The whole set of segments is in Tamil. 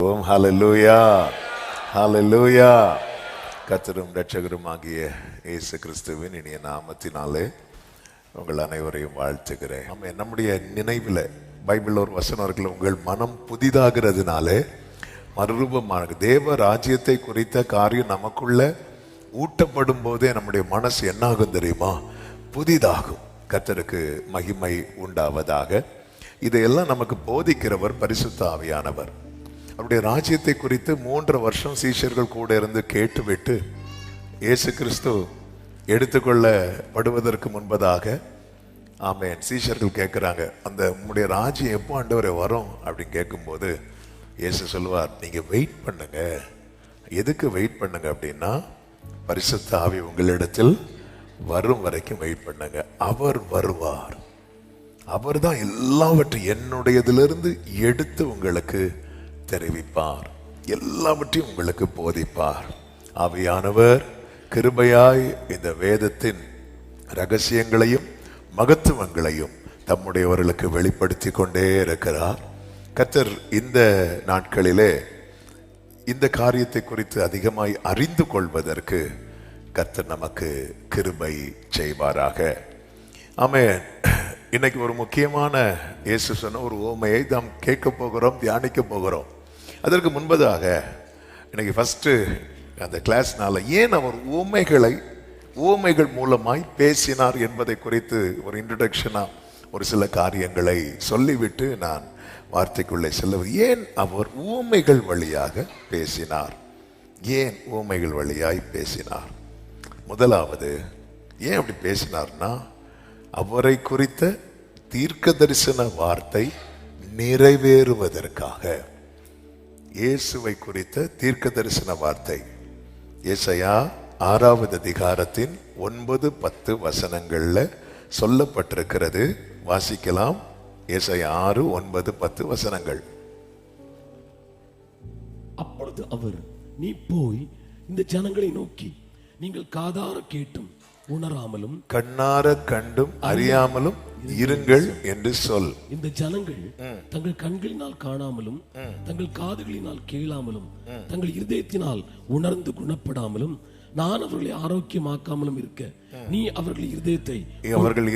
ஓம் ஹல்லேலூயா, ஹல்லேலூயா. கர்த்தரும் இரட்சகரும் ஆகிய இயேசு கிறிஸ்துவின் இனிய நாமத்தினாலே உங்கள் அனைவரையும் வாழ்த்துகிறேன். நம்முடைய நினைவில் பைபிள் ஒரு வசனம் இருக்குல்ல, உங்கள் மனம் புதிதாகிறதுனாலே மறுரூபமாக தேவ ராஜ்யத்தை குறித்த காரியம் நமக்குள்ள ஊட்டப்படும் போதே நம்முடைய மனசு என்னாகும் தெரியுமா? புதிதாகும். கர்த்தருக்கு மகிமை உண்டாவதாக. இதையெல்லாம் நமக்கு போதிக்கிறவர் பரிசுத்த ஆவியானவர். அவருடைய ராஜ்யத்தை குறித்து 3 வருஷம் சீஷர்கள் கூட இருந்து கேட்டுவிட்டு இயேசு கிறிஸ்து எடுத்துக்கொள்ளப்படுவதற்கு முன்பதாக ஆமென் சீஷர்கள் கேட்குறாங்க, அந்த உங்களுடைய ராஜ்யம் எப்போ ஆண்டவரே வரும் அப்படின்னு கேட்கும்போது இயேசு சொல்லுவார், நீங்கள் வெயிட் பண்ணுங்க. எதுக்கு வெயிட் பண்ணுங்க அப்படின்னா, பரிசுத்த ஆவி உங்களிடத்தில் வரும் வரைக்கும் வெயிட் பண்ணுங்க. அவர் வருவார். அவர் தான் எல்லாவற்றையும் என்னுடையதிலிருந்து எடுத்து உங்களுக்கு தெரிவிப்பார், எல்லாவற்றையும் உங்களுக்கு போதிப்பார். ஆவியானவர் கிருபையாய் இந்த வேதத்தின் ரகசியங்களையும் மகத்துவங்களையும் தம்முடையவர்களுக்கு வெளிப்படுத்தி கொண்டே இருக்கிறார். கர்த்தர் இந்த நாட்களிலே இந்த காரியத்தை குறித்து அதிகமாய் அறிந்து கொள்வதற்கு கர்த்தர் நமக்கு கிருபை செய்வாராக. ஆமென். இன்னைக்கு ஒரு முக்கியமான இயேசு சொன்ன ஒரு உவமையை நாம் கேட்க போகிறோம், தியானிக்க போகிறோம். அதற்கு முன்பதாக இன்னைக்கு ஃபர்ஸ்ட் அந்த கிளாஸ்னால ஏன் அவர் உவமைகள் மூலமாய் பேசினார் என்பதை குறித்து ஒரு இன்ட்ரடக்ஷனா ஒரு சில காரியங்களை சொல்லிவிட்டு நான் வார்த்தைக்குள்ளே செல்லுவது. ஏன் அவர் உவமைகள் வழியாக பேசினார்? ஏன் உவமைகள் வழியாய் பேசினார்? முதலாவது, ஏன் அப்படி பேசினார்னா, அவரை குறித்த தீர்க்க தரிசன வார்த்தை நிறைவேறுவதற்காக. இயேசுவை குறித்த தீர்க்க தரிசன வார்த்தை ஏசாயா 6வது அதிகாரத்தின் 9-10 வசனங்கள்ல சொல்லப்பட்டிருக்கிறது. வாசிக்கலாம். ஏசாயா 6, 9, 10 வசனங்கள். அப்பொழுது அவர், நீ போய் இந்த ஜனங்களை நோக்கி, நீங்கள் காதார கேட்டும் உணராமலும் கண்ணார கண்டும் அறியாமலும் இருங்கள் என்று சொல். இந்த ஜனங்கள் தங்கள் கண்களினால் காணாமலும் தங்கள் காதுகளினால் கேளாமலும் தங்கள் இருதயத்தினால் உணர்ந்து குணப்படாமலும் நான் அவர்களை ஆரோக்கியமாக்காமலும் இருக்க நீ அவர்கள்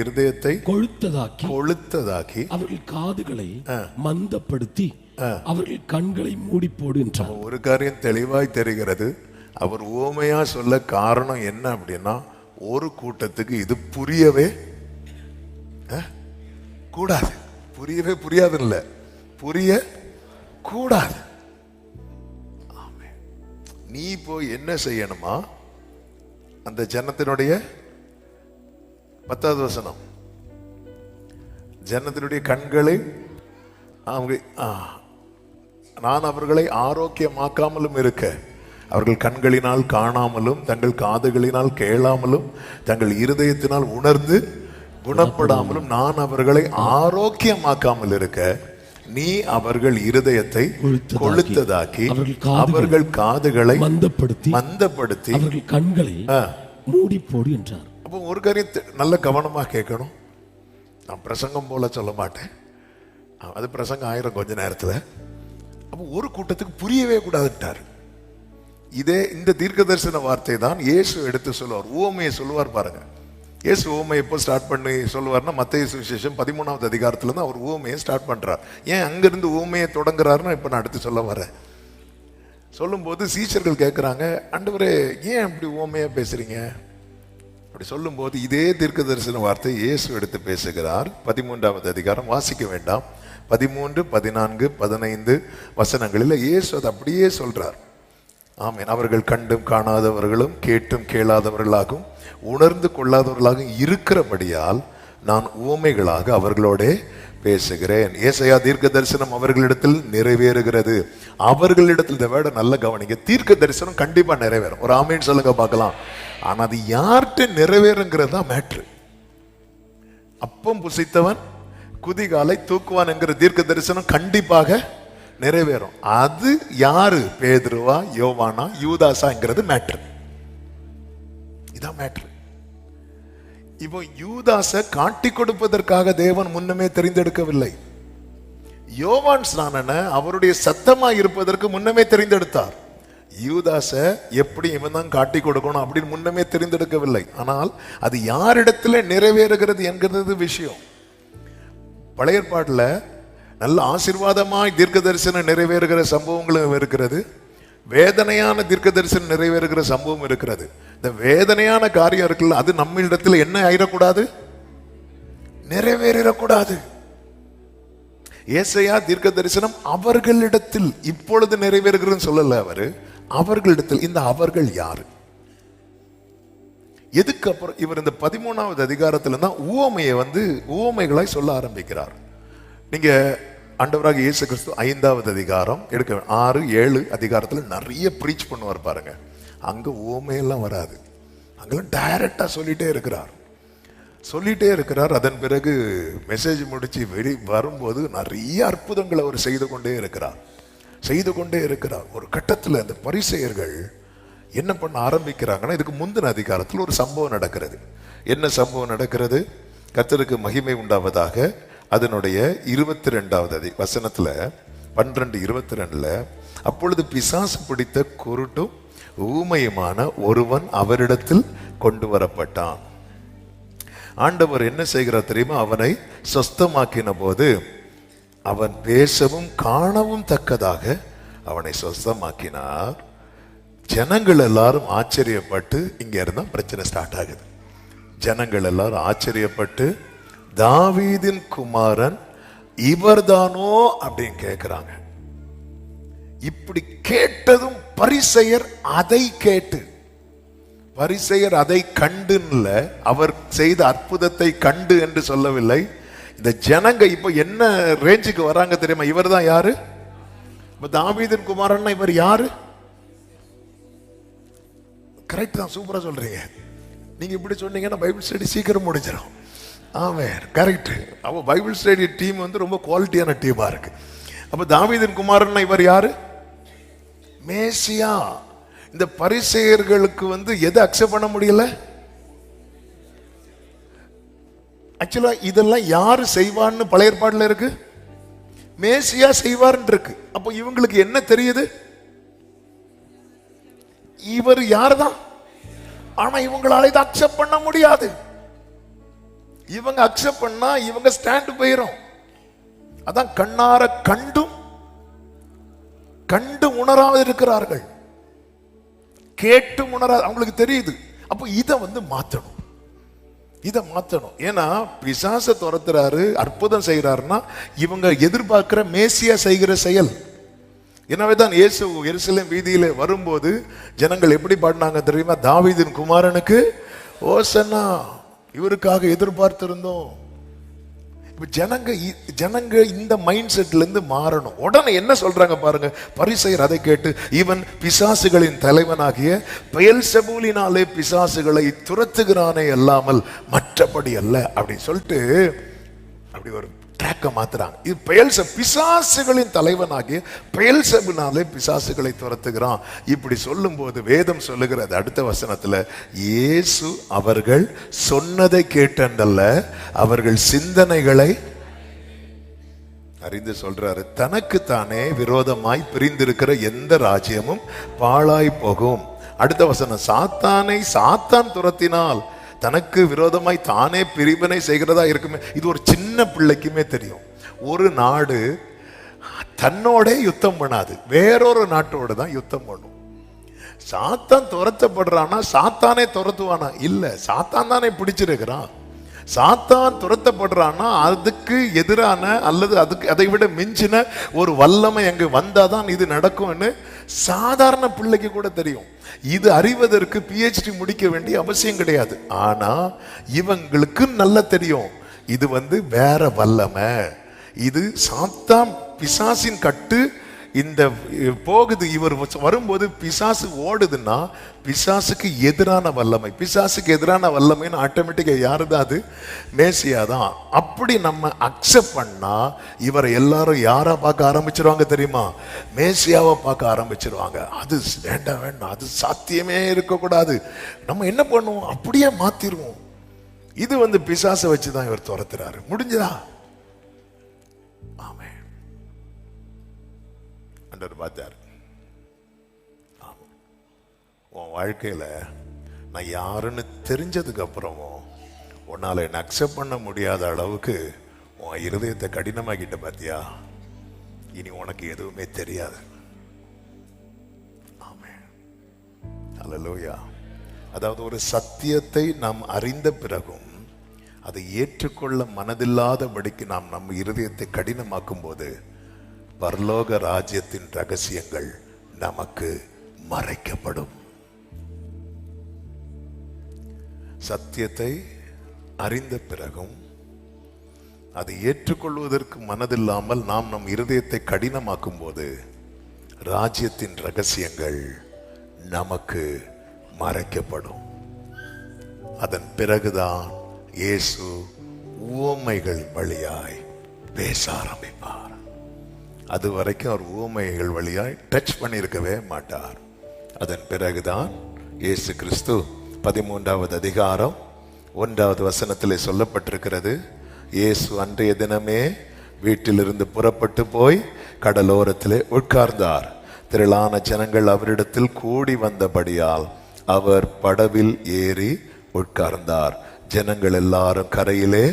இருதயத்தை கொழுத்ததாக்கி அவர்கள் காதுகளை மந்தப்படுத்தி அவர்கள் கண்களை மூடி போடு என்றார். ஒரு காரியம் தெளிவாய் தெரிகிறது. அவர் உவமையா சொல்ல காரணம் என்ன அப்படின்னா, ஒரு கூட்டத்துக்கு இது புரியவே கூடாது. புரியாது இல்ல, புரிய கூடாது. நீ போய் என்ன செய்யணுமா? அந்த ஜனத்தினுடைய 10வது வசனம், ஜனத்தினுடைய கண்களை நான் அவர்களை ஆரோக்கியமாக்காமலும் இருக்க, அவர்கள் கண்களினால் காணாமலும் தங்கள் காதுகளினால் கேளாமலும் தங்கள் இருதயத்தினால் உணர்ந்து குணப்படாமலும் நான் அவர்களை ஆரோக்கியமாக்காமல் இருக்க நீ அவர்கள் இருதயத்தை கொழுத்ததாக்கி அவர்கள் காதுகளை மந்தப்படுத்தி அவர்கள் கண்களை மூடி போடு என்றார். அப்போ ஒரு காரியம் நல்ல கவனமா கேட்கணும். நான் பிரசங்கம் போல சொல்ல மாட்டேன், அது பிரசங்கம் ஆயிரம் கொஞ்ச நேரத்துல. அப்போ ஒரு கூட்டத்துக்கு புரியவே கூடாதுட்டார். இந்த தீர்க்க தரிசன வார்த்தை தான் இயேசு எடுத்து சொல்லுவார். ஊமையை சொல்லுவார் பாருங்க. இயேசு ஊமையை எப்போ ஸ்டார்ட் பண்ணி சொல்லுவார்னா, மத்தேயு சுவிசேஷம் 13வது அதிகாரத்துல தான் அவர் ஊமையை ஸ்டார்ட் பண்றார். ஏன் அங்கிருந்து ஊமையை தொடங்குறாருன்னா இப்ப நான் அடுத்து சொல்ல வரேன். சொல்லும்போது சீஷர்கள் கேட்கிறாங்க, ஆண்டவரே ஏன் அப்படி ஊமையா பேசுறீங்க? அப்படி சொல்லும்போது இதே தீர்க்க தரிசன வார்த்தை இயேசு எடுத்து பேசுகிறார். 13வது அதிகாரம் வாசிக்க வேண்டாம், 13, 14, 15 வசனங்களில் இயேசு அதை அப்படியே சொல்றார். ஆமென். அவர்கள் கண்டும் காணாதவர்களும் கேட்டும் கேளாதவர்களாகவும் உணர்ந்து கொள்ளாதவர்களாகவும் இருக்கிறபடியால் நான் உவமைகளாக அவர்களோட பேசுகிறேன். ஏசாயா தீர்க்க தரிசனம் அவர்களிடத்தில் நிறைவேறுகிறது. அவர்களிடத்தில் இந்த வேட நல்ல கவனிங்க. தீர்க்க தரிசனம் கண்டிப்பா நிறைவேறும். ஒரு ஆமேன் சொல்லுங்க பார்க்கலாம். ஆனா அது யார்கிட்ட நிறைவேறுங்கிறது தான் மேட்ரு. அப்பம் புசித்தவன் குதிகாலை தூக்குவான் என்கிற தீர்க்க தரிசனம் கண்டிப்பாக நிறைவேறும். அது யாரு? பேதுருவா, யோவானா, யூதாசாங்கிறது மேட்ரு. இதான் மேட்ரு. இப்போ யூதாசை காட்டி கொடுப்பதற்காக தேவன் முன்னமே தெரிந்தெடுக்கவில்லை. யோவான் ஸ்நானனை அவருடைய சத்தமா இருப்பதற்கு முன்னமே தெரிந்தெடுத்தார். யூதாச எப்படி இவன் தான் காட்டி கொடுக்கணும் அப்படின்னு முன்னமே தெரிந்தெடுக்கவில்லை. ஆனால் அது யாரிடத்துல நிறைவேறுகிறது என்கிறது விஷயம். பழைய ஏற்பாட்டில் நல்ல ஆசீர்வாதமாய் தீர்க்க தரிசனம் நிறைவேறுகிற சம்பவங்களும் இருக்கிறது, வேதனையான தீர்க்க தரிசனம் நிறைவேறுகிற சம்பவம் இருக்கிறது. இந்த வேதனையான காரியம் இருக்குல்ல, அது நம்ம இடத்துல என்ன ஆயிடக்கூடாது, நிறைவேறக்கூடாது. ஏசாயா தீர்க்க தரிசனம் அவர்களிடத்தில் இப்பொழுது நிறைவேறுகிறன்னு சொல்லல, அவர்களிடத்தில். இந்த அவர்கள் யாரு? எதுக்கு அப்புறம் இவர் இந்த 13வது அதிகாரத்துல தான் உவமைகளாய் சொல்ல ஆரம்பிக்கிறார். நீங்க ஆண்டவராக இயேசு கிறிஸ்து 5வது அதிகாரம் எடுக்க 6, 7 அதிகாரத்துல நிறைய பிரீச் பண்ணுவார் பாருங்க. அங்க உவமையெல்லாம் வராது, அங்கெல்லாம் டைரக்டா சொல்லிட்டே இருக்கிறார். அதன் பிறகு மெசேஜ் முடிச்சு வரும்போது நிறைய அற்புதங்களை அவர் செய்து கொண்டே இருக்கிறார். ஒரு கட்டத்தில் அந்த பரிசேயர்கள் என்ன பண்ண ஆரம்பிக்கிறாங்கன்னா, இதுக்கு முந்தின அதிகாரத்தில் ஒரு சம்பவம் நடக்கிறது. என்ன சம்பவம் நடக்கிறது? கர்த்தருக்கு மகிமை உண்டாவதாக அதனுடைய 22வது வசனத்துல 12:22 அப்பொழுது பிசாசு பிடித்த குருட்டும் ஊமையுமான ஒருவன் அவரிடத்தில் கொண்டு வரப்பட்டான். ஆண்டவர் என்ன செய்கிறார் தெரியுமா? அவனை சொஸ்தமாக்கின போது அவன் பேசவும் காணவும் தக்கதாக அவனை சொஸ்தமாக்கினார். ஜனங்கள் எல்லாரும் ஆச்சரியப்பட்டு, இங்க இருந்தா பிரச்சனை ஸ்டார்ட் ஆகுது. ஜனங்கள் எல்லாரும் ஆச்சரியப்பட்டு தாவீதின் குமாரன் இவர்தானோ அப்படின்னு கேட்கிறாங்க. இப்படி கேட்டதும் பரிசேயர் அதை கண்டுல, அவர் செய்த அற்புதத்தை கண்டு என்று சொல்லவில்லை. இந்த ஜனங்க இப்ப என்ன ரேஞ்சுக்கு வராங்க தெரியுமா? இவர் தான் யாரு? தாவீதின் குமாரன் இவர் யாரு? கரெக்ட் தான், சூப்பரா சொல்றீங்க. நீங்க இப்படி சொன்னீங்கன்னா பைபிள் ஸ்டடி சீக்கிரம் முடிஞ்சிடும். ஆமென், கரெக்ட். அப்ப பைபிள் ஸ்டடி டீம் ரொம்ப குவாலிட்டியான டீமா இருக்கு. அப்ப தாவீதின் குமாரன் இவர் யாரு? மேசியா. இந்த பரிசேயர்களுக்கு எதை அக்செப்ட் பண்ண முடியல? ஆக்சுவலா இதெல்லாம் யாரு செய்வான்னு பழைய ஏற்பாடுல இருக்கு, மேசியா செய்வார்ன்னு இருக்கு. அப்போ இவங்களுக்கு என்ன தெரியுது? இவர் யாருதான், ஆனா இவங்களால இதை அக்செப்ட் பண்ண முடியாது. இவங்க அக்செப்ட் பண்ணா இவங்க ஸ்டாண்ட் போயிரும். அதான் கண்ணார கண்டு உணராது இருக்கிறார்கள், கேட்டு உணராது. அவங்களுக்கு தெரியுது. அப்போ இதை மாத்தணும். ஏன்னா பிசாசை துரத்துறாரு, அற்புதம் செய்யறாருன்னா இவங்க எதிர்பார்க்கிற மேசியா செய்கிற செயல். எனவேதான் இயேசு எருசலேம் வீதியில வரும்போது ஜனங்கள் எப்படி பாடினாங்க தெரியுமா? தாவீதின் குமாரனுக்கு ஓசன்னா, இவருக்காக எதிர்பார்த்திருந்தோம். இப்ப ஜனங்க இந்த மைண்ட் செட்ல இருந்து மாறணும். உடனே என்ன சொல்றாங்க பாருங்க, பரிசேயர் அதை கேட்டு, இவன் பிசாசுகளின் தலைவனாகிய பெயல்செபூலினாலே பிசாசுகளை துரத்துகிறானே அல்லாமல் மற்றபடி அல்ல அப்படின்னு சொல்லிட்டு அப்படி ஒரு ட்ராக்க மாத்துறாங்க. இது பிசாசுகளின் தலைவனாகிய பெயல்செபூலினாலே பிசாசுகளை துரத்துகிறான். இப்படி சொல்லும் போது வேதம் சொல்லுகிறது அடுத்த வசனத்துல, இயேசு அவர்கள் சொன்னதை கேட்டண்டல்ல, அவர்கள் சிந்தனைகளை அறிந்து சொல்றாரு. தனக்கு தானே விரோதமாய் பிரிந்திருக்கிற எந்த ராஜ்யமும் பாழாய் போகும். அடுத்த வசனம், சாத்தான் துரத்தினால் தனக்கு விரோதமாய் தானே பிரிவினை செய்கிறதா இருக்குமே. இது ஒரு சின்ன பிள்ளைக்குமே தெரியும். ஒரு நாடு தன்னோட யுத்தம் பண்ணாது, வேறொரு நாட்டோடு தான் யுத்தம் பண்ணும். சாத்தான் துரத்தப்படுறானா சாத்தானே துரத்துவானா? இல்ல, சாத்தான் தானே பிடிச்சிருக்கிறான். சாத்தான் துரத்தப்படுறான்னா அதுக்கு எதிரான அல்லது அதை விட மிஞ்சின ஒரு வல்லமை அங்கு வந்தாதான் இது நடக்கும்னு சாதாரண பிள்ளைக்கு கூட தெரியும். இது அறிவதற்கு PhD முடிக்க வேண்டிய அவசியம் கிடையாது. ஆனா இவங்களுக்கு நல்லா தெரியும், இது வேற வல்லமை, இது சாத்தான் பிசாசின் கட்டு இந்த போகுது. இவர் வரும்போது பிசாசு ஓடுதுன்னா பிசாசுக்கு எதிரான வல்லமை, பிசாசுக்கு எதிரான வல்லமைன்னு ஆட்டோமேட்டிக்கா யாருதான்? அது மேசியா தான். அப்படி நம்ம அக்செப்ட் பண்ணா இவரை எல்லாரும் யாரா பார்க்க ஆரம்பிச்சிருவாங்க தெரியுமா? மேசியாவை பார்க்க ஆரம்பிச்சிருவாங்க. அது வேண்டாம், அது சாத்தியமே இருக்கக்கூடாது. நம்ம என்ன பண்ணுவோம்? அப்படியே மாத்திருவோம். இது பிசாசை வச்சுதான் இவர் துரத்துறாரு. முடிஞ்சதா? ஆமென். ஆண்டவர் பார்த்தார். உன் வாழ்க்கையில நான் யாருன்னு தெரிஞ்சதுக்கு அப்புறமும் உன்னால என்ன அக்செப்ட் பண்ண முடியாத அளவுக்கு உன் இருதயத்தை கடினமாக்கிட்ட பாத்தியா, இனி உனக்கு எதுவுமே தெரியாது. ஆமென். அல்லேலூயா. அதாவது ஒரு சத்தியத்தை நாம் அறிந்த பிறகும் அதை ஏற்றுக்கொள்ள மனதில்லாதபடிக்கு நாம் நம்ம இருதயத்தை கடினமாக்கும் போது பரலோக ராஜ்யத்தின் ரகசியங்கள் நமக்கு மறைக்கப்படும். சத்தியத்தை அறிந்த பிறகும் அதை ஏற்றுக்கொள்வதற்கு மனதில்லாமல் நாம் நம் இருதயத்தை கடினமாக்கும் போது ராஜ்யத்தின் ரகசியங்கள் நமக்கு மறைக்கப்படும். அதன் பிறகுதான் இயேசு உவமைகள் வழியாய் பேச ஆரம்பிப்பார். அது வரைக்கும் அவர் உவமைகள் வழியாய் டச் பண்ணியிருக்கவே மாட்டார். அதன் பிறகுதான் இயேசு கிறிஸ்து 13வது அதிகாரம் 1வது வசனத்திலே சொல்லப்பட்டிருக்கிறது. இயேசு அன்றைய தினமே வீட்டிலிருந்து புறப்பட்டு போய் கடலோரத்திலே உட்கார்ந்தார். திரளான ஜனங்கள் அவரிடத்தில் கூடி வந்தபடியால் அவர் படவில் ஏறி உட்கார்ந்தார். ஜனங்கள் எல்லாரும் கரையிலே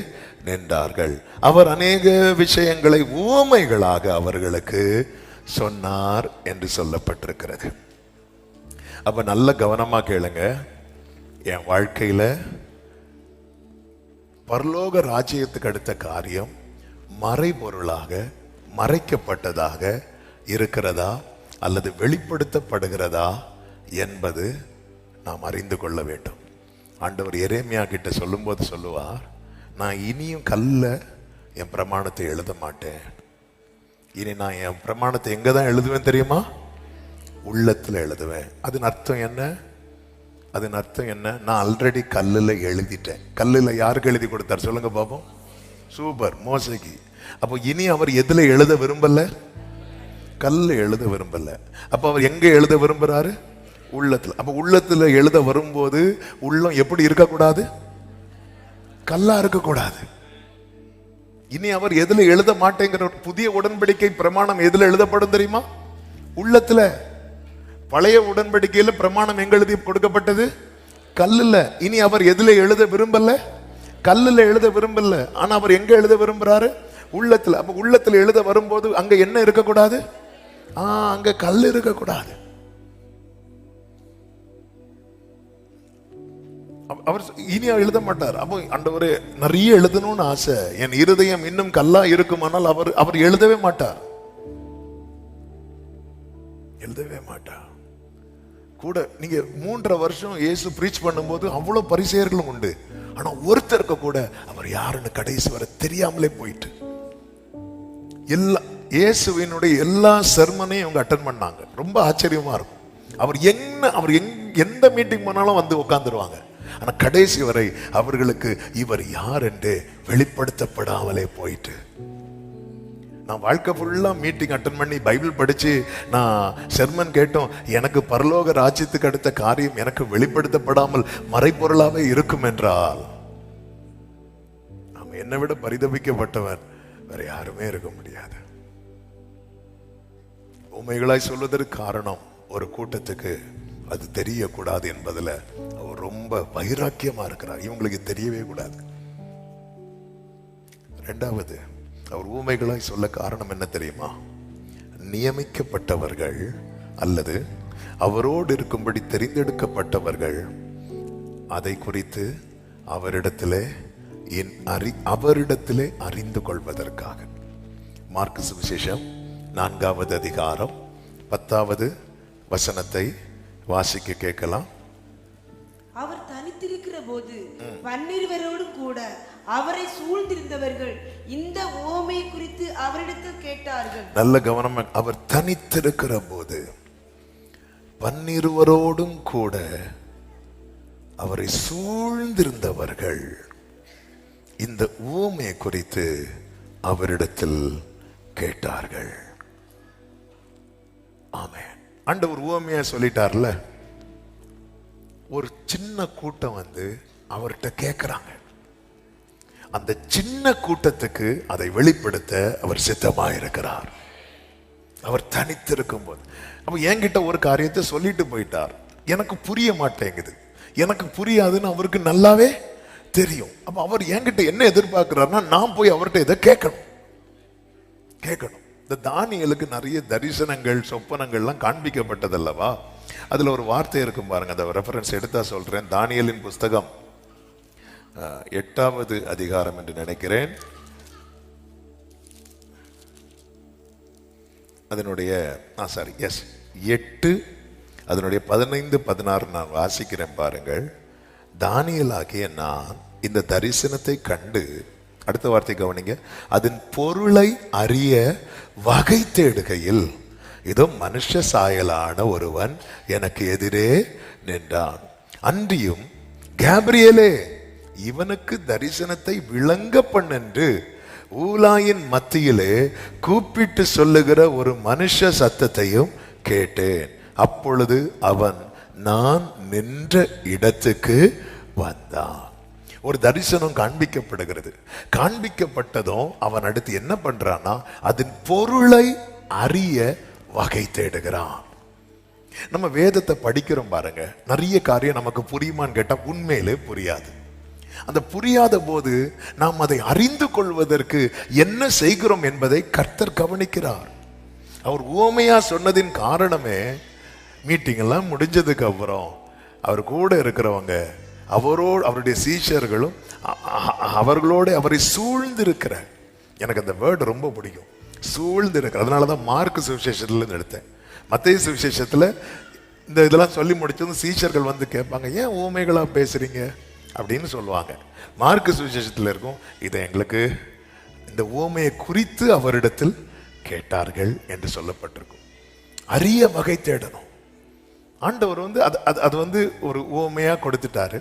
நின்றார்கள். அவர் அநேக விஷயங்களை உவமைகளாக அவர்களுக்கு சொன்னார் என்று சொல்லப்பட்டிருக்கிறது. அப்ப நல்ல கவனமா கேளுங்க. என் வாழ்க்கையில பரலோக ராஜ்யத்துக்கு அடுத்த காரியம் மறைபொருளாக மறைக்கப்பட்டதாக இருக்கிறதா அல்லது வெளிப்படுத்தப்படுகிறதா என்பது நாம் அறிந்து கொள்ள வேண்டும். ஆண்டவர் எரேமியா கிட்ட சொல்லும்போது சொல்லுவார், நான் இனியும் கல்ல என் பிரமாணத்தை எழுத மாட்டேன். இனி நான் என் பிரமாணத்தை எங்க தான் எழுதுவேன் தெரியுமா? உள்ளத்துல எழுதுவேன். அதன் அர்த்தம் என்ன? அதன் அர்த்தம் என்ன? நான் ஆல்ரெடி கல்லுல எழுதிட்டேன். கல்லுல யாருக்கு எழுதி கொடுத்தார் சொல்லுங்க பாப்போம்? சூப்பர், மோசைக்கு. அப்போ இனி அவர் எதுல எழுத விரும்பல? கல்ல எழுத விரும்பல. அப்ப அவர் எங்க எழுத விரும்புறாரு? உள்ளத்துல. அப்ப உள்ளத்துல எழுத வரும்போது உள்ளம் எப்படி இருக்கக்கூடாது? கல்லா இருக்கக்கூடாது. இனி அவர் எதுல எழுத மாட்டேங்கிற புதிய உடன்படிக்கை பிரமாணம் எதுல எழுதப்படும் தெரியுமா? உள்ளத்துல. பழைய உடன்படிக்கையில பிரமாணம் எங்க எழுதி கொடுக்கப்பட்டது? கல்லுல. இனி அவர் எதுல எழுத விரும்பல? கல்லுல எழுத விரும்பல. ஆனா அவர் எங்க எழுத விரும்புறாரு? உள்ளத்துல. அப்ப உள்ளத்துல எழுத வரும்போது அங்க என்ன இருக்கக்கூடாது? அங்க கல் இருக்கக்கூடாது. அவர் இனி எழுத மாட்டார். அப்போ ஆண்டவரே நிறைய எழுதணும்னு ஆசை, என் இருதயம் இன்னும் கல்லா இருக்குமானால் அவர் எழுதவே மாட்டார். எழுதவே மாட்டார். கூட நீங்க 3.5 வருஷம் இயேசு பிரீச் பண்ணும்போது அவ்வளவு பரிசேயர்களும் உண்டு. ஆனா ஒருத்தருக்கு கூட அவர் யாருன்னு கடைசி வரை தெரியாமலே போயிட்டு இயேசுவினுடைய எல்லா சர்மனையும் அவங்க அட்டன் பண்ணாங்க. ரொம்ப ஆச்சரியமா இருக்கும். அவர் எந்த மீட்டிங் போனாலும் வந்து உட்கார்ந்துருவாங்க. ஆனா கடைசி வரை அவர்களுக்கு இவர் யார் என்று வெளிப்படுத்தப்படாமலே போயிட்டு, நான் வாழ்க்கை ஃபுல்லா மீட்டிங் அட்டன் பண்ணி பைபிள் படிச்சு நான் செர்மன் கேட்டோம், எனக்கு பரலோக ராஜ்யத்துக்கு அடுத்த காரியம் எனக்கு வெளிப்படுத்தப்படாமல் மறைபொருளாவே இருக்கும் என்றால் நாம் என்னை விட பரிதபிக்கப்பட்டவன் வேற யாருமே இருக்க முடியாது. உண்மைகளாய் சொல்வதற்கு காரணம், ஒரு கூட்டத்துக்கு அது தெரியக்கூடாது என்பதுல அவர் ரொம்ப வைராக்கியமா இருக்கிறார். இவங்களுக்கு தெரியவே கூடாது. இரண்டாவது, அவர் ஊமைகளாய் சொல்ல காரணம் என்ன தெரியுமா? நியமிக்கப்பட்டவர்கள் அல்லது அவரோடு இருக்கும்படி தெரிந்தெடுக்கப்பட்டவர்கள் அதை குறித்து அவரிடத்திலே அறிந்து கொள்வதற்காக. மார்க்கு சுவிசேஷம் 4வது அதிகாரம் 10வது வசனத்தை வாசிக்க கேட்கலாம். அவர் தனித்திருக்கிற போது 12 கூட அவரை சூழ்ந்திருந்தவர்கள் இந்த உவமையை குறித்து அவரிடத்தில் கேட்டார்கள். நல்ல கவனம். அவர் தனித்திருக்கிற போது 12 கூட அவரை சூழ்ந்திருந்தவர்கள் இந்த உவமையை குறித்து அவரிடத்தில் கேட்டார்கள். ஆமென். ஆண்டவர் உவமையா சொல்லிட்டார்ல. ஒரு சின்ன கூட்டம் வந்து அவர்கிட்ட கேட்கிறாங்க. அந்த சின்ன கூட்டத்துக்கு அதை வெளிப்படுத்த அவர் சித்தமாக இருக்கிறார். அவர் தனித்திருக்கும் போது. அப்ப என்கிட்ட ஒரு காரியத்தை சொல்லிட்டு போயிட்டார், எனக்கு புரிய மாட்டேங்குது, எனக்கு புரியாதுன்னு அவருக்கு நல்லாவே தெரியும். அப்ப அவர் என்கிட்ட என்ன எதிர்பார்க்கிறாருன்னா, நான் போய் அவர்கிட்ட இதை கேட்கணும். இந்த தானியேலுக்கு நிறைய தரிசனங்கள் சொப்பனங்கள்லாம் காண்பிக்கப்பட்டதல்லவா? அதுல ஒரு வார்த்தை இருக்கும் பாருங்க, அந்த ரெஃபரன்ஸ் எடுத்தா சொல்றேன். தானியேலின் புஸ்தகம் 8வது அதிகாரம் என்று நினைக்கிறேன். அதனுடைய 8 அதனுடைய 15, 16 நான் வாசிக்கிறேன் பாருங்கள். தானியேல் ஆகிய நான் இந்த தரிசனத்தை கண்டு, அடுத்த வார்த்தை கவனிங்க, அதன் பொருளை அறிய வகை தேடுகையில் இதோ மனுஷ சாயலான ஒருவன் எனக்கு எதிரே நின்றான். அன்றியும் கேப்ரியேலே, இவனுக்கு தரிசனத்தை விளங்க பண்ணென்று ஊலாயின் மத்தியிலே கூப்பிட்டு சொல்லுகிற ஒரு மனுஷ சத்தத்தையும் கேட்டேன். அப்பொழுது அவன் நான் நின்ற இடத்துக்கு வந்தான். ஒரு தரிசனம் காண்பிக்கப்படுகிறது. காண்பிக்கப்பட்டதும் அவன் அடுத்து என்ன பண்றான்னா, அதன் பொருளை அறிய வகை தேடுகிறான். நம்ம வேதத்தை படிக்கிறோம் பாருங்க, நிறைய காரியம் நமக்கு புரியுமான்னு கேட்டா உண்மையிலே புரியாது. அந்த புரியாத போது நாம் அதை அறிந்து கொள்வதற்கு என்ன செய்கிறோம் என்பதை கர்த்தர் கவனிக்கிறார். அவர் உவமையா சொன்னதின் காரணமே, மீட்டிங் எல்லாம் முடிஞ்சதுக்கு அப்புறம் அவர் கூட இருக்கிறவங்க, அவரோடு அவருடைய சீஷர்களும் அவர்களோடு அவரை சூழ்ந்திருக்கிற, எனக்கு அந்த வேர்டு ரொம்ப பிடிக்கும், சூழ்ந்திருக்கிற. அதனாலதான் மார்க் சுவிசேஷத்துல எடுத்தேன். மத்தேயு சுவிசேஷத்துல இந்த இதெல்லாம் சொல்லி முடிச்சதும் சீஷர்கள் வந்து கேட்பாங்க, ஏன் ஊமைகளா பேசுறீங்க அப்படின்னு சொல்லுவாங்க. மார்க் சுவிசேஷத்துல இருக்கும், இதை எங்களுக்கு இந்த ஊமையை குறித்து அவரிடத்தில் கேட்டார்கள் என்று சொல்லப்பட்டிருக்கும். அரிய வகை தேடணும். ஆண்டவர் வந்து அது வந்து ஒரு ஊமையா கொடுத்துட்டாரு.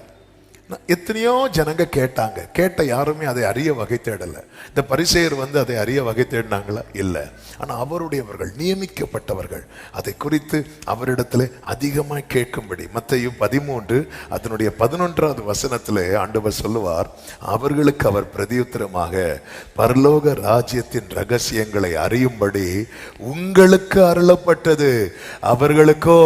எத்தனையோ ஜனங்க கேட்டாங்க, கேட்ட யாருமே அதை அறிய வகை தேடல. இந்த பரிசேயர் வந்து அதை அறிய வகை தேடினாங்களா? இல்லை. ஆனா அவருடையவர்கள், நியமிக்கப்பட்டவர்கள், அதை குறித்து அவரிடத்துல அதிகமாக கேட்கும்படி மத்தேயு 13 அதனுடைய 11வது வசனத்திலே ஆண்டவர் சொல்லுவார், அவர்களுக்கு அவர் பிரதியுத்தரமாக, பரலோக ராஜ்யத்தின் ரகசியங்களை அறியும்படி உங்களுக்கு அருளப்பட்டது, அவர்களுக்கோ.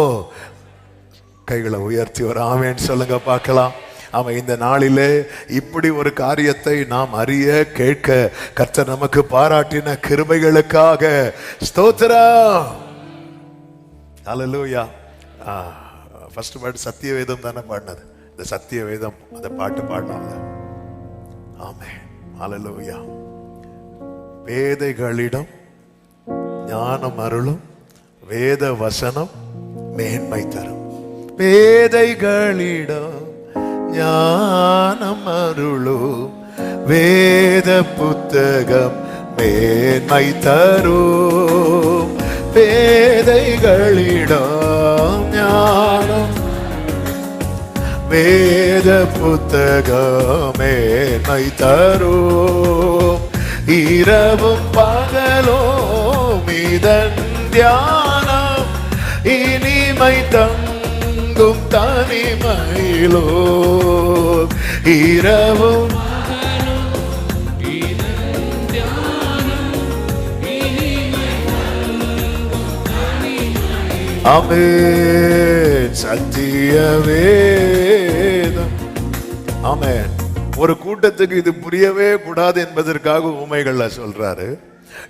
கைகளை உயர்த்தி ஒரு ஆமென் சொல்லுங்க பார்க்கலாம். அவன் இந்த நாளிலே இப்படி ஒரு காரியத்தை நாம் அறிய கேட்க கர்த்தர் நமக்கு பாராட்டின கிருபைகளுக்காக ஸ்தோத்திரம். ஹல்லேலூயா. ஃபர்ஸ்ட் பாட்டு சத்திய வேதம் தானே பாடினது. இந்த சத்திய வேதம் அந்த பாட்டு பாடினாங்க. ஆமென். ஹல்லேலூயா. பேதைகளிடம் ஞானம் அருளும் வேத வசனம் மேன்மை தரும். பேதைகளிடம் ஞானம் அருளும் வேத புத்தகம் மேன்மை தரும். பேதைகளிடம் ஞானம் வேத புத்தகம் மேன்மை தரும். இரவும் பகலும் இதன் தியானம் இனிமை தங்கும் தனிமையிலோ. இரவும் ஆமென். சத்திய வேதம். ஆமென். ஒரு கூட்டத்துக்கு இது புரியவே கூடாது என்பதற்காக உமைகள்ல சொல்றாரு.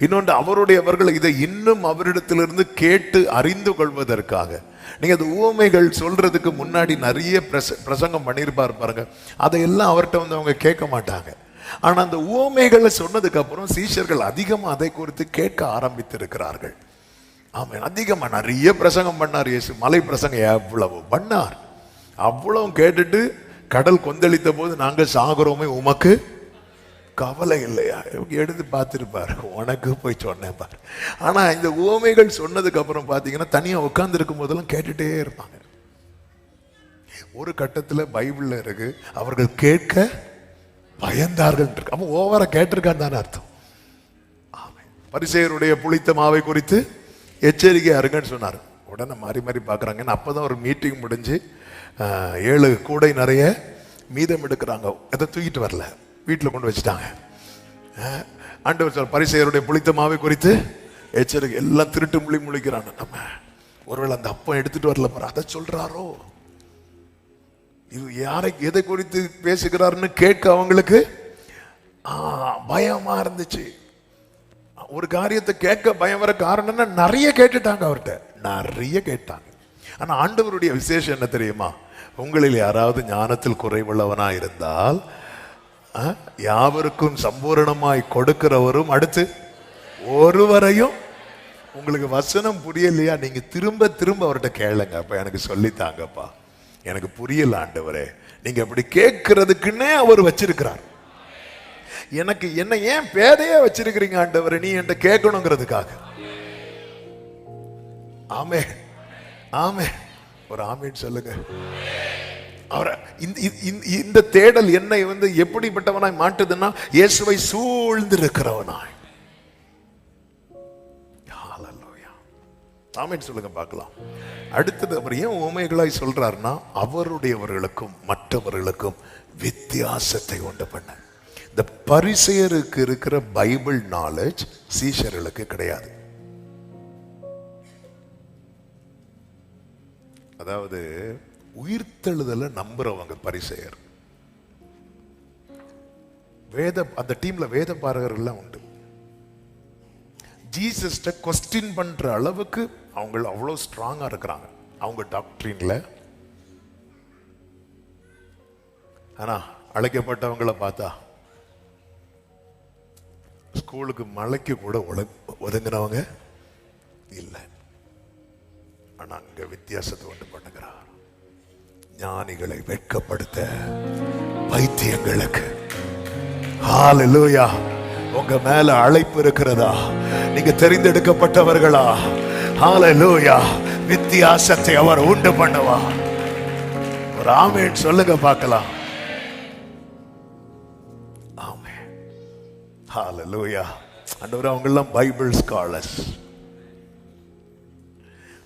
இன்னொன்று, அவருடையவர்கள் இதை இன்னும் அவரிடத்திலிருந்து கேட்டு அறிந்து கொள்வதற்காக. நீங்க அந்த ஊமைகள் சொல்றதுக்கு முன்னாடி நிறைய பிரசங்கம் பண்ணியிருப்பார் பாருங்க, அதையெல்லாம் அவர்கிட்ட வந்து அவங்க கேட்க மாட்டாங்க. ஆனா அந்த ஊமைகளை சொன்னதுக்கு அப்புறம் சீஷர்கள் அதிகமா அதை குறித்து கேட்க ஆரம்பித்து இருக்கிறார்கள். ஆமென். அதிகமா நிறைய பிரசங்கம் பண்ணார் இயேசு. மலை பிரசங்கம் எவ்வளவு பண்ணார், அவ்வளவு கேட்டுட்டு கடல் கொந்தளித்த போது நாங்கள் சாகுறோமே உமக்கு கவலை இல்லையா எடுத்து பார்த்துருப்பாரு. உனக்கு போய் சொன்னேன் பாரு. ஆனா இந்த உவமைகள் சொன்னதுக்கு அப்புறம் பாத்தீங்கன்னா தனியா உட்கார்ந்து இருக்கும் போதெல்லாம் கேட்டுட்டே இருப்பாங்க. ஒரு கட்டத்துல பைபிள்ல இருக்கு, அவர்கள் கேட்க பயந்தார்கள் இருக்கு. அப்ப ஓவரா கேட்டிருக்கான்னு தானே அர்த்தம். பரிசேயருடைய புளித்த மாவை குறித்து எச்சரிக்கை அருங்கன்னு சொன்னார். உடனே மாறி மாறி பாக்குறாங்க. அப்பதான் ஒரு மீட்டிங் முடிஞ்சு 7 கூடை நிறைய மீதம் எடுக்கிறாங்க. எதை தூக்கிட்டு வரல, வீட்டில் கொண்டு வச்சுட்டாங்க. ஆண்டவர் சொல், பரிசேயருடைய புளித்த மாவை குறித்து எச்சரிக்கை. எல்லாம் திருட்டு முழிக்கிறான். நம்ம ஒருவேளை அந்த அப்பம் எடுத்துட்டு வரல பாரு, அதை சொல்றாரோ, இது யாரை எதை குறித்து பேசுகிறாருன்னு கேட்க அவங்களுக்கு பயமா இருந்துச்சு. ஒரு காரியத்தை கேட்க பயம் வர காரணம்னா நிறைய கேட்டுட்டாங்க, அவர்கிட்ட நிறைய கேட்டாங்க. ஆனா ஆண்டவருடைய விசேஷம் என்ன தெரியுமா? உங்களில் யாராவது ஞானத்தில் குறைவுள்ளவனா இருந்தால் யாவருக்கும் சம்பூரணமாய் கொடுக்கிறவரும், அடுத்து ஒருவரையும். உங்களுக்கு வசனம் புரியலையா? நீங்க திரும்ப திரும்ப அவர்கிட்ட கேளுங்க. அப்ப எனக்கு சொல்லித்தாங்கப்பா, எனக்கு புரியல ஆண்டவரே. நீங்க அப்படி கேட்கறதுக்குன்னே அவர் வச்சிருக்கிறார். எனக்கு என்ன ஏன் பேதையே வச்சிருக்கிறீங்க ஆண்டவரே, நீ என்கிட்ட கேட்கணுங்கிறதுக்காக. ஆமே ஆமே, ஒரு ஆமேன்னு சொல்லுங்க. அவரை இந்த தேடல் என்னை எப்படிப்பட்டவனாய் மாட்டுதுன்னா, இயேசுவை சூழ்ந்திருக்கிறவனாய். ஆமேன்னு சொல்லுங்க பார்க்கலாம். அடுத்தது அவர் ஏன் உவமைகளாய் சொல்றாருன்னா, அவருடையவர்களுக்கும் மற்றவர்களுக்கும் வித்தியாசத்தை உண்டு பண்ண. இந்த பரிசேயருக்கு இருக்கிற பைபிள் நாலேஜ் சீஷர்களுக்கு கிடையாது. அதாவது உயிர்த்தெழுதலை நம்புறவங்க பரிசேயர். அந்த டீம்ல வேத பாரகர்கள் உண்டு. ஜீசஸ்ட கொஸ்டின் பண்ற அளவுக்கு அவங்க அவ்வளவு ஸ்ட்ராங்கா இருக்கிறாங்க அவங்க டாக்டரின்ல. ஆனா அழைக்கப்பட்டவங்களை பார்த்தா ஸ்கூலுக்கு மலைக்கு கூட ஒதுங்கினவங்க இல்லை. ஆனா அங்க வித்தியாசத்தை உண்டு பண்ணுகிறார். ஞானிகளை வெட்கப்படுத்த பைத்தியங்களுக்கு. ஹல்லேலூயா. உங்க மேல அழைப்பு இருக்கிறதா? நீங்க தெரிந்தெடுக்கப்பட்டவர்களா? ஹல்லேலூயா. வித்தியாசத்தை அவர் உண்டு பண்ணுவார். ஒரு ஆமென் சொல்லுங்க பார்க்கலாம். ஆமென். ஹல்லேலூயா. ஆண்டவரே, அவங்க எல்லாம் பைபிள் ஸ்காலர்ஸ்.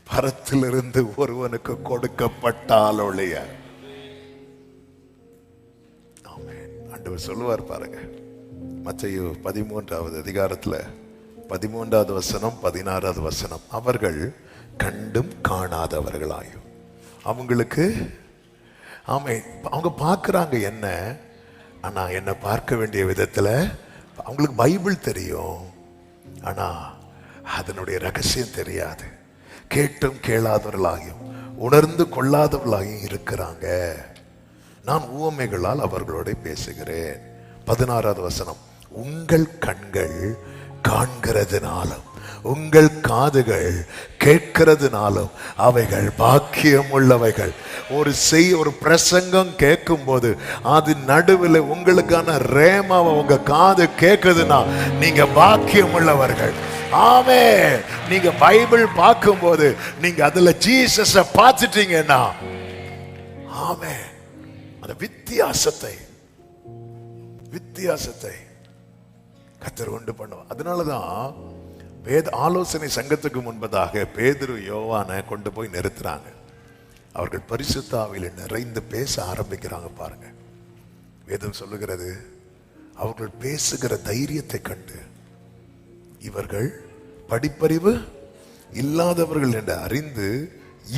பரத்திலிருந்து ஒருவனுக்கு கொடுக்கப்பட்டால் ஒழிய. ஆமென். ஆண்டவர் சொல்லுவார் பாருங்க, மத்தேயு 13வது அதிகாரத்துல 13வது வசனம் 16வது வசனம். அவர்கள் கண்டும் காணாதவர்களாயும். அவங்களுக்கு ஆமென், அவங்க பார்க்கறாங்க என்ன, ஆனா என்ன பார்க்க வேண்டிய விதத்துல அவங்களுக்கு பைபிள் தெரியும், ஆனா அதனுடைய ரகசியம் தெரியாது. கேட்டும் கேளாதவர்களாயும் உணர்ந்து கொள்ளாதவர்களாயும் இருக்கிறாங்க. நான் உவமைகளால் அவர்களோட பேசுகிறேன். 16வது வசனம். உங்கள் கண்கள் காண்கிறதுனாலும் உங்கள் காதுகள் கேட்கிறதுனாலும் அவைகள் பாக்கியம் உள்ளவைகள். ஒரு பிரசங்கம் கேட்கும் போது அது நடுவில் உங்களுக்கான ரேமாவை உங்க காது கேட்குதுன்னா நீங்க பாக்கியம் உள்ளவர்கள். ஆமே. நீங்க பைபிள் பார்க்கும் போது நீங்க அதுல ஜீசஸ பார்த்துட்டீங்கன்னா, ஆமே, அந்த வித்தியாசத்தை கர்த்தர் உண்டு பண்ணுவார். அதனாலதான் வேத ஆலோசனை சங்கத்துக்கு முன்பதாக பேதுரு யோவானை கொண்டு போய் நிறுத்துறாங்க. அவர்கள் பரிசுத்த ஆவியில நிறைந்து பேச ஆரம்பிக்கிறாங்க. பாருங்க, வேதம் சொல்லுகிறது, அவர்கள் பேசுகிற தைரியத்தை கண்டு இவர்கள் படிப்பறிவு இல்லாதவர்கள் என்று அறிந்து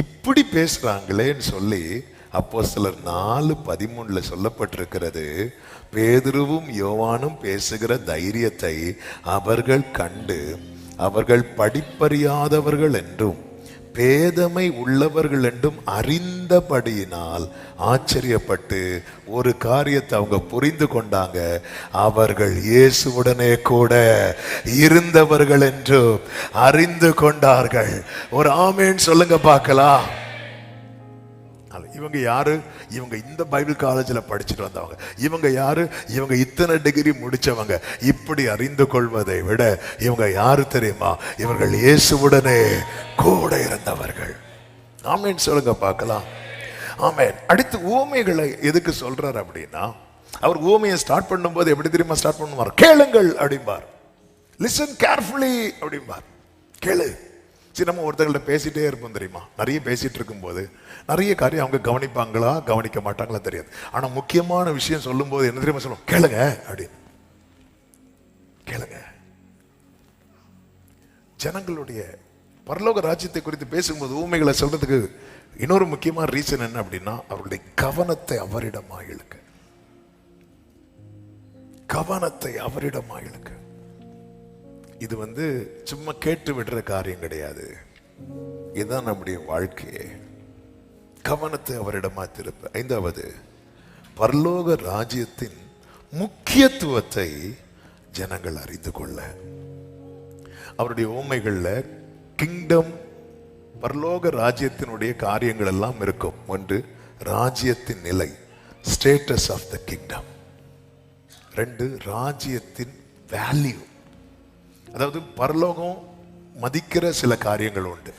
இப்படி பேசுறாங்களேன்னு சொல்லி அப்போஸ்தலர் 4:13 சொல்லப்பட்டிருக்கிறது. பேதுருவும் யோவானும் பேசுகிற தைரியத்தை அவர்கள் கண்டு அவர்கள் படிப்பறியாதவர்கள் என்றும் பேதமை உள்ளவர்கள் என்றும் அறிந்தபடியினால் ஆச்சரியப்பட்டு ஒரு காரியத்தை அவங்க புரிந்து கொண்டாங்க. அவர்கள் இயேசுவுடனே கூட இருந்தவர்கள் என்றும் அறிந்து கொண்டார்கள். ஒரு ஆமென் சொல்லுங்க பார்க்கலாம். இவங்க யாரு? இவங்க இந்த பைபிள் காலேஜில் படிச்சுட்டு வந்தவங்க. இவங்க யாரு? இவங்க இத்தனை டிகிரி முடிச்சவங்க. இப்படி அறிந்து கொள்வதை விட இவங்க யாரு தெரியுமா? இவர்கள் இயேசுவுடனே கூட இருந்தவர்கள். ஆமென் சொல்லுங்க பார்க்கலாம். ஆமென். அடுத்து உவமைகளை எதுக்கு சொல்றாரு அப்படின்னா, அவர் உவமையை ஸ்டார்ட் பண்ணும்போது எப்படி தெரியுமா ஸ்டார்ட் பண்ணுவார்? கேளுங்கள் அப்படிம்பார். லிசன் கேர்ஃபுல்லி அப்படிம்பார். கேளு. சரி, நம்ம ஒருத்தர்கள்ட்ட பேசிட்டே இருப்போம் தெரியுமா? நிறைய பேசிட்டு இருக்கும் போது நிறைய காரியம் அவங்க கவனிப்பாங்களா கவனிக்க மாட்டாங்களா தெரியாது. ஆனா முக்கியமான விஷயம் சொல்லும் போது என்ன தெரியுமா சொல்லுவோம்? கேளுங்க அப்படின்னு. கேளுங்க. ஜனங்களுடைய பரலோக ராஜ்யத்தை குறித்து பேசும்போது ஊமைகளை சொல்றதுக்கு இன்னொரு முக்கியமான ரீசன் என்ன அப்படின்னா, அவருடைய கவனத்தை அவரிடமாக இழுக்க. கவனத்தை அவரிடமாக இழுக்க. இது சும்மா கேட்டு விடுற காரியம் கிடையாது. இதுதான் நம்முடைய வாழ்க்கையே. கவனத்தை அவரிடமா திருப்ப. 5வது, பரலோக ராஜ்யத்தின் முக்கியத்துவத்தை ஜனங்கள் அறிந்து கொள்ள. அவருடைய ஊமைகள்ல கிங்டம், பரலோக ராஜ்யத்தினுடைய காரியங்கள் எல்லாம் இருக்கும். ஒன்று, ராஜ்யத்தின் நிலை, ஸ்டேட்டஸ் ஆஃப் த கிங்டம். 2, ராஜ்யத்தின் வேல்யூ. அதாவது பரலோகம் மதிக்கிற சில காரியங்கள் உண்டு.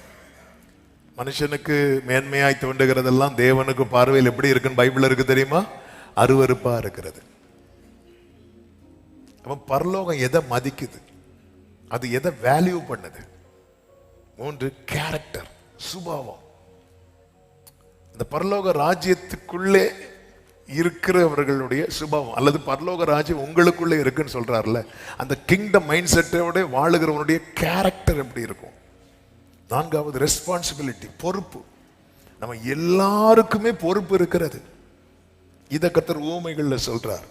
மனுஷனுக்கு மேன்மையாய் தோன்றுகிறதெல்லாம் தேவனுக்கு பார்வையில் எப்படி இருக்குன்னு பைபிள் இருக்கு தெரியுமா? அருவருப்பா இருக்கிறது. அப்ப பரலோகம் எதை மதிக்குது, அது எதை வேல்யூ பண்ணுது? 3, கேரக்டர், சுபாவம். இந்த பரலோக ராஜ்யத்துக்குள்ளே இருக்கிறவர்களுடைய சுபாவம், அல்லது பரலோக ராஜ்யம் உங்களுக்குள்ளே இருக்குன்னு சொல்றாருல, அந்த கிங்டம் மைண்ட் செட்டோட வாழுகிறவனுடைய கேரக்டர் எப்படி இருக்கும்? 4வது, ரெஸ்பான்சிபிலிட்டி, பொறுப்பு. நம்ம எல்லாருக்குமே பொறுப்பு இருக்கிறது. இதை கர்த்தர் ஊமைகள்ல சொல்றார்.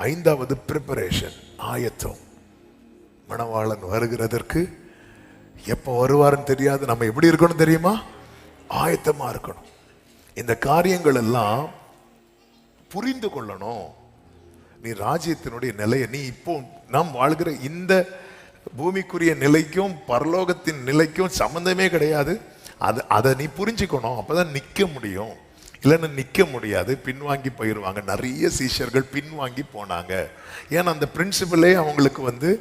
5வது, ப்ரிப்பரேஷன், ஆயத்தம். மணவாளன் வருகிறதற்கு எப்போ வருவாருன்னு தெரியாது. நம்ம எப்படி இருக்கணும் தெரியுமா? ஆயத்தமா இருக்கணும். இந்த காரியங்கள் எல்லாம் புரிந்து கொள்ளணும். நீ ராஜ்யத்தினுடைய நிலையை, நீ இப்போ நாம் வாழ்கிற இந்த பூமிக்குரிய நிலைக்கும் பரலோகத்தின் நிலைக்கும் சம்பந்தமே கிடையாது. அதை நீ புரிஞ்சுக்கணும். அப்பதான் நிக்க முடியும். இல்லைன்னு நிக்க முடியாது, பின்வாங்கி போயிடுவாங்க. நிறைய சீஷர்கள் பின்வாங்கி போனாங்க. ஏன்னா அந்த பிரின்சிபலே அவங்களுக்கு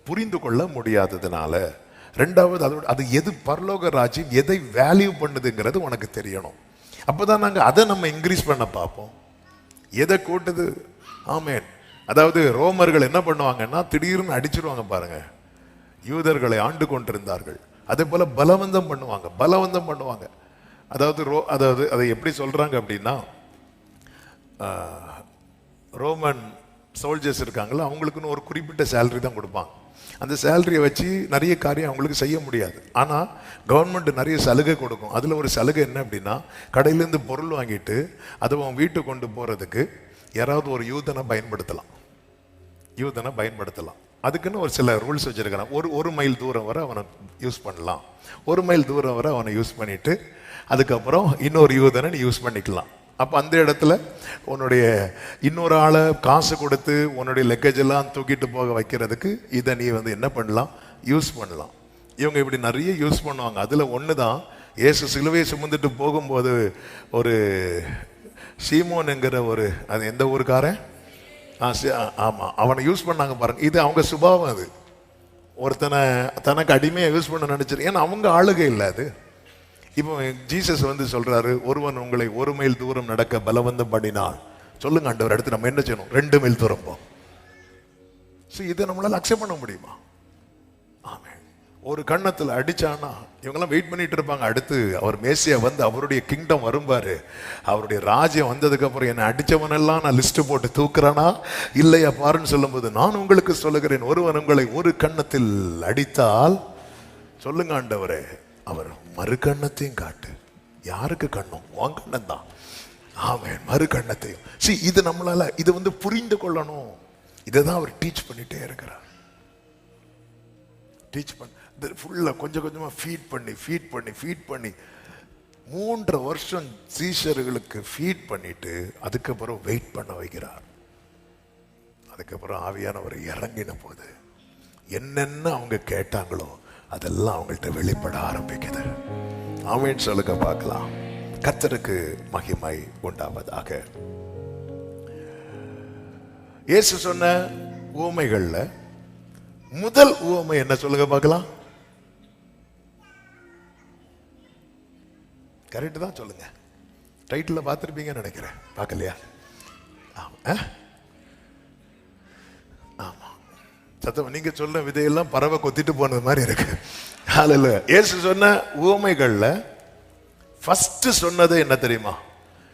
புரிந்து கொள்ள முடியாததுனால. 2வது, அது எது பரலோக ராஜ்யம் எதை வேல்யூ பண்ணுதுங்கிறது உனக்கு தெரியணும். அப்பதான் அதை நம்ம இன்க்ரீஸ் பண்ண பார்ப்போம். எதை கூட்டுது? ஆமென். அதாவது ரோமர்கள் என்ன பண்ணுவாங்கன்னா திடீர்னு அடிச்சிருவாங்க பாருங்க. யூதர்களை ஆண்டு கொண்டிருந்தார்கள். அதே போல பலவந்தம் பண்ணுவாங்க. அதாவது அதை எப்படி சொல்றாங்க அப்படின்னா, ரோமன் சோல்ஜர்ஸ் இருக்காங்களா, அவங்களுக்குன்னு ஒரு குறிப்பிட்ட சேலரி தான் கொடுப்பாங்க. அந்த சேலரியை வச்சு நிறைய காரியம் அவங்களுக்கு செய்ய முடியாது. ஆனால் கவர்மெண்ட் நிறைய சலுகை கொடுக்கும். அதில் ஒரு சலுகை என்ன அப்படின்னா, கடையிலேருந்து பொருள் வாங்கிட்டு அதை அவன் வீட்டுக்கு கொண்டு போகிறதுக்கு யாராவது ஒரு யூதனை பயன்படுத்தலாம். அதுக்குன்னு ஒரு சில ரூல்ஸ் வச்சிருக்கிறான். ஒரு மைல் தூரம் வரை அவனை யூஸ் பண்ணலாம். 1 மைல் தூரம் வரை அவனை யூஸ் பண்ணிட்டு அதுக்கப்புறம் இன்னொரு யூதனை நீ யூஸ் பண்ணிக்கலாம். அப்போ அந்த இடத்துல உன்னுடைய இன்னொரு ஆளை காசு கொடுத்து உன்னுடைய லக்கேஜ் எல்லாம் தூக்கிட்டு போக வைக்கிறதுக்கு இதை நீ என்ன பண்ணலாம், யூஸ் பண்ணலாம். இவங்க இப்படி நிறைய யூஸ் பண்ணுவாங்க. அதில் ஒன்று தான், இயேசு சிலுவையை சுமந்துட்டு போகும்போது ஒரு சீமோன் என்கிற அது எந்த ஊருக்காரன், ஆமாம், அவனை யூஸ் பண்ணாங்க பாருங்க. இது அவங்க சுபாவம். அது ஒருத்தனை தனக்கு அடிமையை யூஸ் பண்ண நினைச்சிரு. ஏன்னா அவங்க ஆளுகை இல்லை அது. இப்போ ஜீசஸ் சொல்றாரு, ஒருவன் உங்களை 1 மைல் தூரம் நடக்க பலவந்தம் பண்ணினான், சொல்லுங்க ஆண்டவர், அடுத்து நம்ம என்ன செய்யணும்? 2 மைல் தூரம் போ. இதை நம்மளால அக்செப்ட் பண்ண முடியுமா? ஆமென். ஒரு கண்ணத்துல அடிச்சானா இவங்கெல்லாம் வெயிட் பண்ணிட்டு இருப்பாங்க. அடுத்து அவர் மேசியா அவருடைய கிங்டம் வரும்பாரு. அவருடைய ராஜ்யம் வந்ததுக்கு அப்புறம் என்னை அடிச்சவனெல்லாம் நான் லிஸ்ட் போட்டு தூக்குறானா இல்லையா பாருன்னு சொல்லும்போது, நான் உங்களுக்கு சொல்லுகிறேன், ஒருவன் உங்களை ஒரு கண்ணத்தில் அடித்தால், சொல்லுங்க ஆண்டவரே, அவர் மறு கண்ணத்தையும் காட்டு. யாருக்கு கண்ணும்? உன் கண்ணன் தான். ஆமென். மறு கண்ணத்தையும். இது நம்மளால இது புரிந்து கொள்ளணும். இதைதான் அவர் டீச் பண்ணிட்டே இருக்கிறார். டீச் பண்ண ஃபுல்லா கொஞ்சம் கொஞ்சமா ஃபீட் பண்ணி 3 வருஷம் சீஷர்களுக்கு ஃபீட் பண்ணிட்டு அதுக்கப்புறம் வெயிட் பண்ண வைக்கிறார். அதுக்கப்புறம் ஆவியானவர் இறங்கின போது என்னென்ன அவங்க கேட்டாங்களோ அதெல்லாம் அவங்கள்ட்ட வெளிப்பட ஆரம்பிக்குது. ஆமென் சொல்லுங்க பார்க்கலாம். கர்த்தருக்கு மகிமை உண்டாவதாக. இயேசு சொன்ன உவமைகள்ல முதல் உவமை என்ன சொல்லுங்க பார்க்கலாம். கரெக்ட் தான், சொல்லுங்க. டைட்டில் பார்த்துருப்பீங்கன்னு நினைக்கிறேன். பார்க்கலையா? ஆமா, சத்தம். நீங்க சொல்ல விதையெல்லாம் பறவை கொத்திட்டு போனது மாதிரி இருக்கு. ஹல்லேலூயா. இயேசு சொன்ன உவமைகள்ல ஃபர்ஸ்ட் சொன்னது என்ன தெரியுமா?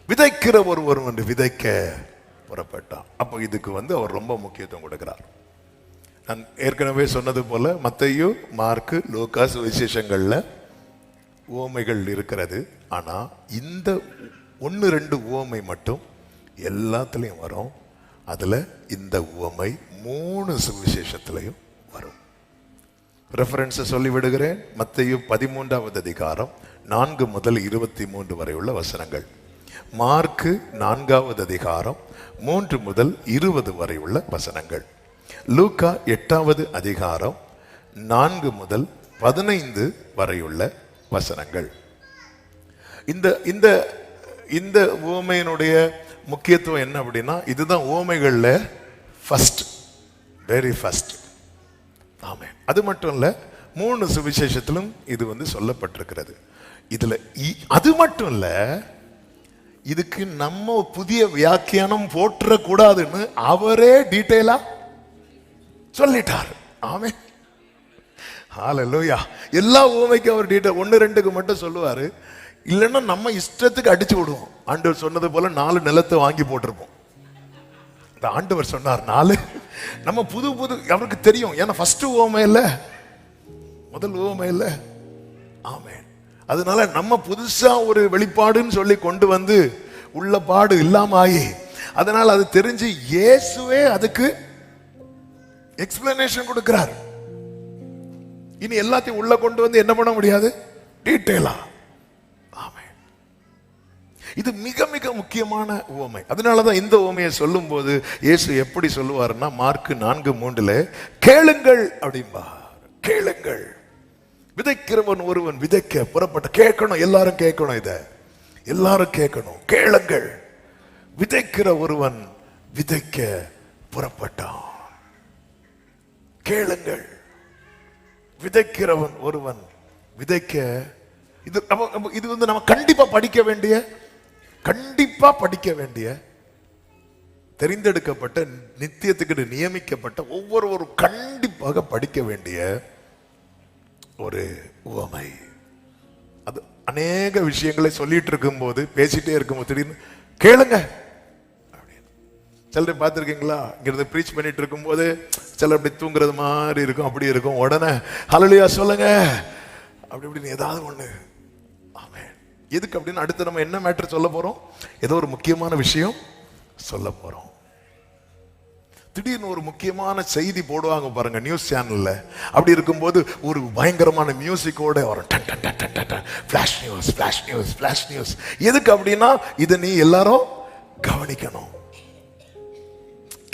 விதைக்கிற ஒருவன் விதைக்க புறப்பட்டான். அப்போ இதுக்கு அவர் ரொம்ப முக்கியத்துவம் கொடுக்கிறார். நான் ஏற்கனவே சொன்னது போல மத்தேயு, மார்க்கு, லூக்கா சுவிசேஷங்கள்ல உவமைகள் இருக்கிறது. ஆனா இந்த 1-2 உவமை மட்டும் எல்லாத்துலயும் வரும். அதுல இந்த உவமை 3 சுவிசேஷத்திலையும் வரும். ரெஃபரன்ஸ் சொல்லி விடுகிறேன். மத்தேயு 13வது அதிகாரம் 4 முதல் 23 வரை உள்ள வசனங்கள். மார்க்கு 4வது அதிகாரம் 3 முதல் 20 வரை உள்ள வசனங்கள். லூக்கா 8வது அதிகாரம் 4 முதல் 15 வரையுள்ள வசனங்கள். இந்த இந்த இந்த உவமையினுடைய முக்கியத்துவம் என்ன அப்படின்னா, இதுதான் உவமைகள்ல ஃபர்ஸ்ட், வெரி ஃபர்ஸ்ட். ஆமென். அது மட்டும் இல்ல, 3 சுவிசேஷத்திலும் இது சொல்லப்பட்டிருக்கிறது. இதுல அது மட்டும் இல்ல, இதுக்கு நம்ம புதிய வியாக்கியானம் போற்ற கூடாதுன்னு அவரே டீடைலா சொல்லிட்டார். ஆமென். ஹல்லேலூயா. எல்லா உவமைக்கும் அவர் டீடைல் 1-2க்கு மட்டும் சொல்லுவாரு. இல்லைன்னா நம்ம இஷ்டத்துக்கு அடிச்சு விடுவோம். ஆண்டவர் சொன்னது போல 4 நிலத்தை வாங்கி போட்டிருப்போம். இந்த ஆண்டவர் சொன்னார் 4, நம்ம புது புது அவருக்கு தெரியும். ஏன்னா ஃபர்ஸ்ட் உவமை இல்ல, முதல் உவமை இல்ல. ஆமென். அதனால நம்ம புதுசா ஒரு வெளிப்பாடுன்னு சொல்லி கொண்டு வந்து உள்ள பாடு இல்லாம ஆகி, அதனால அது தெரிஞ்சு இயேசுவே அதுக்கு எக்ஸ்பிளனேஷன் கொடுக்கிறார். இனி எல்லாத்தையும் உள்ள கொண்டு வந்து என்ன பண்ண முடியாது, டீடைலா. ஆமென். இது மிக மிக முக்கியமான உவமை. அதனாலதான் இந்த உவமையை சொல்லும் போது இயேசு எப்படி சொல்லுவாருன்னா, மார்க்கு 4:3 கேளுங்கள் அப்படின்பா. கேளுங்கள். விதைக்கிறவன் ஒருவன் விதைக்க புறப்பட்ட. கேட்கணும், எல்லாரும் கேட்கணும், இத எல்லாரும் கேட்கணும். கேளுங்கள். விதைக்கிற ஒருவன் விதைக்க புறப்பட்டான். கேளுங்கள். விதைக்கிறவன் ஒருவன் விதைக்க. இது நம்ம கண்டிப்பா படிக்க வேண்டிய தெரிந்தெடுக்கப்பட்ட, நித்தியத்துக்கு நியமிக்கப்பட்ட ஒவ்வொருவரும் கண்டிப்பாக படிக்க வேண்டிய ஒரு உவமை. அது அநேக விஷயங்களை சொல்லிட்டு இருக்கும் போது, பேசிட்டே இருக்கும்போது திடீர்னு கேளுங்க அப்படின்னு. சிலர் பார்த்துருக்கீங்களா, இங்கிருந்து ப்ரீச் பண்ணிட்டு இருக்கும் போது சிலர் அப்படி தூங்குறது மாதிரி இருக்கும், அப்படி இருக்கும். உடனே ஹல்லேலூயா சொல்லுங்க அப்படி இப்படின்னு ஏதாவது ஒண்ணு. ஆமென். எதுக்கு அப்படின்னு, அடுத்து நம்ம என்ன மேட்டர் சொல்ல போறோம், ஏதோ ஒரு முக்கியமான விஷயம் சொல்ல போறோம். திடீர்னு ஒரு முக்கியமான செய்தி போடுவாங்க பாருங்க நியூஸ் சேனல்ல. அப்படி இருக்கும்போது ஒரு பயங்கரமான மியூசிக்கோட வரும். Flash news, flash news, flash news. எதுக்கு அப்படின்னா, இதை நீ எல்லாரும் கவனிக்கணும்.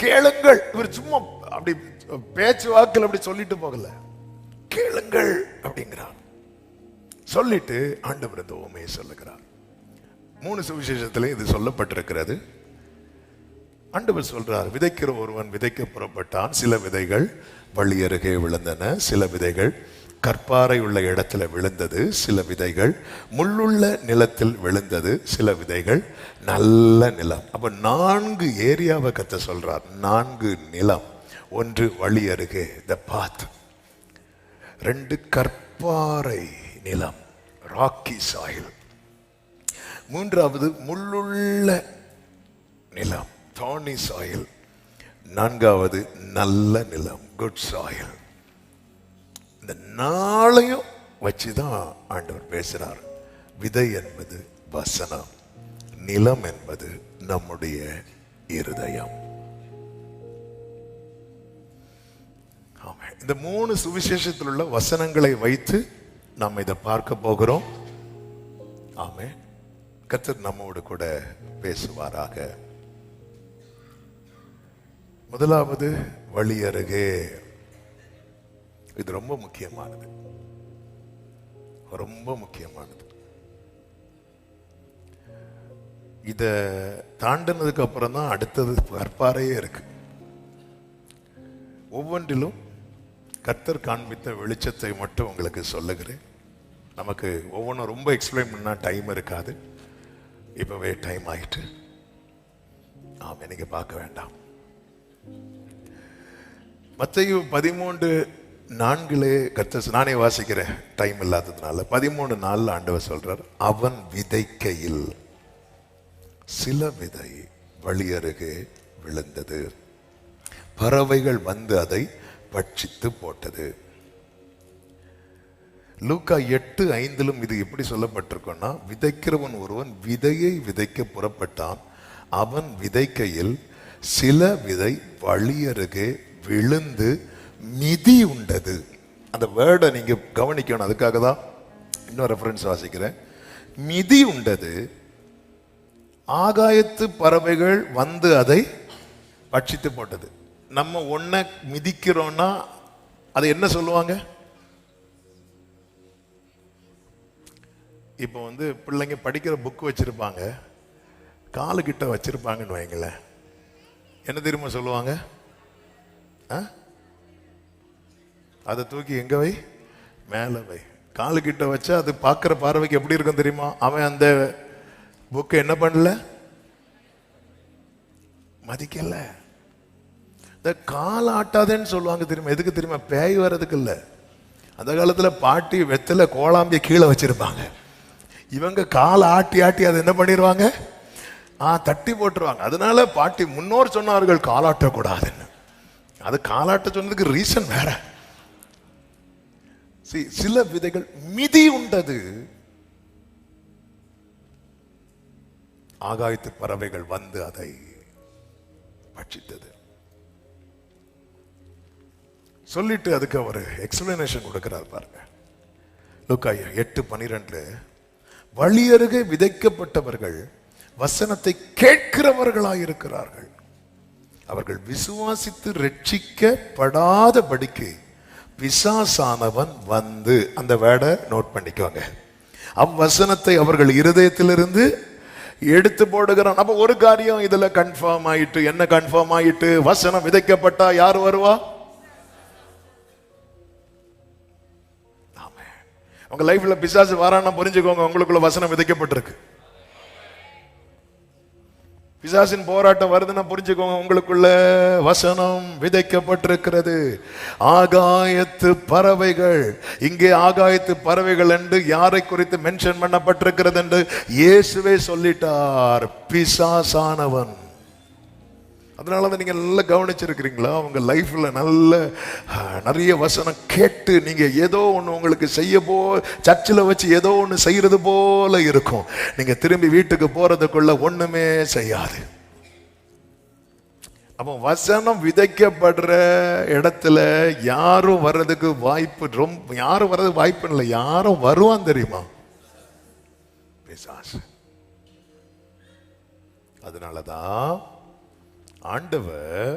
கேளுங்கள். இவர் சும்மா அப்படி பேச்சு வாக்கில் அப்படி சொல்லிட்டு போகல, கேளுங்கள் அப்படிங்கிறார். சொல்லிட்டு ஆண்டவர் இந்த உவமையை சொல்லுகிறார். 3 சுவிசேஷத்திலே இது சொல்லப்பட்டிருக்கிறது. ஆண்டவர் சொல்றார், விதைக்கிற ஒருவன் விதைக்க புறப்பட்டான். சில விதைகள் வழி அருகே விழுந்தன, சில விதைகள் கற்பாறை உள்ள இடத்துல விழுந்தது, சில விதைகள் முள்ளுள்ள நிலத்தில் விழுந்தது, சில விதைகள் நல்ல நிலம். அப்ப 4 ஏரியாவை கத்த சொல்றார். 4 நிலம். 1 வழி அருகே, த பாத். 2 கற்பாறை நிலம், ராக்கி சாயில். 3வது முள்ளுள்ள நிலம், thorny soil. 4வது நல்ல நிலம், குட் சாயில். இந்த 4ஐயும் வச்சுதான் ஆண்டவர் பேசுறார். விதை என்பது வசனம், நிலம் என்பது நம்முடைய இருதயம். இந்த 3 சுவிசேஷத்தில் உள்ள வசனங்களை வைத்து நாம் இதை பார்க்க போகிறோம். ஆமென். கர்த்தர் நம்மோடு கூட பேசுவாராக. முதலாவது வழி அருகே. இது ரொம்ப முக்கியமானது, ரொம்ப முக்கியமானது. இத தாண்டினதுக்கு அப்புறம் தான் அடுத்தது கற்பாறையே இருக்கு. ஒவ்வொன்றிலும் கர்த்தர் காண்பித்த வெளிச்சத்தை மட்டும் உங்களுக்கு சொல்லுகிறேன். நமக்கு ஒவ்வொன்றும் ரொம்ப எக்ஸ்பிளைன் பண்ணா டைம் இருக்காது. இப்பவே டைம் ஆயிட்டு. ஆமென். நீங்க பார்க்க வேண்டாம். மத்தேயு 13:4 கர்த்தர், நானே வாசிக்கிறேன் டைம் இல்லாததுனால. 13:4 ஆண்டவர் சொல்றார், அவன் விதைக்கையில் சில விதை வழி அருகே விழுந்தது, பறவைகள் வந்து அதை பட்சித்து போட்டது. லூக்கா 8:5 இது எப்படி சொல்லப்பட்டிருக்கோன்னா, விதைக்கிறவன் ஒருவன் விதையை விதைக்க புறப்பட்டான். அவன் விதைக்கையில் சில விதை வழியருகே விழுந்து மிதி உண்டது. அந்த வேர்டை நீங்க கவனிக்கணும். அதுக்காக தான் இன்னொரு ரெஃபரன்ஸ் வாசிக்கிறேன். மிதி உண்டது. ஆகாயத்து பறவைகள் வந்து அதை பட்சித்து போட்டது. நம்ம ஒன்ன மிதிக்கிறோம்னா அது என்ன சொல்லுவாங்க? இப்போ பிள்ளைங்க படிக்கிற புக் வச்சிருப்பாங்க, காலு கிட்ட வச்சிருப்பாங்கன்னு வைங்களேன், என்ன தெரியுமா சொல்லுவாங்க? அதை தூக்கி எங்க வை? மேல வை. காலு கிட்ட வச்சா அது பார்க்குற பார்வைக்கு எப்படி இருக்கும் தெரியுமா? அவன் அந்த புக்கை என்ன பண்ணல, மதிக்கல. இந்த கால் ஆட்டாதேன்னு சொல்லுவாங்க தெரியுமா? எதுக்கு தெரியுமா? பேய் வர்றதுக்கு இல்லை. அந்த காலத்துல பாட்டி வெத்தலை கோலாம்பிய கீழே வச்சிருப்பாங்க. இவங்க கால் ஆட்டி ஆட்டி அதை என்ன பண்ணிடுவாங்க? தட்டி போட்டுருவாங்க. அதனால பாட்டி முன்னோர் சொன்னார்கள் காலாட்டக்கூடாதுன்னு. அது காலாட்ட சொன்னதுக்கு ரீசன் வேற. சில விதைகள் மிதி உண்டது. ஆகாயத்து பறவைகள் வந்து அதை பட்சித்தது. சொல்லிட்டு அதுக்கு ஒரு எக்ஸ்பிளனேஷன் கொடுக்கிறார் பாருங்க. லூக்கா 8:12 வழியருகே விதைக்கப்பட்டவர்கள் வசனத்தை கேட்கிறவர்களாயிருக்கிறார்கள். அவர்கள் விசுவாசித்து ரட்சிக்கப்படாதபடிக்கு பிசாசானவன் வந்து, அந்த வேர்டை நோட் பண்ணிக்கோங்க, அவ்வசனத்தை அவர்கள் இருதயத்திலிருந்து எடுத்து போடுகிறான். அப்ப ஒரு காரியம் இதுல கன்ஃபார்ம் ஆயிட்டு. என்ன கன்ஃபார்ம் ஆயிட்டு? வசனம் விதைக்கப்பட்டா யார் வருவா? உங்க லைஃப்ல பிசாசு வரான்னா புரிஞ்சுக்கோங்க, உங்களுக்குள்ள வசனம் விதைக்கப்பட்டிருக்கு. பிசாசின் போராட்டம் வருதுன்னா புரிஞ்சுக்கோங்க, உங்களுக்குள்ள வசனம் விதைக்கப்பட்டிருக்கிறது. ஆகாயத்து பறவைகள், இங்கே ஆகாயத்து பறவைகள் என்று யாரை குறித்து மென்ஷன் பண்ணப்பட்டிருக்கிறது என்று இயேசுவே சொல்லிட்டார், பிசாசானவன். அதனாலதான் நீங்க நல்லா கவனிச்சிருக்கிறீங்களா? உங்க லைஃப்ல நிறைய வசனம் கேட்டு நீங்க ஏதோ ஒண்ணு உங்களுக்கு செய்ய சர்ச்சில் வச்சு ஏதோ ஒண்ணு செய்யறது போல இருக்கும். நீங்க திரும்பி வீட்டுக்கு போறதுக்குள்ள ஒண்ணுமே செய்யாது. அப்போ வசனம் விதைக்கப்படுற இடத்துல யாரும் வர்றதுக்கு வாய்ப்பு யாரும் வர்றதுக்கு வாய்ப்பு இல்லை. யாரும் வருவான் தெரியுமா? பிசாசு. அதனாலதான் ஆண்டவர்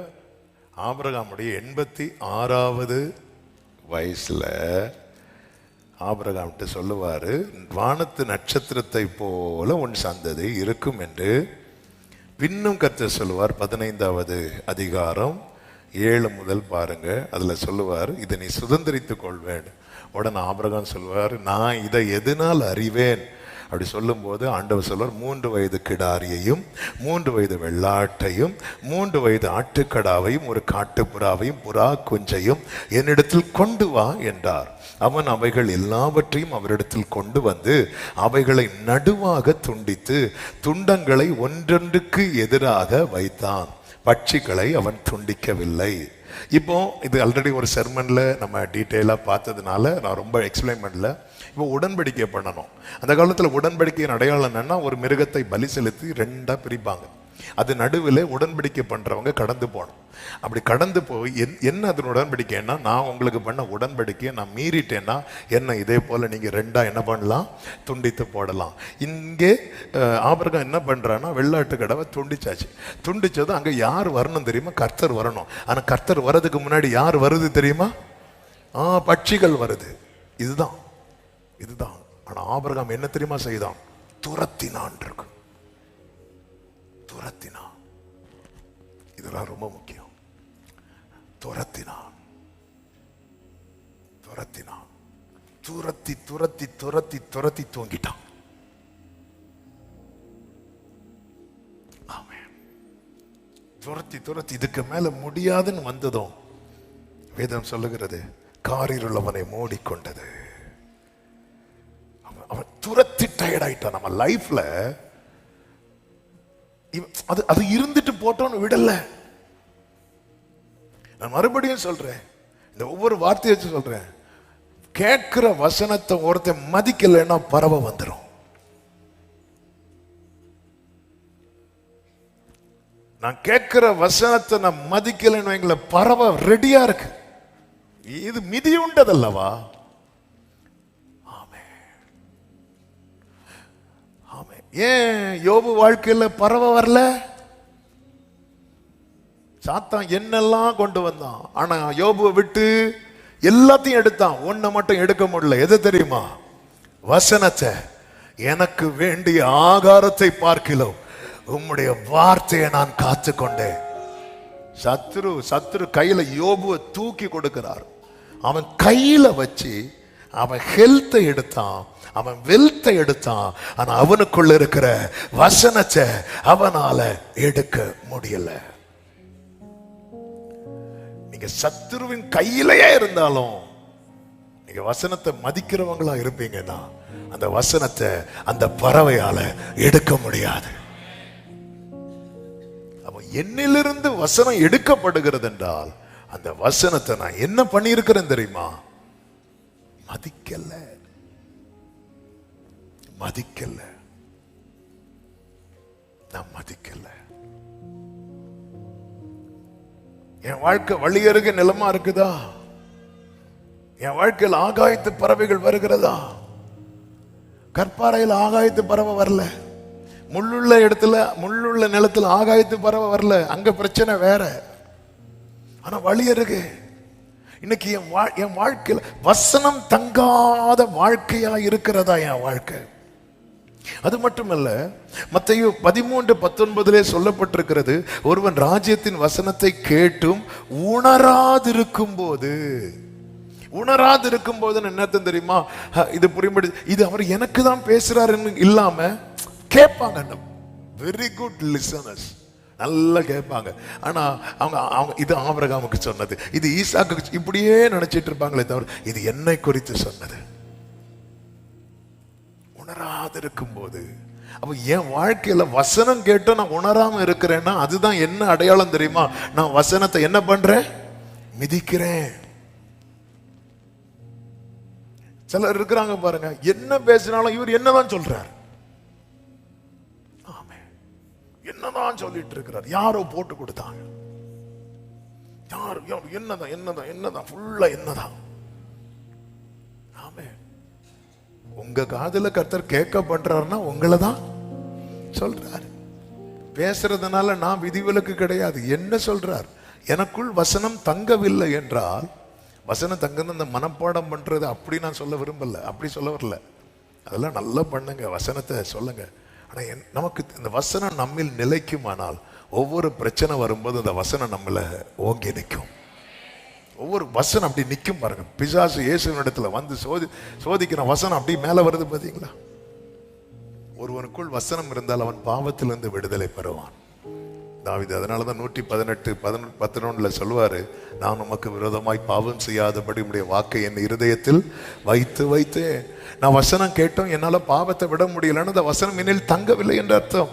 ஆபிரகாமுடைய 86வது வயசுல ஆபிரகாம்கிட்ட சொல்லுவாரு, வானத்து நட்சத்திரத்தை போல உன் சந்ததி இருக்கும் என்று. பின்னும் கர்த்தர் சொல்லுவார், 15வது அதிகாரம் 7 முதல் பாருங்க, அதுல சொல்லுவார், இதை நீ சுதந்திரித்துக் கொள்வேன். உடனே ஆபிரகாம் சொல்லுவார், நான் இதை எதனால் அறிவேன்? அப்படி சொல்லும் போது ஆண்டவர் சொல்வார், 3 வயது கிடாரியையும் 3 வயது வெள்ளாட்டையும் 3 வயது ஆட்டுக்கடாவையும் ஒரு காட்டுப்புறாவையும் புறா குஞ்சையும் என்னிடத்தில் கொண்டு வா என்றார். அவன் அவைகள் எல்லாவற்றையும் அவரிடத்தில் கொண்டு வந்து அவைகளை நடுவாக துண்டித்து துண்டங்களை ஒன்றொன்றுக்கு எதிராக வைத்தான். பட்சிகளை அவன் துண்டிக்கவில்லை. இப்போ இது ஆல்ரெடி ஒரு செர்மன்ல நம்ம டீட்டெயிலா பார்த்ததுனால நான் ரொம்ப எக்ஸ்பிளைன் பண்ணல. இப்போ உடன்படிக்கை பண்ணணும். அந்த காலத்தில் உடன்படிக்கையின் அடையாளம் என்னன்னா, ஒரு மிருகத்தை பலி செலுத்தி 2ஆ பிரிப்பாங்க. அது நடுவில் உடன்படிக்கை பண்றவங்க கடந்து போகணும். அப்படி கடந்து போய் என்ன அதன் உடன்படிக்கைன்னா, நான் உங்களுக்கு பண்ண உடன்படிக்கையை நான் மீறிட்டேன்னா என்ன இதே போல நீங்க 2ஆ என்ன பண்ணலாம்? துண்டித்து போடலாம். இங்கே ஆபிரகாம் என்ன பண்றான்னா, வெள்ளாட்டு கடவை துண்டிச்சாச்சு. துண்டிச்சது அங்க யார் வரணும் தெரியுமா? கர்த்தர் வரணும். ஆனா கர்த்தர் வர்றதுக்கு முன்னாடி யார் வருது தெரியுமா? பட்சிகள் வருது. இதுதான். ஆனா ஆபிரகாம் என்ன தெரியுமா செய்தான்? துரத்தினான் இருக்கு. துரத்தினான். இதெல்லாம் ரொம்ப முக்கியம். துரத்தினான். துரத்தி துரத்தி துரத்தி துரத்தி தூங்கிட்டான். ஆமென். துரத்தி துரத்தி இதுக்கு மேல முடியாதுன்னு வந்ததும் வேதம் சொல்லுகிறது, காரில் உள்ளவனை மூடிக்கொண்டது. அவன் துரத்தி டயர்ட் ஆயிட்டான். நம்ம லைஃப்ல அது இருந்துட்டு போட்டோன்னு விடல. நான் மறுபடியும் சொல்றேன், இந்த ஒவ்வொரு வார்த்தையை வச்சு சொல்றேன். கேட்கிற வசனத்தை ஒருத்தன் மதிக்கலைன்னா பறவை வந்துடும். நான் கேட்கிற வசனத்தை நான் மதிக்கலைன்னு எங்களை பறவை ரெடியா இருக்கு. இது மிதி உண்டதல்லவா? ஆமே ஆமே. ஏன் யோபு வாழ்க்கையில பறவை வரல? சாத்தான் என்னெல்லாம் கொண்டு வந்தான், ஆனா யோபுவை விட்டு எல்லாத்தையும் எடுத்தான். ஒன்ன மட்டும் எடுக்க முடியல. எது தெரியுமா? வசனத்தை. எனக்கு வேண்டிய ஆகாரத்தை பார்க்கிறோம், உம்முடைய வார்த்தையை நான் காத்து கொண்டேன். சத்துரு கையில யோபுவை தூக்கி கொடுக்கிறார். அவன் கையில வச்சு அவன் ஹெல்த்தை எடுத்தான், அவன் வெல்த்தை எடுத்தான். ஆனா அவனுக்குள்ள இருக்கிற வசனத்தை அவனால எடுக்க முடியல. நீங்க சத்துருவின் கையிலேயே இருந்தாலும் நீங்க வசனத்தை மதிக்கிறவங்களா இருப்பீங்கன்னா அந்த வசனத்தை அந்த பறவையால எடுக்க முடியாது. என்னிலிருந்து வசனம் எடுக்கப்படுகிறது என்றால் அந்த வசனத்தை நான் என்ன பண்ணியிருக்கிறேன் தெரியுமா? மதிக்கல. நான் மதிக்கல. என் வாழ்க்கை வழி அருகே நிலமா இருக்குதா? என் வாழ்க்கையில் ஆகாயத்து பறவைகள் வருகிறதா? கற்பாறையில் ஆகாயத்து பறவை வரல. முள்ளுள்ள இடத்துல, முள்ளுள்ள நிலத்துல ஆகாயத்து பறவை வரல. அங்க பிரச்சனை வேற. ஆனா வழி அருகே இன்னைக்கு என் வாழ்க்கையில் வசனம் தங்காத வாழ்க்கையா இருக்கிறதா என் வாழ்க்கை? அது மட்டுமல்ல, மத்தேயு 13:19 சொல்லப்பட்டிருக்கிறது, ஒருவன் ராஜ்யத்தின் வசனத்தை கேட்டும் உணராதிருக்கும் போது. உணராதிருக்கும் போது என்ன தெரியுமா? இது புரியும்படி, இது அவர் எனக்கு தான் பேசுறாருன்னு இல்லாம கேட்பாங்க. வெரி குட் லிசனர்ஸ், நல்லா கேட்பாங்க. ஆனா அவங்க இது ஆபிரகாமுக்கு சொன்னது, இது ஈசாக்கு, இப்படியே நினைச்சிட்டு இருப்பாங்களே தவிர இது என்னை குறித்து சொன்னது. உணராதிருக்கும் போது, அப்ப என் வாழ்க்கையில வசனம் கேட்டு நான் உணராம இருக்கிறேன்னா அதுதான் என்ன அடையாளம் தெரியுமா? நான் வசனத்தை என்ன பண்றேன்? மிதிக்கிறேன். சிலர் இருக்கிறாங்க பாருங்க, என்ன பேசினாலும் இவர் என்னதான் சொல்றார், என்னதான் சொல்லிட்டு இருக்கிறார். யாரோ போட்டு கொடுத்தாங்க, யாரும் என்னதான் என்னதான் என்னதான் ஃபுல்லா என்னதான். ஆமே, உங்க காதுல கர்த்தர் கேட்க பண்றாருன்னா உங்களை தான் சொல்றாரு. பேசுறதுனால நான் விதிவிலக்கு கிடையாது. என்ன சொல்றார்? எனக்குள் வசனம் தங்கவில்லை என்றால், வசனம் தங்கன்னு அந்த மனப்பாடம் பண்றது அப்படி நான் சொல்ல விரும்பல, அப்படி சொல்ல வரல. அதெல்லாம் நல்லா பண்ணுங்க, வசனத்தை சொல்லுங்க. ஆனா நமக்கு இந்த வசனம் நம்மில் நிலைக்குமானால் ஒவ்வொரு பிரச்சனை வரும்போது அந்த வசனம் நம்மள ஓங்கி நிற்கும். ஒவ்வொரு வசனம் அப்படி நிற்கும் பாருங்க. பிசாசு இயேசுவின் இடத்துல வந்து சோதிக்கிற வசனம் அப்படி மேல வருது பாத்தீங்களா? ஒருவனுக்குள் வசனம் இருந்தால் அவன் பாவத்திலிருந்து விடுதலை பெறுவான். தாவீது அதனாலதான் 118:11 சொல்லுவாரு, நான் உமக்கு விரோதமாய் பாவம் செய்யாதபடி உம்முடைய வாக்கை என் இருதயத்தில் வைத்து வைத்து. நான் வசனம் கேட்டோம், என்னால பாவத்தை விட முடியலன்னு அந்த வசனம் என்னில் தங்கவில்லை என்ற அர்த்தம்.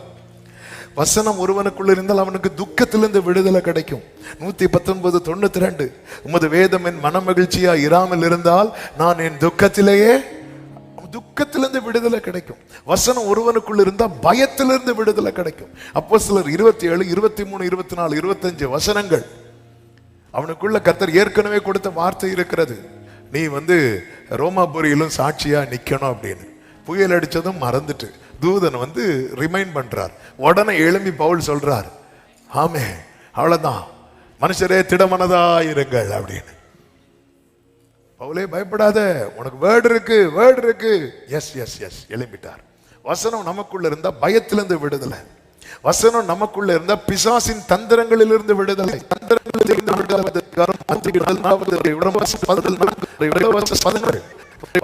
வசனம் ஒருவனுக்குள்ள இருந்தால் அவனுக்கு துக்கத்திலிருந்து விடுதலை கிடைக்கும். 119:92 உமது வேதம் என் மன மகிழ்ச்சியா இராமல் இருந்தால் நான் என் துக்கத்திலிருந்து விடுதலை கிடைக்கும். வசனம் ஒருவனுக்குள்ள இருந்தா பயத்திலிருந்து விடுதலை கிடைக்கும். அப்போஸ்தலர் 27, 23, 24, 25 வசனங்கள் அவனுக்குள்ள கர்த்தர் ஏற்கனவே கொடுத்த வார்த்தை இருக்கிறது. நீ ரோமாபுரியிலும் சாட்சியா நிக்கணும் அப்படின்னு. புயல் அடிச்சதும் மறந்துட்டு தூதன் ரிமைண்ட் பண்றார். உடனே எழும்பி பவுல் சொல்றார், ஆமே அவ்வளவுதான், மனுஷரே திடமனதா இருங்கள் அப்படின்னு. பவுலே பயப்படாத, உனக்கு வேர்டு இருக்கு. எஸ் எஸ் எஸ் எழும்பிட்டார். வசனம் நமக்குள்ள இருந்தா பயத்திலிருந்து விடுதலை. வசனம் நமக்குள்ள இருந்தா பிசாசின் தந்திரங்களிலிருந்து விடுதலை.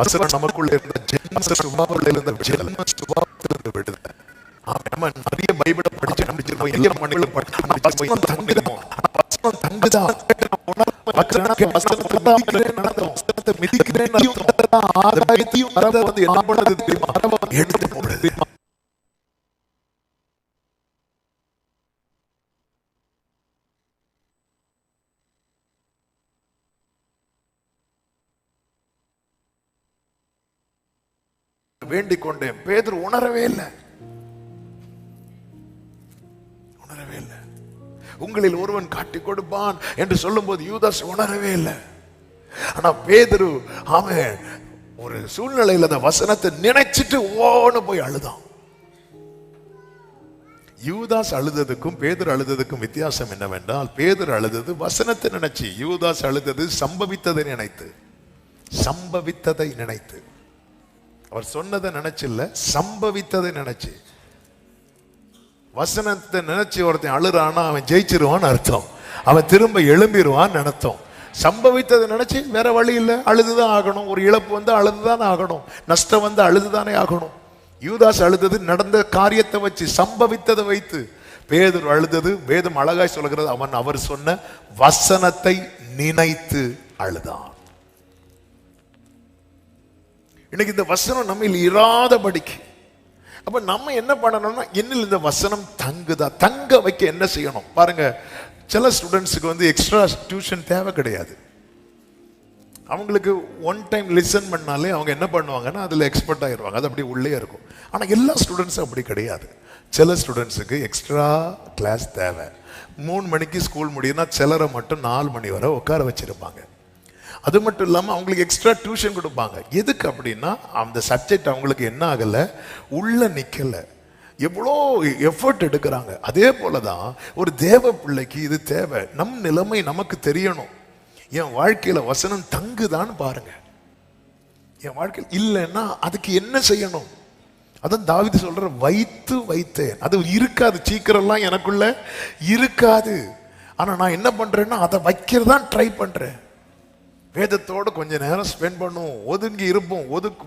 வசனம் நமக்குள்ள இருந்த ஜென்ம சுபாவத்திலிருந்து விடுதலை. நிறைய பைபிளை படிச்சு தங்குதா எடுத்து போடுறது. வேண்டிக் கொண்டேன். பேதுரு உணரவே இல்லை. உங்களில் ஒருவன் காட்டி கொடுப்பான் என்று சொல்லும் போது யூதாஸ் உணரவே இல்லை. ஆனா பேதுரு அவன் ஒரு சூழ்நிலையில் அந்த வசனத்தை நினைச்சிட்டு ஓன்னு போய் அழுதான். யூதாஸ் அழுததுக்கும் பேதுரு அழுததுக்கும் வித்தியாசம் என்னவென்றால், பேதுரு அழுதது வசனத்தை நினைச்சு, யூதாஸ் அழுதது சம்பவித்ததை நினைத்து. சம்பவித்ததை நினைத்து, அவர் சொன்னதை நினைச்சில்ல, சம்பவித்ததை நினைச்சு. வசனத்தை நினைச்சு ஒருத்தன் அழுறானா அவன் ஜெயிச்சிருவான்னு அர்த்தம், அவன் திரும்ப எழும்பிடுவான்னு அர்த்தம். சம்பவித்ததை நினைச்சு வேற வழி இல்லை, அழுதுதான் ஆகணும். ஒரு இழப்பு வந்து அழுதுதான் ஆகணும், நஷ்டம் வந்து அழுதுதானே ஆகணும். யூதாஸ் அழுதது நடந்த காரியத்தை வச்சு, சம்பவித்ததை வைத்து. பேதுரு அழுதது வேதம் அழகாய் சொல்கிறது, அவன் அவர் சொன்ன வசனத்தை நினைத்து அழுதான். இன்னைக்கு இந்த வசனம் நம்ம இராதபடிக்கு, அப்ப நம்ம என்ன பண்ணணும்னா, என்னில் இந்த வசனம் தங்குதா, தங்க வைக்க என்ன செய்யணும் பாருங்க. சில ஸ்டூடெண்ட்ஸுக்கு வந்து எக்ஸ்ட்ரா டியூஷன் தேவை கிடையாது. அவங்களுக்கு ஒன் டைம் லிசன் பண்ணாலே அவங்க என்ன பண்ணுவாங்கன்னா அதில் எக்ஸ்பர்ட் ஆகிடுவாங்க, அது அப்படியே உள்ளே இருக்கும். ஆனால் எல்லா ஸ்டூடெண்ட்ஸும் அப்படி கிடையாது. சில ஸ்டூடெண்ட்ஸுக்கு எக்ஸ்ட்ரா கிளாஸ் தேவை. 3 மணிக்கு ஸ்கூல் முடியும்னா சிலரை மட்டும் 4 மணி வரை உட்கார வச்சிருப்பாங்க. அது மட்டும் இல்லாமல் அவங்களுக்கு எக்ஸ்ட்ரா டியூஷன் கொடுப்பாங்க. எதுக்கு அப்படின்னா, அந்த சப்ஜெக்ட் அவங்களுக்கு என்ன ஆகலை, உள்ள நிற்கலை, எவ்வளோ எஃபர்ட் எடுக்கிறாங்க. அதே போல தான் ஒரு தேவ பிள்ளைக்கு இது தேவை. நம் நிலைமை நமக்கு தெரியணும். என் வாழ்க்கையில் வசனம் தங்குதான்னு பாருங்க. என் வாழ்க்கையில் இல்லைன்னா அதுக்கு என்ன செய்யணும்? அதான் தாவீது சொல்ற, வைத்து வைத்தேன். அது இருக்காது, சீக்கிரம்லாம் எனக்குள்ள இருக்காது. ஆனால் நான் என்ன பண்றேன்னா அதை வைக்கிறதான் ட்ரை பண்றேன். வேதத்தோடு கொஞ்ச நேரம் ஸ்பெண்ட் பண்ணுவோம், ஒதுங்கி இருப்போம்,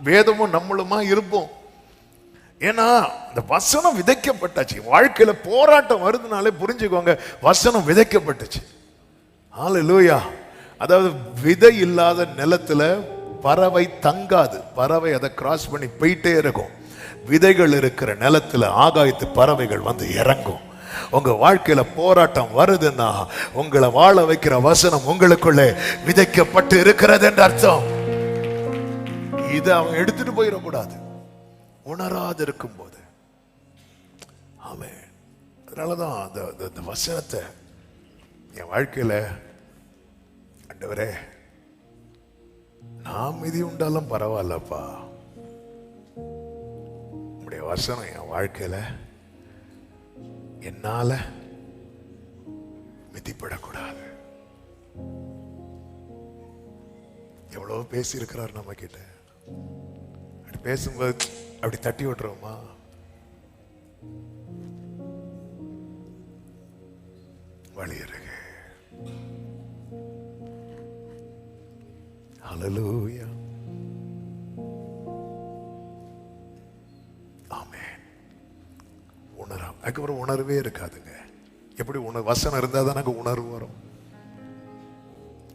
வேதமும் நம்மளுமா இருப்போம். ஏன்னா இந்த வசனம் விதைக்கப்பட்டாச்சு. வாழ்க்கையில போராட்டம் வருதுனாலே புரிஞ்சுக்கோங்க, வசனம் விதைக்கப்பட்டுச்சு. ஹல்லேலூயா. அதாவது விதை இல்லாத நிலத்துல பறவை தங்காது, பறவை அதை கிராஸ் பண்ணி போயிட்டே இருக்கும். விதைகள் இருக்கிற நிலத்துல ஆகாயத்து பறவைகள் வந்து இறங்கும். உங்க வாழ்க்கையில போராட்டம் வருதுன்னா உங்களை வாழ வைக்கிற வசனம் உங்களுக்குள்ளே விதைக்கப்பட்டு இருக்கிறது என்று அர்த்தம். இதை அவங்க எடுத்துட்டு போயிடக்கூடாது உணராது இருக்கும் போது. ஆமென். அதனாலதான் அந்த வசனத்தை என் வாழ்க்கையில, ஆண்டவரே நான் மிதி உண்டாலும் பரவாயில்லப்பா, உங்களுடைய வசனம் என் வாழ்க்கையில என்னால மிதிப்படக்கூடாது. எவ்வளவு பேசி இருக்கிறார் நம்ம கிட்ட. அப்படி பேசும்போது அப்படி தட்டி விட்டுறோமா? வழி இருக்கு. ஹல்லேலூயா. ஆமென். உணரம். அதுக்கப்புறம் உணர்வே இருக்காதுங்க. எப்படி வசனம் இருந்தால் தான் எனக்கு உணர்வு வரும்.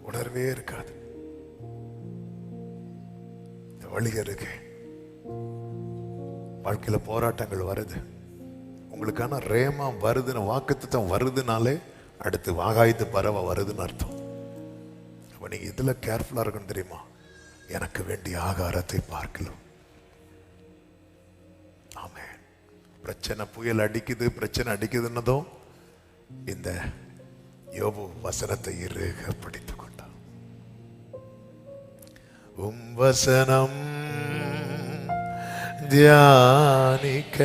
உணர்வே இருக்காது. இந்த வழி இருக்கு. வாழ்க்கையில போராட்டங்கள் வருது, உங்களுக்கான ரேமா வருதுன்னு, வாக்குத்தத்தம் வருதுனாலே அடுத்து ஆகாயத்து பறவை வருதுன்னு அர்த்தம். அப்ப நீங்க இதுல கேர்ஃபுல்லா இருக்கணும். தெரியுமா, எனக்கு வேண்டிய ஆகாரத்தை பார்க்கலாம். ஆமே. பிரச்சனை புயல் அடிக்குது, பிரச்சனை அடிக்குதுன்னதும் இந்த யோபு வசனத்தை இறுக பிடித்துக் கொண்டான். வசனம் தியானிக்கையில்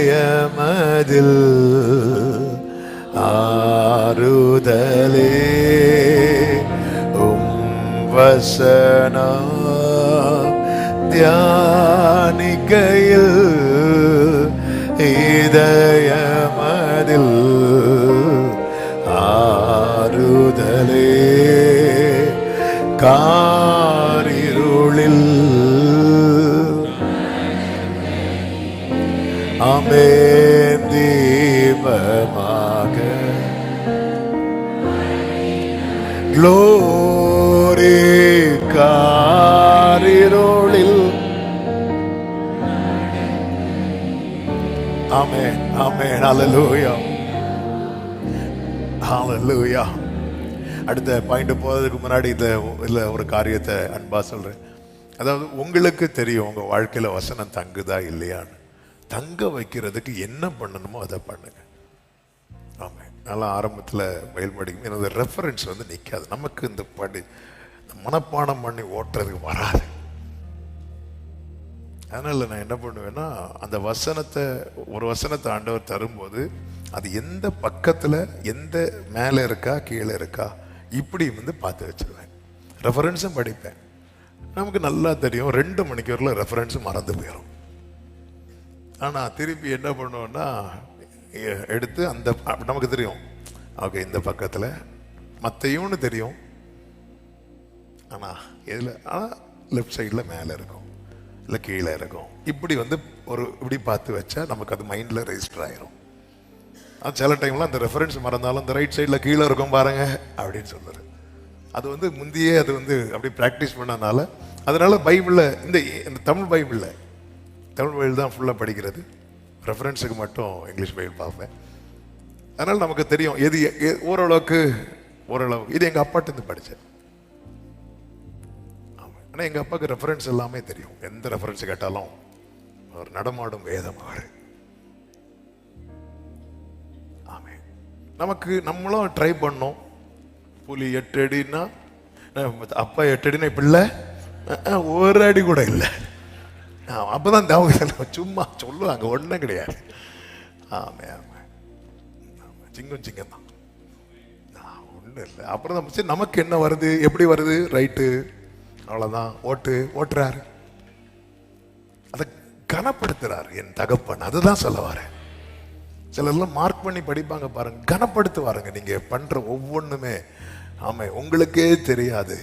இதயமதில் ஆறுதலே, வசனம் தியானிக்கையில் இதயமதில் ஆறுதலே, காரிருளில் ஆமென் தீபமாக க்ளோரி, காரிருளில் ஆமென் ஆமென். ஹல்லேலூயா ஹல்லேலூயா. அடுத்த பாயிண்ட் போறதுக்கு முன்னாடி இல்ல ஒரு காரியத்தை அன்பா சொல்றேன். அதாவது உங்களுக்கு தெரியும் உங்க வாழ்க்கையில வசனம் தங்குதா இல்லையான்னு. தங்க வைக்கிறதுக்கு என்ன பண்ணணுமோ அதை பண்ணுங்க. ஆமாம், நல்லா ஆரம்பத்தில் பயில் படிக்கும் எனது ரெஃபரன்ஸ் வந்து நிற்காது. நமக்கு இந்த மனப்பாடம் பண்ணி ஓட்டுறதுக்கு வராது. அதனால் நான் என்ன பண்ணுவேன்னா, அந்த ஒரு வசனத்தை ஆண்டவர் தரும்போது அது எந்த பக்கத்தில், எந்த மேலே இருக்கா கீழே இருக்கா இப்படி வந்து பார்த்து வச்சிருவேன். ரெஃபரன்ஸும் படிப்பேன். நமக்கு நல்லா தெரியும் 2 மணிக்கூரில் ரெஃபரன்ஸும் மறந்து போயிடும். ஆனால் திருப்பி என்ன பண்ணுவோன்னா, எடுத்து அந்த நமக்கு தெரியும், ஓகே இந்த பக்கத்தில் மற்றையும்னு தெரியும், ஆனால் எதில் லெஃப்ட் சைடில் மேலே இருக்கும் இல்லை கீழே இருக்கும். இப்படி வந்து இப்படி பார்த்து வச்சா நமக்கு அது மைண்டில் ரெஜிஸ்டர் ஆயிரும். அது சில டைம்லாம் அந்த ரெஃபரன்ஸ் மறந்தாலும் அந்த ரைட் சைடில் கீழே இருக்கும் பாருங்க அப்படின்னு சொல்லுறது. அது வந்து முந்தையே அது வந்து அப்படி ப்ராக்டிஸ் பண்ணனால, அதனால பைபிளில் இந்த தமிழ் பைபிள் தான் ஃபுல்லாக படிக்கிறது. ரெஃபரன்ஸுக்கு மட்டும் இங்கிலீஷ் பைபிள் பார்ப்பேன். அதனால் நமக்கு தெரியும் எது ஓரளவுக்கு. இது எங்கள் அப்பாட்டிருந்து படித்தேன். ஆமாம், ஆனால் எங்கள் அப்பாவுக்கு ரெஃபரன்ஸ் எல்லாமே தெரியும். எந்த ரெஃபரன்ஸ் கேட்டாலும் அவர் நடமாடும் வேதம் அவர். ஆமாம், நம்மளும் ட்ரை பண்ணோம். புலி 8 அடின்னா அப்பா 8 அடினா இப்ப இல்லை, 1 அடி கூட இல்லை. அப்பதான் சும்மா சொல்லுவாங்க, ஒன்றும் கிடையாது. ஆமே ஆமா, சிங்கம் தான், ஒன்றும் இல்லை. அப்புறம் சரி நமக்கு என்ன வருது, எப்படி வருது, ரைட்டு, அவ்வளோதான். ஓட்டுறாரு, அதை கனப்படுத்துறாரு என் தகப்பன். அதுதான் சொல்ல வரேன். சிலர்லாம் மார்க் பண்ணி படிப்பாங்க பாருங்க, கனப்படுத்துவாருங்க நீங்க பண்ற ஒவ்வொன்றுமே. ஆமா, உங்களுக்கே தெரியாது.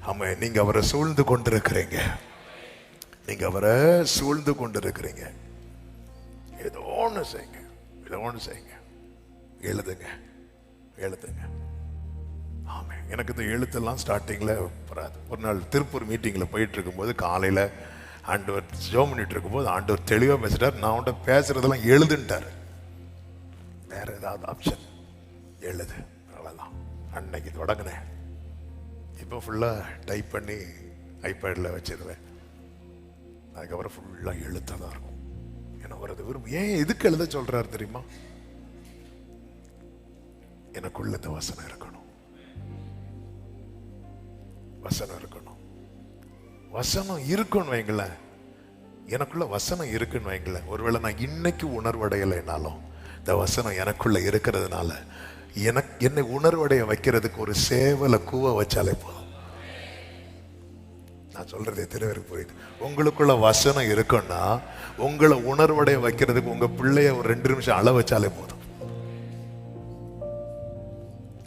ஆமா, நீங்க அவரை சூழ்ந்து கொண்டிருக்கிறீங்க. ஏதோ ஒன்று செய்யுங்க, எழுதுங்க. ஆமா, எனக்கு இந்த எழுத்தெல்லாம் ஸ்டார்டிங்ல வராது. ஒரு நாள் திருப்பூர் மீட்டிங்ல போயிட்டு இருக்கும்போது காலையில ஆண்டவர் ஜெபம் பண்ணிட்டு இருக்கும்போது ஆண்டவர் தெளிவா பேசிட்டார். நான் அவன்கிட்ட பேசுறதெல்லாம் எழுதுன்ட்டாரு. வேற ஏதாவது ஆப்ஷன் எழுது, அவ்வளோதான். அன்னைக்கு தொடங்கினேன். இப்போ ஃபுல்லாக டைப் பண்ணி ஐபேடில் வச்சிருவேன். அதுக்கப்புறம் ஃபுல்லாக எழுத்தாக இருக்கும். ஏன்னா வரது ஏன் எதுக்கு எழுத சொல்றாரு தெரியுமா? எனக்குள்ள இந்த வசனம் இருக்கணும். வசனம் இருக்குன்னு வைங்களேன். எனக்குள்ள வசனம் இருக்குன்னு வைங்களேன். ஒருவேளை நான் இன்னைக்கு உணர்வடையலைனாலும் இந்த வசனம் எனக்குள்ள இருக்கிறதுனால என்னை உணர்வடைய வைக்கிறதுக்கு ஒரு சேவலை கூவ வச்சாலே போதும். நான் சொல்றது எத்தனை பேருக்கு புரியுது? உங்களுக்குள்ள வசனம் இருக்குன்னா உங்களை உணர்வடைய வைக்கிறதுக்கு உங்க பிள்ளைய ஒரு 2 நிமிஷம் அள வச்சாலே போதும்.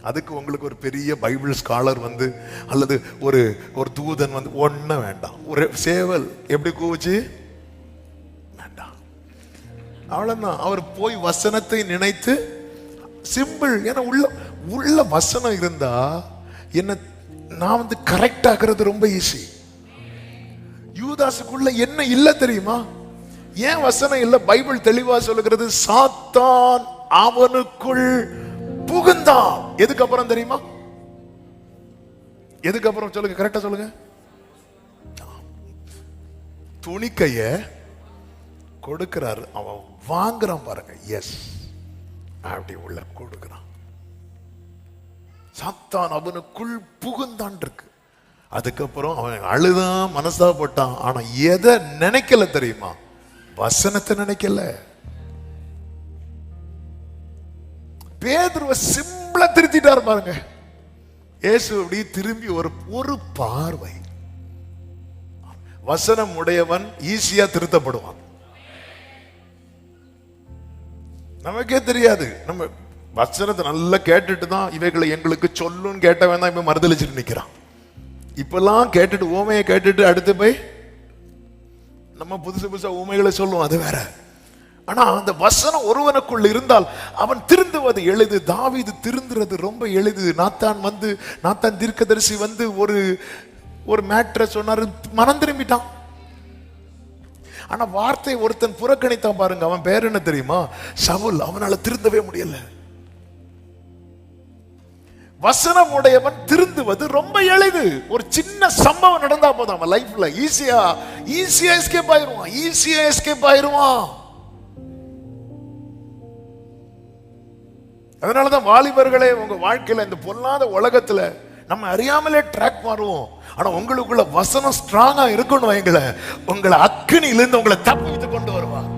அதுக்கு உங்களுக்கு ஒரு பெரிய பைபிள் ஸ்காலர் வந்து அல்லது ஒரு தூதன் வந்து ஒன்னும் வேண்டாம். ஒரு சேவல் எப்படி கூவுச்சு வேண்டாம், அவ்வளவுதான். அவர் போய் வசனத்தை நினைத்து, சிம்பிள். ஏன்னா உள்ள வசனம் இருந்தா என்ன நான் வந்து கரெக்ட் ஆக்குறது ரொம்ப ஈஸி. யூதாசுக்குள்ள என்ன இல்ல தெரியுமா? ஏன் வசனம் இல்ல? பைபிள் தெளிவா சொல்லுகிறது, சாத்தான் அவனுக்குள் புகுந்தான். எதுக்கு அப்புறம் தெரியுமா? எதுக்கு அப்புறம் சொல்லுங்க, கரெக்டா சொல்லுங்க. துணிக்கைய கொடுக்கிறாரு, அவன் வாங்குறான் பாருங்க. எஸ், அப்படி உள்ள கொடுக்கிறான். சாத்தான் அவனுக்குள் புகுந்தான் இருக்கு. அதுக்கப்புறம் அவன் அழுதான், மனசாப்பட்டான். ஆனா எதை நினைக்கல தெரியுமா? வசனத்தை நினைக்கல. பேதுருவை சிம்பிளா திருத்திட்டாரு பாருங்க. இயேசு அப்படி திரும்பி ஒரு பார்வை. வசனம் உடையவன் ஈஸியா திருத்தப்படுவான். நமக்கே தெரியாது. நம்ம வசனத்தை நல்லா கேட்டுட்டு தான் இவைகளை எங்களுக்கு சொல்லும் கேட்டவன் தான் இப்ப மறுதளிச்சுட்டு நிக்கிறான். இப்பெல்லாம் கேட்டுட்டு ஊமையை கேட்டுட்டு அடுத்து போய் நம்ம புதுசா ஊமைகளை சொல்லுவோம், அது வேற. ஆனா அந்த வசனம் ஒருவனுக்குள் இருந்தால் அவன் திருந்துவது எளிது. தாவீது திருந்துறது ரொம்ப எளிது. நாத்தான் தீர்க்கதரிசி வந்து ஒரு மேட்ரை சொன்னாரு, மனம் திரும்பிட்டான். ஆனா வார்த்தை ஒருத்தன் புறக்கணித்தான் பாருங்க. அவன் பேர் என்ன தெரியுமா? சவுல். அவனால திருந்தவே முடியல. வசனம் உடையவன் திருந்துவது ரொம்ப எளிது. ஒரு சின்ன சம்பவம் நடந்தா போதும் அவன் லைஃப்ல ஈஸியா எஸ்கேப் ஆயிருவான். அதனாலதான் வாலிபர்களே, உங்க வாழ்க்கையில இந்த பொல்லாத உலகத்துல நம்ம அறியாமலே ட்ராக் மாறுவோம். ஆனா உங்களுக்குள்ள வசனம் ஸ்ட்ராங்கா இருக்கணும் வைங்கள, உங்களை அக்கினியிலிருந்து உங்களை தப்பித்து கொண்டு வருவான்.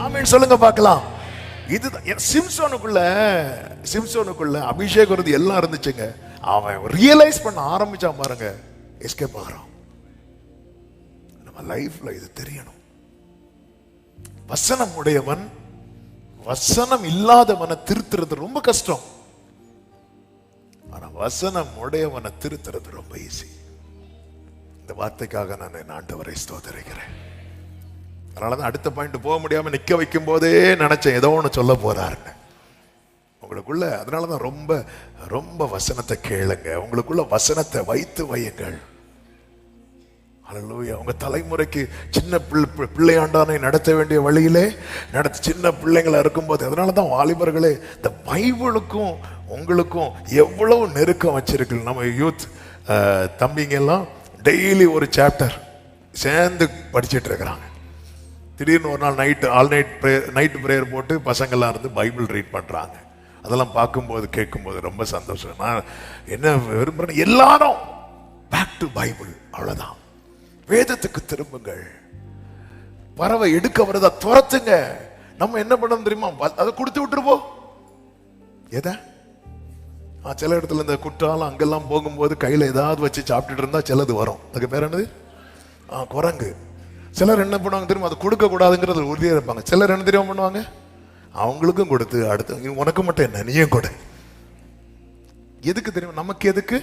ஆமென் சொல்லுங்க பார்க்கலாம். இது சிம்சோனுக்குள்ள அபிஷேகம் எல்லாம் இருந்துச்சுங்க. அவன் ரியலைஸ் பண்ண ஆரம்பிச்சான் பாருங்க, எஸ்கேப் ஆகிறான். நம்ம லைஃப்ல இது தெரியணும். வசனம் உடையவன் வசனம் இல்லாதவனை திருத்துறது ரொம்ப கஷ்டம். ஆனா வசனம் உடையவனை திருத்துறது ரொம்ப ஈஸி. இந்த வார்த்தைக்காக நான் என் ஆண்டவரை ஸ்தோத்திரிக்கிறேன். அதனாலதான் அடுத்த பாயிண்ட் போக முடியாம நிக்க வைக்கும் போதே நினைச்சேன் ஏதோ ஒன்று சொல்ல போறாருன்னு உங்களுக்குள்ள. அதனாலதான் ரொம்ப ரொம்ப வசனத்தை கேளுங்க, உங்களுக்குள்ள வசனத்தை வைத்து வையுங்கள். அல்லேலூயா. உங்க தலைமுறைக்கு சின்ன பிள்ளையாண்டானை நடத்த வேண்டிய வழியிலே நடத்த சின்ன பிள்ளைங்களா இருக்கும்போது. அதனாலதான் வாலிபர்களே, இந்த பைபிளுக்கும் உங்களுக்கும் எவ்வளவு நெருக்கம் வச்சிருக்கு. நம்ம யூத் தம்பிங்க எல்லாம் டெய்லி ஒரு சாப்டர் சேர்ந்து படிச்சுட்டு இருக்கிறாங்க. திடீர்னு ஒரு நாள் நைட்டு ப்ரேயர் போட்டு பசங்கள்லாம் இருந்து பைபிள் ரீட் பண்றாங்க. அதெல்லாம் பார்க்கும்போது கேட்கும்போது ரொம்ப சந்தோஷம். நான் என்ன விரும்புறேன், எல்லாரும் பேக் டு பைபிள், அவ்வளவுதான். வேதத்துக்கு திரும்புங்கள். பறவை எடுக்க வரதா துரத்துங்க. நம்ம என்ன பண்ணணும் தெரியுமா, அதை கொடுத்து விட்டுருப்போம். எதை சில இடத்துல இந்த குற்றாலம் அங்கெல்லாம் போகும்போது கையில ஏதாவது வச்சு சாப்பிட்டுட்டு இருந்தா சிலது வரும். அதுக்கு பேர் என்னது, குரங்கு. சிலர் என்ன பண்ணுவாங்க தெரியுமா, அதை கொடுக்க கூடாதுங்கிறது உறுதியாக இருப்பாங்க. சிலர் என்ன தெரியுமா பண்ணுவாங்க, அவங்களுக்கும் கொடுத்து அடுத்து உனக்கு மட்டும் என்ன நீயும் கொடு. எதுக்கு தெரியுமா, நமக்கு எதுக்கு,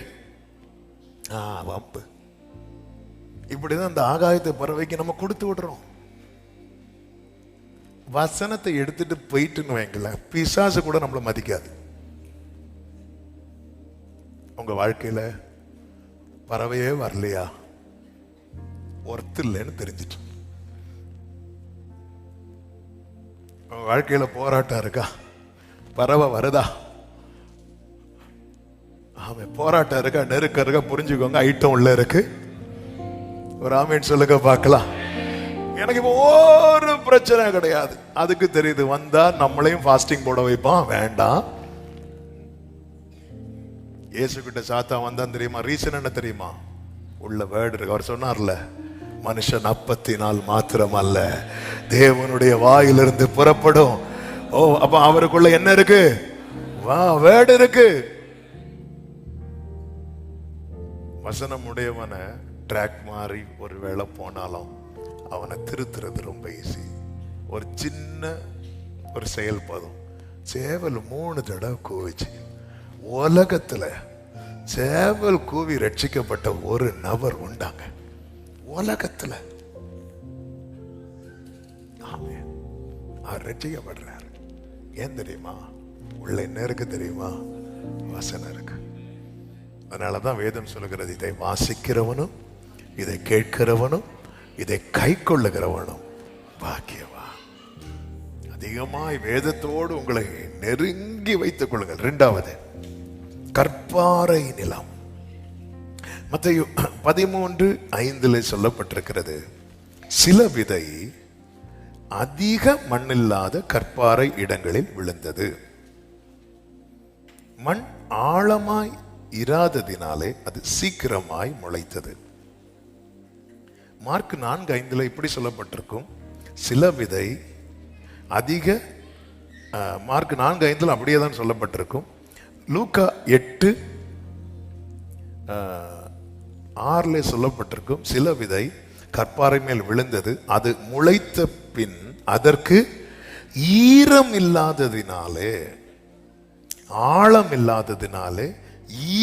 வம்பு. இப்படிதான் அந்த ஆகாயத்தை பறவைக்கு நம்ம கொடுத்து விடுறோம். வசனத்தை எடுத்துட்டு போயிட்டுன்னு வைங்கள, பிசாசு கூட நம்மளை மதிக்காது. உங்க வாழ்க்கையில பறவையே வரலையா, ஒர்த்து இல்லைன்னு தெரிஞ்சிட்டு. உங்க வாழ்க்கையில போராட்டம் இருக்கா, பறவை வருதா, போராட்டம் இருக்கா, நெருக்கம் இருக்கா, புரிஞ்சுக்கோங்க, ஐட்டம் உள்ள இருக்கு. ஒரு ஆமீன் சொல்லுங்க பார்க்கலாம். எனக்கு இப்போ ஒரு பிரச்சனை கிடையாது. அதுக்கு தெரியுது, வந்தா நம்மளையும் ஃபாஸ்டிங் போட வைப்பான். வேண்டாம். இயேசு கிட்ட சாத்தா வந்தான் தெரியுமா, ரீசன் என்ன தெரியுமா, உள்ள வேர்டு இருக்கு. அவர் சொன்னார்ல, மனுஷன் அப்பத்தினால் மாத்திரம் அல்ல, தேவனுடைய வாயிலிருந்து புறப்படும். அப்ப அவருக்குள்ள என்ன இருக்கு, வேர்டு இருக்கு. வசனம் உடையவன ட்ராக் மாறி ஒரு வேளை போனாலும் அவனை திருத்துறது ரொம்ப ஈஸி. ஒரு சின்ன ஒரு செயல்படும். சேவல் 3 தடவை கூவிச்சு. உலகத்துல சேவல் கூவி ரட்சிக்கப்பட்ட ஒரு நபர் உண்டாங்க உலகத்துல. அவர் ரட்சிக்கப்படுறாரு. ஏன் தெரியுமா, உள்ள என்ன இருக்கு தெரியுமா, வசனம் இருக்கு. அதனாலதான் வேதம் சொல்லுகிறது, இதை வாசிக்கிறவனும் இதை கேட்கிறவனும் இதை கை கொள்ளுகிறவனும் பாக்கியவா. அதிகமாய் வேதத்தோடு உங்களை நெருங்கி வைத்துக் கொள்ளுங்கள். 2வது, கற்பாறை நிலம். மத்தேயு 13:5 சொல்லப்பட்டிருக்கிறது, சில விதை அதிக மண்ணில்லாத கற்பாறை இடங்களில் விழுந்தது. மண் ஆழமாய் இராததினாலே அது சீக்கிரமாய் முளைத்தது. மார்க் 4:5 இப்படி சொல்லப்பட்டிருக்கும், சில விதை அதிக, மார்க் 4:5 அப்படியே தான் சொல்லப்பட்டிருக்கும். லூக்கா 8:6 சொல்லப்பட்டிருக்கும், சில விதை கற்பாறை மேல் விழுந்தது, அது முளைத்த பின் அதற்கு ஈரம் இல்லாததினாலே, ஆழம் இல்லாததினாலே,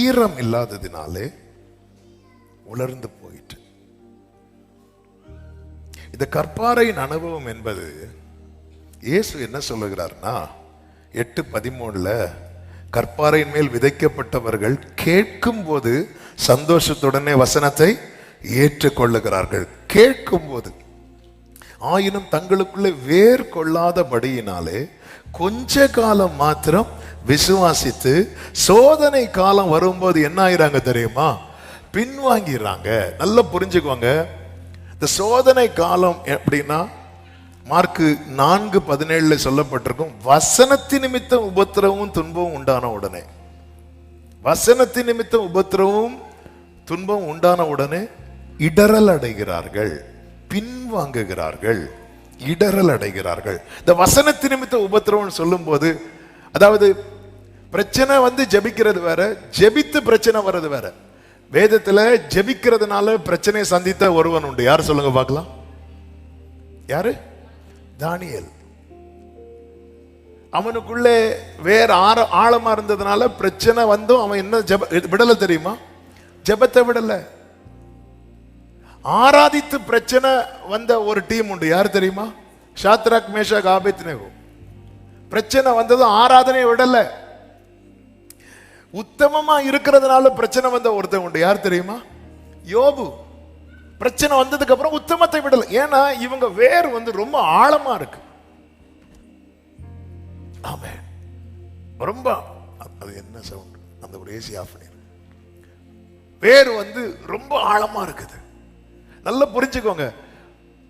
ஈரம் இல்லாததினாலே உலர்ந்து போயிட்டு. இந்த கற்பாறையின் அனுபவம் என்பது இயேசு என்ன சொல்லுகிறார்னா, 8:13 கற்பாறையின் மேல் விதைக்கப்பட்டவர்கள் கேட்கும் போது சந்தோஷத்துடனே வசனத்தை ஏற்றுக்கொள்ளுகிறார்கள். கேட்கும் போது ஆயினும் தங்களுக்குள்ளே வேர் கொள்ளாதபடியினாலே கொஞ்ச காலம் மாத்திரம் விசுவாசித்து சோதனை காலம் வரும்போது என்ன ஆயிராங்க தெரியுமா? பின்வாங்கிறாங்க. நல்லா புரிஞ்சுக்கோங்க. இந்த சோதனை காலம் எப்படின்னா, மார்க்கு 4:17 சொல்லப்பட்டிருக்கும், வசனத்தின் நிமித்தம் உபத்திரவும் துன்பமும் உண்டான உடனே, வசனத்தின் நிமித்தம் உபத்திரவும் துன்பம் உண்டான உடனே இடறல் அடைகிறார்கள், பின்வாங்குகிறார்கள், இடறல் அடைகிறார்கள். இந்த வசனத்தின் நிமித்த உபத்திரவம் சொல்லும் போது, அதாவது பிரச்சனை வந்து ஜெபிக்கிறது வேற, ஜெபித்து பிரச்சனை வர்றது வேற. வேதத்துல ஜெபிக்கிறதுனால பிரச்சனையை சந்தித்த ஒருவன் உண்டு. யார் சொல்லுங்க பார்க்கலாம்? யாரு? தானியேல். அவனுக்குள்ளே வேற ஆழமா இருந்ததுனால பிரச்சனை வந்தும் அவன் என்ன விடல தெரியுமா? ஜெபத்தை விடல. ஆராதித்து பிரச்சனை வந்த ஒரு டீம் உண்டு. யார் தெரியுமா? Shadrach, Meshach, Abednego. பிரச்சனை வந்ததும் ஆராதனை விடல. உத்தமமா இருக்கிறதுனால பிரச்சனை வந்த ஒருத்தன் உண்டு. யார் தெரியுமா? யோபு. பிரச்சனை வந்ததுக்கு அப்புறம் உத்தமத்தை விடல. ஏன்னா இவங்க வேர் வந்து ரொம்ப ஆழமா இருக்கு. ஆமே, ரொம்ப. அது என்ன சவுண்ட்? அந்த ஒரு ஏசி ஆஃப் பண்ணி. வேர் வந்து ரொம்ப ஆழமா இருக்குது. நல்லா புரிஞ்சுக்கோங்க.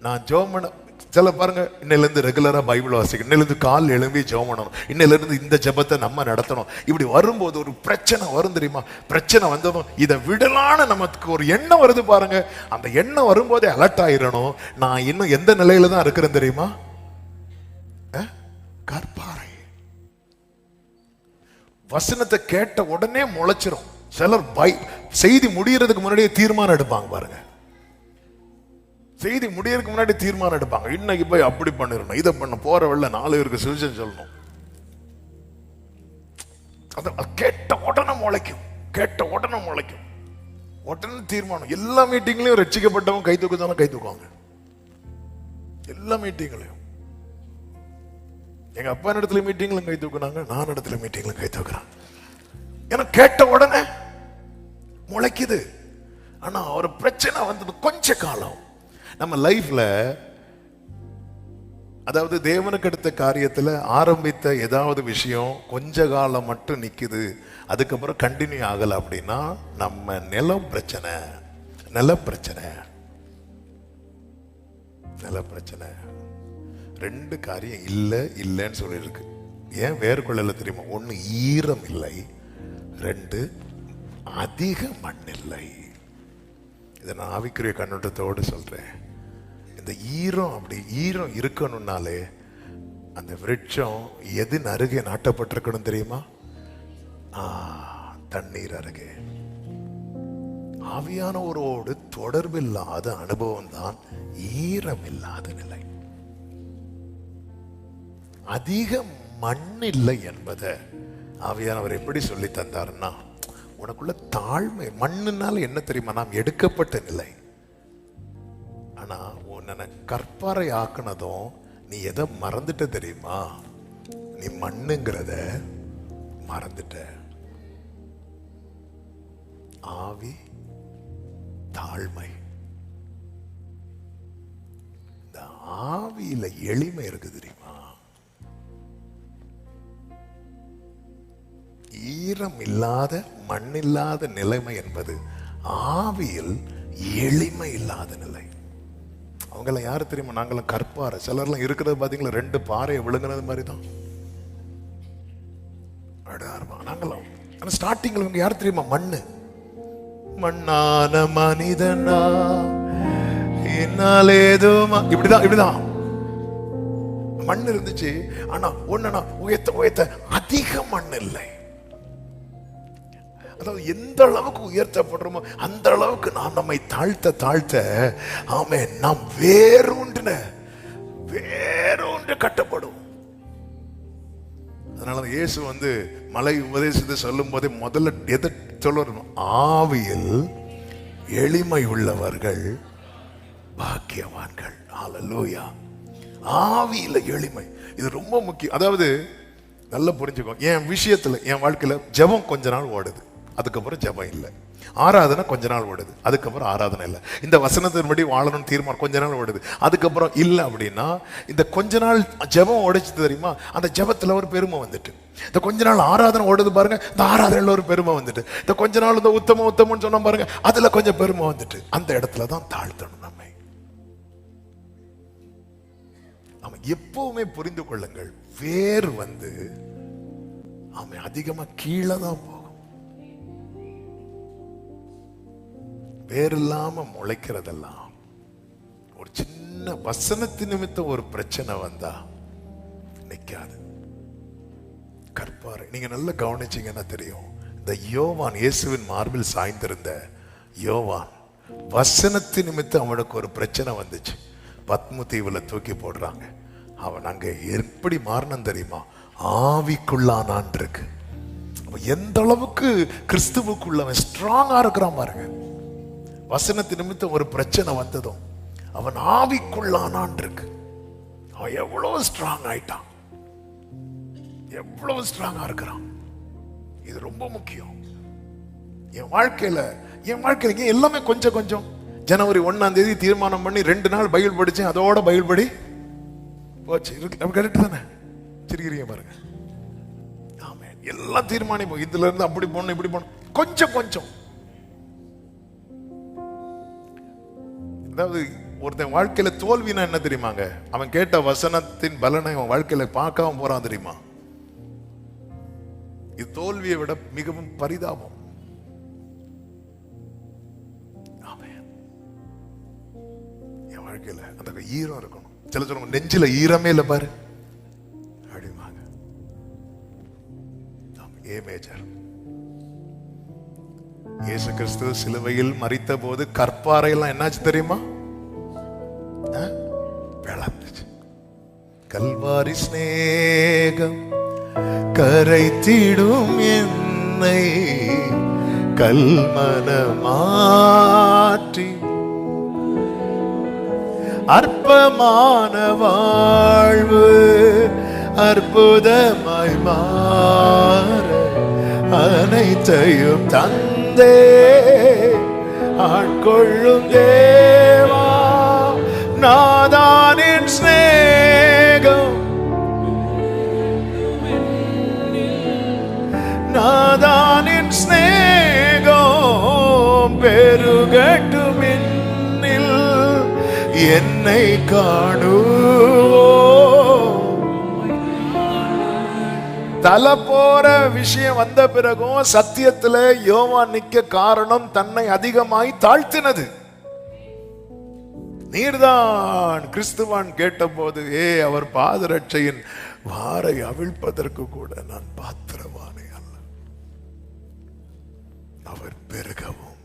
நான் ஜெபம் பண்ண சில பாருங்க, இன்னையில இருந்து ரெகுலரா பைபிள் வாசிக்கணும், இன்னையில இருந்து கால் எழும்பி ஜெபம் பண்ணணும், இன்னையில இருந்து இந்த ஜெபத்தை நம்ம நடத்தணும். இப்படி வரும்போது ஒரு பிரச்சனை வரும் தெரியுமா? பிரச்சனை வந்ததும் இதை விடலான்னு நமக்கு ஒரு எண்ணம் வருது பாருங்க. அந்த எண்ணம் வரும்போதே அலர்ட் ஆயிரணும். நான் இன்னும் எந்த நிலையில தான் இருக்கிறேன் தெரியுமா? கற்பாறை. வசனத்தை கேட்ட உடனே முளைச்சிரும். சிலர் செய்தி முடியறதுக்கு முன்னாடியே தீர்மானம் எடுப்பாங்க பாருங்க. செய்தி முடியறதுக்கு முன்னாடி தீர்மானம் எடுப்பாங்க. இன்னைக்கு போய் அப்படி பண்ணிடணும், இதை பண்ண, போற வெள்ள 4 பேருக்கு சுவிசேஷம் சொல்லணும். கேட்ட உடனே முளைக்கும், கேட்ட உடனே முளைக்கும், உடனே தீர்மானம். எல்லா மீட்டிங்லயும் ரட்சிக்கப்பட்டவங்க கை தூக்குதானே கை தூக்குவாங்க. எல்லா மீட்டிங்லயும். எங்க அப்பா இடத்துல மீட்டிங்ல கை தூக்குனாங்க, நான் இடத்துல மீட்டிங்ல கை தூக்குறேன். ஏன்னா கேட்ட உடனே முளைக்குது. ஆனா ஒரு பிரச்சனை வந்தது கொஞ்ச காலம். நம்ம லைஃப்ல, அதாவது தேவனுக்கு அடுத்த காரியத்துல ஆரம்பித்த ஏதாவது விஷயம் கொஞ்ச காலம் மட்டும் நிக்குது, அதுக்கப்புறம் கண்டினியூ ஆகல அப்படின்னா நம்ம நிலம் பிரச்சனை, நில பிரச்சனை. நில பிரச்சனை. 2 காரியம் இல்லைன்னு சொல்லியிருக்கு. ஏன் வேறு கொள்ளல தெரியுமா? 1 ஈரம் இல்லை, 2 அதிக மண் இல்லை. இதை நான் ஆவிக்குரிய கண்ணோட்டத்தோடு சொல்றேன். இந்த ஈரம், அப்படி ஈரம் இருக்கணும்னாலே அந்த விருட்சம் எதின் அருகே நாட்டப்பட்டிருக்கணும் தெரியுமா? தண்ணீர் அருகே. ஆவியானவரோடு தொடர்பு இல்லாத அனுபவம் தான் ஈரம் இல்லாத நிலை. அதிக மண் இல்லை என்பதை ஆவியானவர் எப்படி சொல்லி தந்தாருன்னா, உனக்குள்ள தாழ்மை. மண்ணுனால என்ன தெரியுமா? நாம் எடுக்கப்பட்ட நிலை. ஆனா உன்னை கற்பாறை ஆக்குனதும் நீ எதை மறந்துட்ட தெரியுமா? நீ மண்ணுங்கிறத மறந்துட்ட. ஆவி, தாழ்மை. இந்த ஆவியில எளிமை இருக்கு தெரியுமா? ஈரம் இல்லாத, மண் இல்லாத நிலைமை என்பது ஆவியில் எளிமை இல்லாத நிலை. அவங்கெல்லாம் யாரு தெரியுமா? நாங்களாம் கற்பாறை. சிலர்லாம் இருக்கிறது பாத்தீங்களா, 2 பாறையை விழுங்கினது மாதிரி தான். நாங்களாம். ஆனா ஸ்டார்டிங்ல இவங்க யாரு தெரியுமா? மண்ணு. மண்ணான மனிதனா என்னால ஏதோ இப்படிதான் மண் இருந்துச்சு. ஆனா ஒண்ணுனா உயர்த்த அதிக மண் இல்லை. அதாவது எந்த அளவுக்கு உயர்த்தப்படுறோமோ அந்த அளவுக்கு நாம் நம்மை தாழ்த்த ஆமே, நாம் வேறொன்று கட்டப்படும். அதனால இயேசு வந்து மலை உபதேசத்தை சொல்லும் போதே முதல்ல எதை சொல்லணும்? ஆவியில் எளிமை உள்ளவர்கள் பாக்கியவான்கள். ஹல்லேலூயா. ஆவியில எளிமை, இது ரொம்ப முக்கியம். அதாவது நல்லா புரிஞ்சுக்கோ. என் விஷயத்துல, என் வாழ்க்கையில ஜெபம் கொஞ்ச நாள் ஓடுது. அதுக்கப்புறம் ஜெபம் இல்லை. ஆராதனை கொஞ்ச நாள் ஓடுது, அதுக்கப்புறம் ஆராதனை இல்லை. இந்த வசனத்தின்படி வாழணும்னு தீர்மானம் கொஞ்ச நாள் ஓடுது, அதுக்கப்புறம் இல்லை. அப்படின்னா இந்த கொஞ்ச நாள் ஜெபம் உடைச்சு தெரியுமா, அந்த ஜெபத்துல ஒரு பெருமை வந்துட்டு. இந்த கொஞ்ச நாள் ஆராதனை ஓடுது பாருங்க, இந்த ஆராதனையில் ஒரு பெருமை வந்துட்டு. இந்த கொஞ்ச நாள் இந்த உத்தமம்னு சொன்ன பாருங்க, அதுல கொஞ்சம் பெருமை வந்துட்டு. அந்த இடத்துல தான் தாழ்த்தணும் நம்மை. அவன் எப்பவுமே புரிந்து கொள்ளுங்கள், வேர் வந்து அவன் அதிகமா கீழே தான் போகும். வேர் இல்லாம முளைக்கிறதெல்லாம் ஒரு சின்ன வசனத்து நிமித்தம் ஒரு பிரச்சனை வந்தா நிக்காது. கற்பாறை நீங்க நல்லா கவனிச்சீங்கன்னா தெரியும். இந்த யோவான், இயேசுவின் மார்பில் சாய்ந்திருந்த யோவான், வசனத்து நிமித்தம் அவனுக்கு ஒரு பிரச்சனை வந்துச்சு. பத்மு தீவுல தூக்கி போடுறாங்க. அவன் அங்க எப்படி மாறினான் தெரியுமா, ஆவிக்குள்ளானான் இருக்கு. எந்த அளவுக்கு கிறிஸ்துவுக்குள்ள அவன் ஸ்ட்ராங்கா இருக்கிறான் பாருங்க. வசனத்து நிமித்தம் ஒரு பிரச்சனை வந்ததும் அவன் ஆவிக்குள்ளானான் இருக்கு. அவன் எவ்வளவு ஸ்ட்ராங் ஆயிட்டான், எவ்வளவு ஸ்ட்ராங்கா இருக்கிறான். இது ரொம்ப முக்கியம். என் வாழ்க்கையில எல்லாமே கொஞ்சம் கொஞ்சம். ஜனவரி 1ஆம் தேதி தீர்மானம் பண்ணி 2 நாள் பைபிள் படிச்சேன், அதோட பைபிள் படி போச்சு. கரெக்ட் தானே? சிரிக்கிறீங்க பாருங்க. ஆமென். எல்லாம் தீர்மானிப்போம், இதுல இருந்து அப்படி போகணும் இப்படி போகணும், கொஞ்சம் கொஞ்சம். அதாவது ஒருத்தன் வாழ்க்கையில தோல்வினா என்ன தெரியுமாங்க, அவன் கேட்ட வசனத்தின் பலனை அவன் வாழ்க்கையில பார்க்காம போறான் தெரியுமா. இது தோல்வியை விட மிகவும் பரிதாபம். என் வாழ்க்கையில அந்த ஈரம் இருக்கணும். சில சொல்லுங்க நெஞ்சில ஈரமே இல்லை பாரு அப்படிமாங்க. ஏ மேஜர். இயேசு கிறிஸ்து சிலுவையில் மரித்த போது கற்பாறை எல்லாம் என்னாச்சு தெரியுமா, பிளந்துச்சு. கல்வாரி ஸ்நேகம் கரைத்திடும் என்னை கல்மனமாற்றி அற்பமான வாழ்வு அற்புதமாய் மாற அனைத்தையும் தந்தே ஆட்கொள்ளும் தேவா. நாதானின் ஸ்நேகம், நாதானின் ஸ்நேகம் பெருகட்டும் என்னில் என்னை காணுவோ. தலை போற விஷயம் வந்த பிறகும் சத்தியத்துல யோவான் நிக்க காரணம் தன்னை அதிகமாய் தாழ்த்தினது. நீர்தான் கிறிஸ்துவான் கேட்டபோது, அவர் பாதரட்சையின் வாரை அவிழ்ப்பதற்கு கூட நான் பாத்திரவானே அல்ல, அவர் பெருகவும்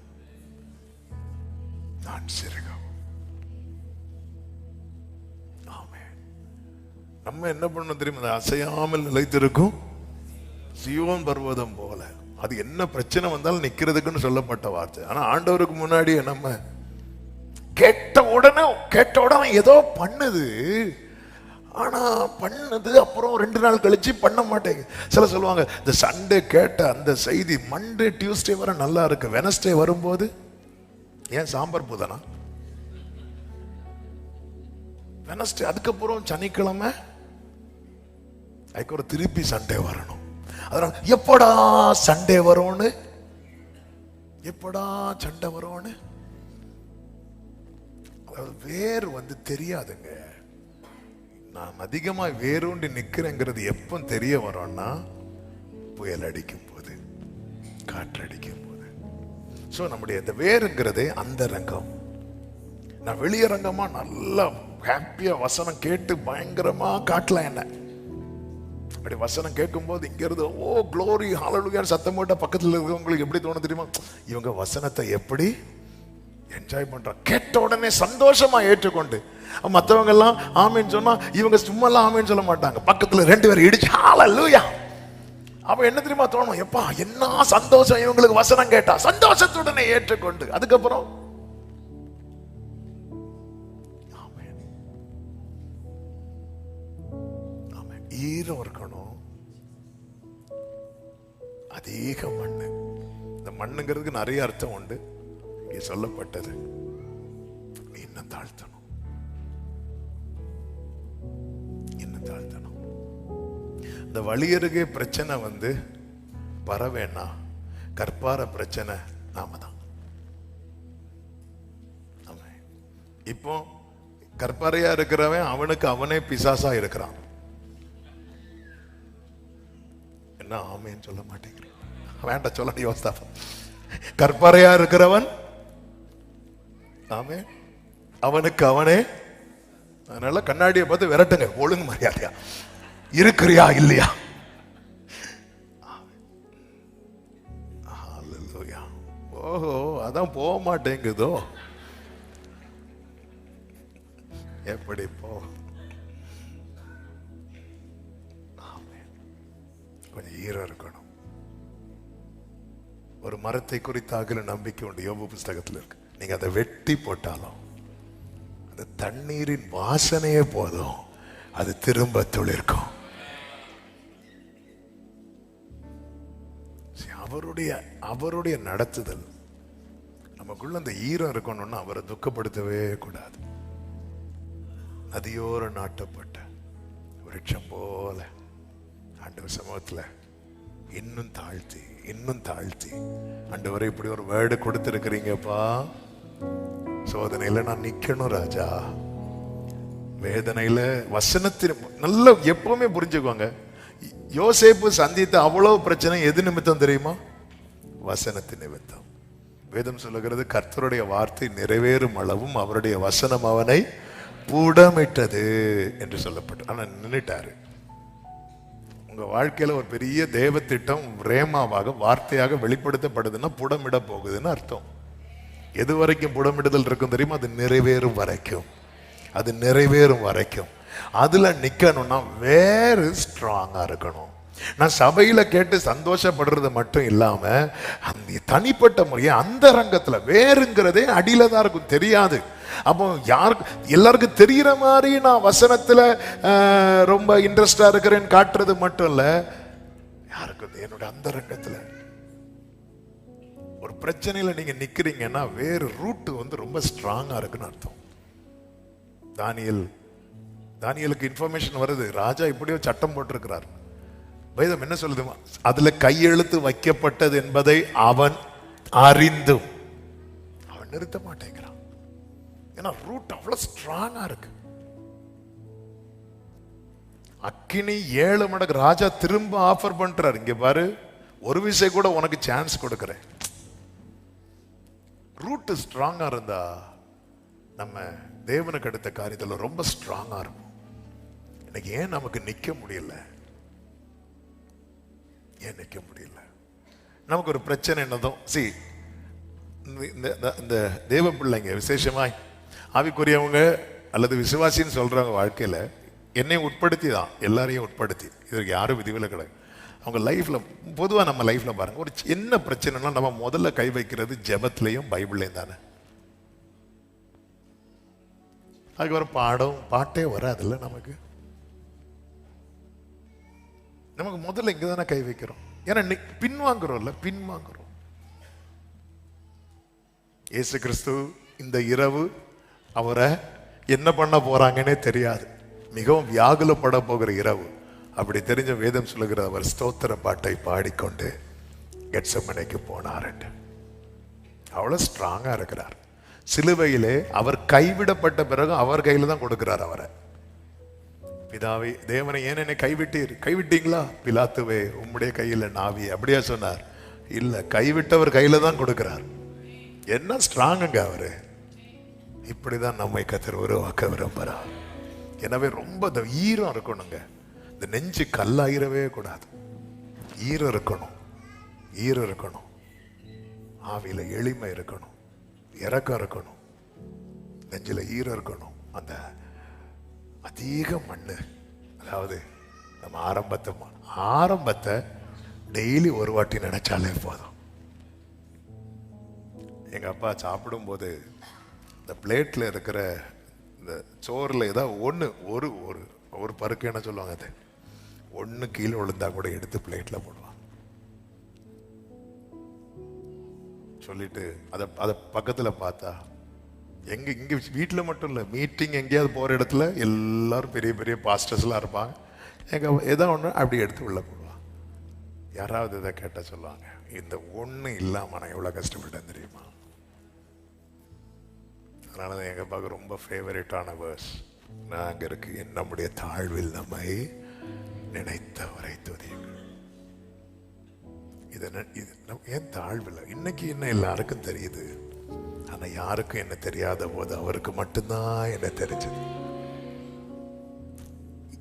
நான் சிறுகவும். நம்ம என்ன பண்ணணும் தெரியுமா, அசையாமல் நிலைத்திருக்கும் சீயோன் பர்வதம் போல. அது என்ன பிரச்சனை வந்தாலும் நிக்கிறதுக்குன்னு சொல்லப்பட்ட வார்த்தை. ஆனா ஆண்டவருக்கு முன்னாடி நம்ம கேட்ட உடனே ஏதோ பண்ணுது. ஆனா பண்ணது அப்புறம் 2 நாள் கழிச்சு பண்ண மாட்டேங்க. சில சொல்லுவாங்க, இந்த சண்டே கேட்ட அந்த செய்தி மண்டே டியூஸ்டே வர நல்லா இருக்கு, வெனஸ்டே வரும்போது ஏன் சாம்பார் பூதானா, வெனஸ்டே அதுக்கப்புறம் சனிக்கிழமை அதுக்கு ஒரு திருப்பி சண்டே வரணும். அதனால எப்படா சண்டே வரும்னு, எப்படா சண்டை வரும்னு. வேறு வந்து தெரியாதுங்க. நான் அதிகமா வேரூண்டி நிக்கிறேங்கிறது எப்ப தெரிய வரும்னா, புயல் அடிக்கும் போது, காற்றடிக்கும் போது. சோ நம்முடைய இந்த வேறுங்கிறதே அந்த ரங்கம். நான் வெளியரங்கமா நல்லா ஹாப்பியா வசனம் கேட்டு பயங்கரமா காட்டலாம் என்ன. அப்படி வசனம் கேட்கும் போது இங்க இருந்து ஓ க்ளோரி ஹalleluya சத்தம் போட்ட பக்கத்துல இருக்கவங்களுக்கு எப்படி தோணும் தெரியுமா, இவங்க வசனத்தை எப்படி என்ஜாய் பண்றாங்க. கேட்ட உடனே சந்தோஷமா ஏற்றுக்கொண்டு, மற்றவங்க எல்லாம் ஆமேன்னு சொன்னா இவங்க சும்மா எல்லாம் ஆமேன்னு சொல்ல மாட்டாங்க. பக்கத்துல 2 பேர் இடிச்சு ஹalleluya. அப்ப என்ன தெரியுமா தோணும், எப்பா என்ன சந்தோஷம் இவங்களுக்கு வசனம் கேட்டா, சந்தோஷத்துடனே ஏற்றுக்கொண்டு அதுக்கப்புறம் ஈரம் இருக்கணும். அதிக மண்ணு இந்த மண்ணுங்கிறதுக்கு நிறைய அர்த்தம் உண்டு. இங்கே சொல்லப்பட்டது நீ இன்னும் தாழ்த்தணும், இன்னும் தாழ்த்தணும். இந்த வழியருகே பிரச்சனை வந்து பரவேன்னா கற்பார பிரச்சனை நாம தான். இப்போ கற்பாரையா இருக்கிறவன் அவனுக்கு அவனே பிசாசா இருக்கிறான். என்ன ஆமேன்னு சொல்ல மாட்டேங்கிறேன், வேண்டாம் சொல்ல யோசித்தா. கற்பாரையா இருக்கிறவன் ஆமே, அவனுக்கு அவனே. அதனால கண்ணாடியை பார்த்து விரட்டுங்க, ஒழுங்கு மரியாதையா இருக்கிறியா இல்லையா. ஓஹோ, அதான் போக மாட்டேங்குதோ. எப்படி போ, கொஞ்சம் ஈரம் இருக்கணும். ஒரு மரத்தை குறித்து அகல நம்பிக்கை உண்டு, யோபு புஸ்தகத்தில் இருக்கு. நீங்க அதை வெட்டி போட்டாலும் அந்த தண்ணீரின் வாசனையே போதும், அது திரும்ப துளிர்க்கும். அவருடைய நடத்துதல் நமக்குள்ள அந்த ஈரம் இருக்கணும்னா அவரை துக்கப்படுத்தவே கூடாது. நதியோர நாட்டப்பட்ட விருட்சம் போல ஆண்டவர் சமூகத்துல இன்னும் தாழ்த்தி இன்னும் தாழ்த்தி, ஆண்டவரை இப்படி ஒரு வேர்டு கொடுத்திருக்கிறீங்கப்பா, சோதனையில நான் நிக்கணும் ராஜா, வேதனையில வசனத்தின் நல்ல எப்பவுமே புரிஞ்சுக்குவாங்க. யோசேப்பு சந்தித்த அவ்வளவு பிரச்சனை எது நிமித்தம் தெரியுமா? வசனத்தின் நிமித்தம். வேதம் சொல்லுகிறது, கர்த்தருடைய வார்த்தை நிறைவேறும் அளவும் அவருடைய வசனம் அவனை புடமிட்டது என்று சொல்லப்பட்டு. ஆனா நின்னுட்டாரு. உங்க வாழ்க்கையில ஒரு பெரிய தேவ திட்டம் ரேமாவாக வார்த்தையாக வெளிப்படுத்தப்படுதுன்னா புடமிட போகுதுன்னு அர்த்தம். எது வரைக்கும் புடமிடுதல் இருக்கும் தெரியுமா? அது நிறைவேறும் வரைக்கும், அது நிறைவேறும் வரைக்கும். அதுல நிக்கணும்னா வேறு ஸ்ட்ராங்கா இருக்கணும். நான் சபையில கேட்டு சந்தோஷப்படுறது மட்டும் இல்லாம அந்த தனிப்பட்ட முறையை அந்த ரங்கத்துல வேறுங்கிறதே அடியில தான் இருக்கும், தெரியாது. அப்போ யாருக்கு எல்லாருக்கும் தெரிகிற மாதிரி நான் வசனத்துல ரொம்ப இன்ட்ரெஸ்டா இருக்கிறேன்னு காட்டுறது மட்டும் இல்ல, யாருக்கும் என்னோட அந்த ரங்கத்துல ஒரு பிரச்சனையில நீங்க நிக்கிறீங்கன்னா வேறு ரூட் வந்து ரொம்ப ஸ்ட்ராங்கா இருக்குன்னு அர்த்தம். தானியலுக்கு இன்ஃபர்மேஷன் வருது, ராஜா இப்படியோ சட்டம் போட்டிருக்கிறார். வேதம் என்ன சொல்லுது? அதுல கையெழுத்து வைக்கப்பட்டது என்பதை அவன் அறிந்தும் அவன் நிறுத்த மாட்டேங்கிறான். ஏன்னா ரூட் அவ்வளவு ஸ்ட்ராங்கா இருக்கு. அக்கினி 7 மடங்கு ராஜா திரும்ப ஆஃபர் பண்றாரு, இங்க பாரு ஒரு விஷயம் கூட உனக்கு சான்ஸ் கொடுக்கிறேன். ரூட் ஸ்ட்ராங்கா இருந்தா நம்ம தேவனுக்கு அடுத்த காரியத்துல ரொம்ப ஸ்ட்ராங்கா இருக்கும். இன்னைக்கு ஏன் நமக்கு நிக்க முடியல? ஏன் நிக்க முடியல? நமக்கு ஒரு பிரச்சனை என்னதும் இந்த தேவ பிள்ளைங்க விசேஷமாய் ஆவிக்குரியவங்க அல்லது விசுவாசின்னு சொல்றவங்க வாழ்க்கையில என்னையும் உட்படுத்தி தான், எல்லாரையும் உட்படுத்தி, இதற்கு யாரும் விதிவில கிடையாது. அவங்க லைஃப்ல பொதுவாக நம்ம லைஃப்ல பாருங்க, ஒரு என்ன பிரச்சனைனா நம்ம முதல்ல கை வைக்கிறது ஜெபத்திலையும் பைபிள்லையும் தானே. அதுக்கப்புறம் பாட்டே வராதுல்ல நமக்கு. நமக்கு முதல்ல இங்க தானே கை வைக்கிறோம். ஏன்னா பின்வாங்குறோம்ல, பின்வாங்குறோம். இயேசு கிறிஸ்து இந்த இரவு அவரை என்ன பண்ண போறாங்கன்னே தெரியாது, மிகவும் வியாகுலப்பட போகிற இரவு. அப்படி தெரிஞ்ச வேதம் சொல்லுகிற அவர் ஸ்தோத்திர பாட்டை பாடிக்கொண்டு கெத்செமனேக்கு போனார். அவ்வளவு ஸ்ட்ராங்கா இருக்கிறார். சிலுவையிலே அவர் கைவிடப்பட்ட பிறகு அவர் கையில தான் கொடுக்கிறார் அவரை. பிதாவே, தேவனை ஏன் என்னை கைவிட்டீங்களா? பிலாத்துவே, உம்முடைய கையில நாவி, அப்படியா சொன்னார்? இல்ல, கைவிட்டவர் கையில தான் கொடுக்கிறார். என்ன ஸ்ட்ராங்குங்க அவரு. இப்படிதான் நம்மை கர்த்தர் உருவாக்க விரும்புறார். எனவே ரொம்ப ஈரம் இருக்கணுங்க. இந்த நெஞ்சு கல்லாயிரவே கூடாது. ஈரம் இருக்கணும், ஈரம் இருக்கணும். ஆவியில எளிமை இருக்கணும், இறக்கம் இருக்கணும், நெஞ்சில ஈரம் இருக்கணும். அந்த அதிக மண்ணு, அதாவது நம்ம ஆரம்பத்தை டெய்லி ஒரு வாட்டி நினைச்சாலே போதும். எங்க அப்பா சாப்பிடும் போது இந்த பிளேட்ல இருக்கிற இந்த சோறுல ஏதாவது ஒரு ஒரு பருக்கு என்ன சொல்லுவாங்க, அது ஒண்ணு கீழே விழுந்தா கூட எடுத்து பிளேட்ல போடுவாங்க. சொல்லிட்டு அதை பக்கத்துல பார்த்தா இங்க வீட்டுல மட்டும் இல்ல, மீட்டிங் எங்கேயாவது போற இடத்துல எல்லாரும் பெரிய பெரிய பாஸ்டர்ஸ்லாம் இருப்பாங்க. ஏதோ ஒண்ணு அப்படி எடுத்து உள்ள போடுவாங்க. யாராவது இதை கேட்ட சொல்லுவாங்க, இந்த ஒண்ணு இல்லாம நான் எவ்வளவு கஷ்டப்பட்டேன் தெரியுமா. அதனாலதான் எங்க அப்பாவுக்கு ரொம்ப ஃபேவரட்டான வேர்ஸ் நாங்க இருக்கு, நம்முடைய தாழ்வில் நம்மை நினைத்தவரை துதியுங்கள். ஏன் தாழ்வில் இன்னைக்கு என்ன எல்லாருக்கும் தெரியுது, ஆனா யாருக்கும் என்ன தெரியாத போது அவருக்கு மட்டும்தான் என்ன தெரிஞ்சது.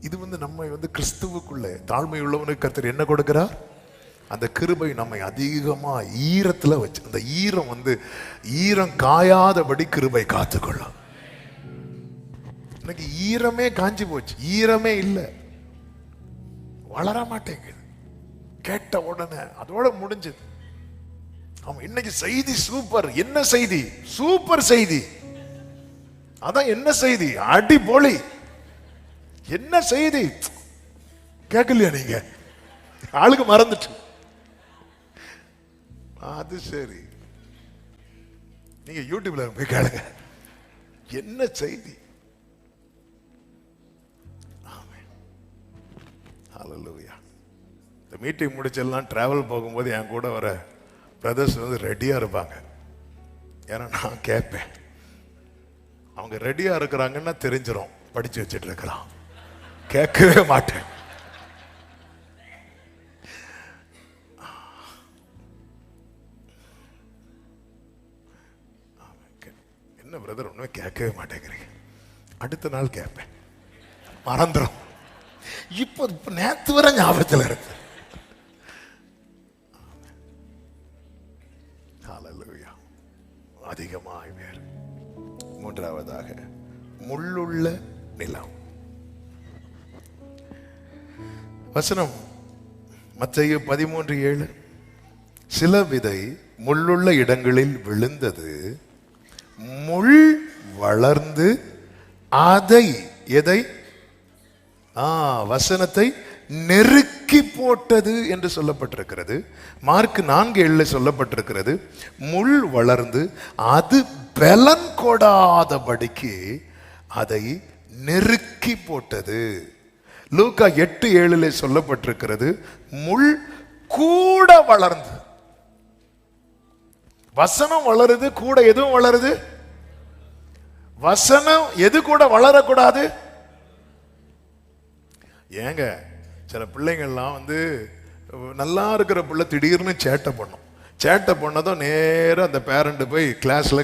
இது நம்ம கிறிஸ்துவுக்குள்ள தாழ்மை உள்ளவனுக்கு கர்த்தர் என்ன கொடுக்கிறார், அந்த கிருபை நம்மை அதிகமா ஈரத்துல வச்சு, அந்த ஈரம் காயாதபடி கிருபை காத்துக்கொள்ளும். இன்னைக்கு ஈரமே காஞ்சி போச்சு, ஈரமே இல்லை, வளர மாட்டேங்குது. கேட்ட உடனே அதோட முடிஞ்சது. அவன் இன்னைக்கு செய்தி சூப்பர். என்ன செய்தி? சூப்பர் செய்தி. அதான் என்ன செய்தி? அடிபொலி. என்ன செய்தி கேட்கலையா நீங்க? ஆளுக்கு மறந்துட்டு. அது சரி, நீங்க யூடியூப்ல போய் கேளுங்க என்ன செய்தி. ஹல்லேலூயா. இந்த மீட்டிங் முடிச்செல்லாம் டிராவல் போகும்போது என் கூட வர பிரதர்ஸ் ரெடியா இருப்பாங்க. ஏன்னா நான் கேட்பேன், அவங்க ரெடியா இருக்கிறாங்கன்னா தெரிஞ்சிடும் படிச்சு வச்சுட்டு இருக்கிறான். கேட்கவே மாட்டேன். என்ன பிரதர் ஒண்ணுமே கேட்கவே மாட்டேங்கிறீங்க? அடுத்த நாள் கேட்பேன், மறந்துடும். இப்ப நேத்து வர ஞாபகத்தில் இருக்கு. ஹல்லேலூயா. அதிகமாய் வேறு. மூன்றாவதாக முள்ளுள்ள நிலம். வசனம் மத்தேயு 13:7. சில விதை முள்ளுள்ள இடங்களில் விழுந்தது, முள் வளர்ந்து அதை எதை வசனத்தை நெருக்கி போட்டது என்று சொல்லப்பட்டிருக்கிறது. மார்க் 4:7 சொல்லப்பட்டிருக்கிறது, முள் வளர்ந்து அது பலன் கொடாதபடிக்கு அதை நெருக்கி போட்டது. லூக்கா 8:7 சொல்லப்பட்டிருக்கிறது, முள் கூட வளர்ந்து. வசனம் வளருது, கூட எதுவும் வளருது. வசனம் எது கூட வளரக்கூடாது? ஏங்க சில பிள்ளைங்கள்லாம் நல்லா இருக்கிற பிள்ளை திடீர்னு சேட்டை பண்ணும். சேட்டை பண்ணதும் நேரம் அந்த பேரண்ட் போய் கிளாஸ்ல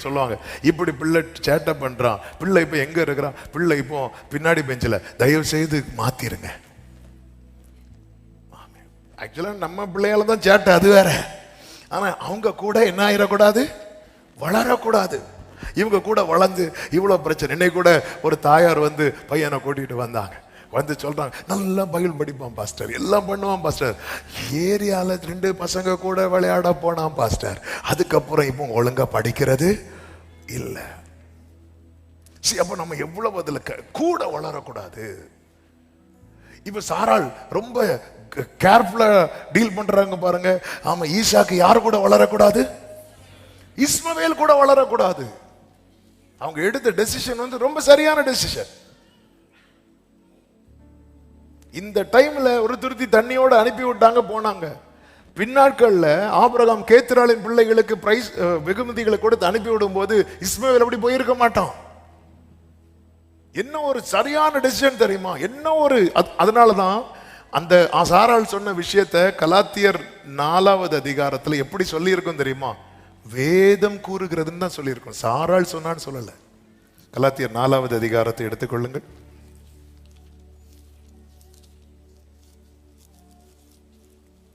சொல்லுவாங்க, இப்படி பிள்ளை சேட்டை பண்றான், பிள்ளை இப்போ எங்க இருக்கிறான், பிள்ளை இப்போ பின்னாடி பெஞ்சில், தயவு செய்து மாத்திருங்க. ஆக்சுவலா நம்ம பிள்ளையால தான் சேட்டை, அது வேற. ஆனா அவங்க கூட என்ன ஆயிடக்கூடாது, வளரக்கூடாது. இவங்க கூட வளர்ந்து இவ்வளவு பிரச்சனை. இன்னைக்கு கூட ஒரு தாயார் பையனை கூட்டிட்டு வந்தாங்க. சொல்றாங்க, நல்லா பைபிள் படிப்பான் பாஸ்டர், எல்லாம் பண்ணுவான் பாஸ்டர், ஏரியால 2 பசங்க கூட விளையாட போனான் பாஸ்டர், அதுக்கப்புறம் இப்போ ஒழுங்கா படிக்கிறது இல்ல. அப்ப நம்ம எவ்வளவு அதுல கூட வளரக்கூடாது. இப்ப சாராள் ரொம்ப கேர்ஃபுல்லா டீல் பண்றாங்க பாருங்க. ஆமா, ஈசாக்கு யாரு கூட வளரக்கூடாது? இஸ்மவேல் கூட வளரக்கூடாது. அவங்க எடுத்த டெசிஷன் ரொம்ப சரியான டெசிஷன். இந்த டைம்ல ஒரு துருத்தி தண்ணியோட அனுப்பி விட்டாங்க, போனாங்க. பின்னாட்கள்ல ஆபிரகாம் கேத்ராளின் பிள்ளைகளுக்கு பிரைஸ் வெகுமதிகளை கொடுத்து அனுப்பி விடும் போது இஸ்மவேல் அப்படி போயிருக்க மாட்டான். என்ன ஒரு சரியான டெசிஷன் தெரியுமா? என்ன ஒரு அதனாலதான் அந்த சாராள் சொன்ன விஷயத்தை கலாத்தியர் 4வது அதிகாரத்துல எப்படி சொல்லி இருக்கும் தெரியுமா? வேதம் கூறுகிறதுன்னு தான் சொல்லியிருக்கோம், சாராள் சொன்னான்னு சொல்லல. கலாத்தியர் 4வது அதிகாரத்தை எடுத்துக்கொள்ளுங்கள்.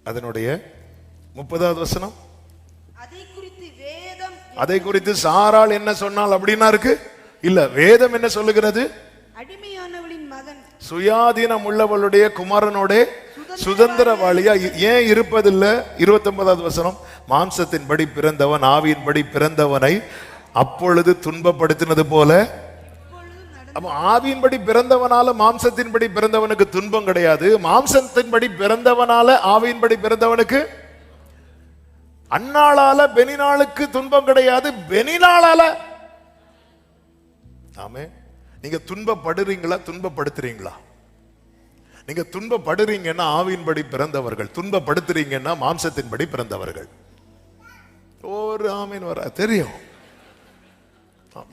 அதனுடைய 30வது வசனம். அதை குறித்து சாராள் என்ன சொன்னால் அப்படின்னா இருக்கு இல்ல, வேதம் என்ன சொல்லுகிறது? அடிமையானவளின் மகன் சுயாதீனம் உள்ளவளுடைய குமாரனோட சுதந்திரவாளியா ஏன் இருப்பதில்லை? 29வது வசனம். மாம்சத்தின்படி பிறந்தவன் ஆவியின்படி பிறந்தவனை அப்பொழுது துன்பப்படுத்தினது போல. அப்ப ஆவியின்படி பிறந்தவனால மாம்சத்தின்படி பிறந்தவனுக்கு துன்பம் கிடையாது, மாம்சத்தின்படி பிறந்தவனால ஆவியின்படி பிறந்தவனுக்கு. அந்நாளால பெனினாளுக்கு துன்பம் கிடையாது, பெனினாளால. ஆமே. நீங்க துன்பப்படுறீங்களா, துன்பப்படுத்துறீங்களா? நீங்க துன்பப்படுறீங்கன்னா ஆவியின்படி பிறந்தவர்கள், துன்பப்படுத்துறீங்கன்னா மாம்சத்தின்படி பிறந்தவர்கள். ஒரு ஆமீன் வர தெரியும்.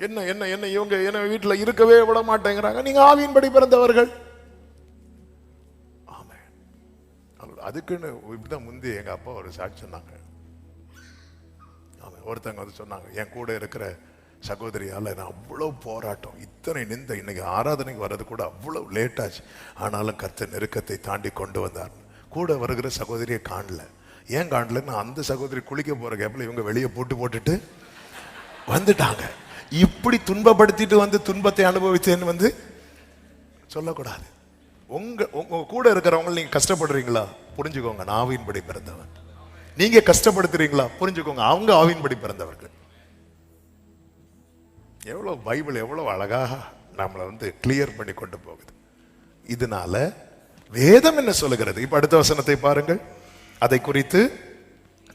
என்ன என்ன என்ன இவங்க என்ன வீட்டுல இருக்கவே விட மாட்டேங்கிறாங்க, நீங்க ஆவியின்படி பிறந்தவர்கள். ஆமே. அதுக்குன்னு இப்படிதான் முந்தி எங்க அப்பா ஒரு சாட்சி சொன்னாங்க. ஒருத்தங்க வந்து சொன்னாங்க, என் கூட இருக்கிற சகோதரியால நான் அவ்வளவு போராட்டம், இத்தனை நிந்த, இன்னைக்கு ஆராதனைக்கு வர்றது கூட அவ்வளவு லேட் ஆச்சு, ஆனாலும் கர்த்தர் நெருக்கத்தை தாண்டி கொண்டு வந்தார். கூட வருகிற சகோதரியை காணல. ஏன் காணலன்னா, அந்த சகோதரி குளிக்க போற கேப்ல இவங்க வெளியே போட்டுட்டு வந்துட்டாங்க. இப்படி துன்பப்படுத்திட்டு வந்து துன்பத்தை அனுபவிச்சேன்னு வந்து சொல்லக்கூடாது. உங்க கூட இருக்கிறவங்க நீங்க கஷ்டப்படுறீங்களா, புரிஞ்சுக்கோங்க, நான் ஆவியின்படி பிறந்தவன். நீங்க கஷ்டப்படுத்துறீங்களா, புரிஞ்சுக்கோங்க, அவங்க ஆவியின்படி பிறந்தவர்கள். எவ்வளவு பைபிள் எவ்வளவு அழகாக நம்மளை வந்து கிளியர் பண்ணி கொண்டு போகுது. இதனால வேதம் என்ன சொல்லுகிறது? இப்ப அடுத்த வசனத்தை பாருங்கள். அதை குறித்து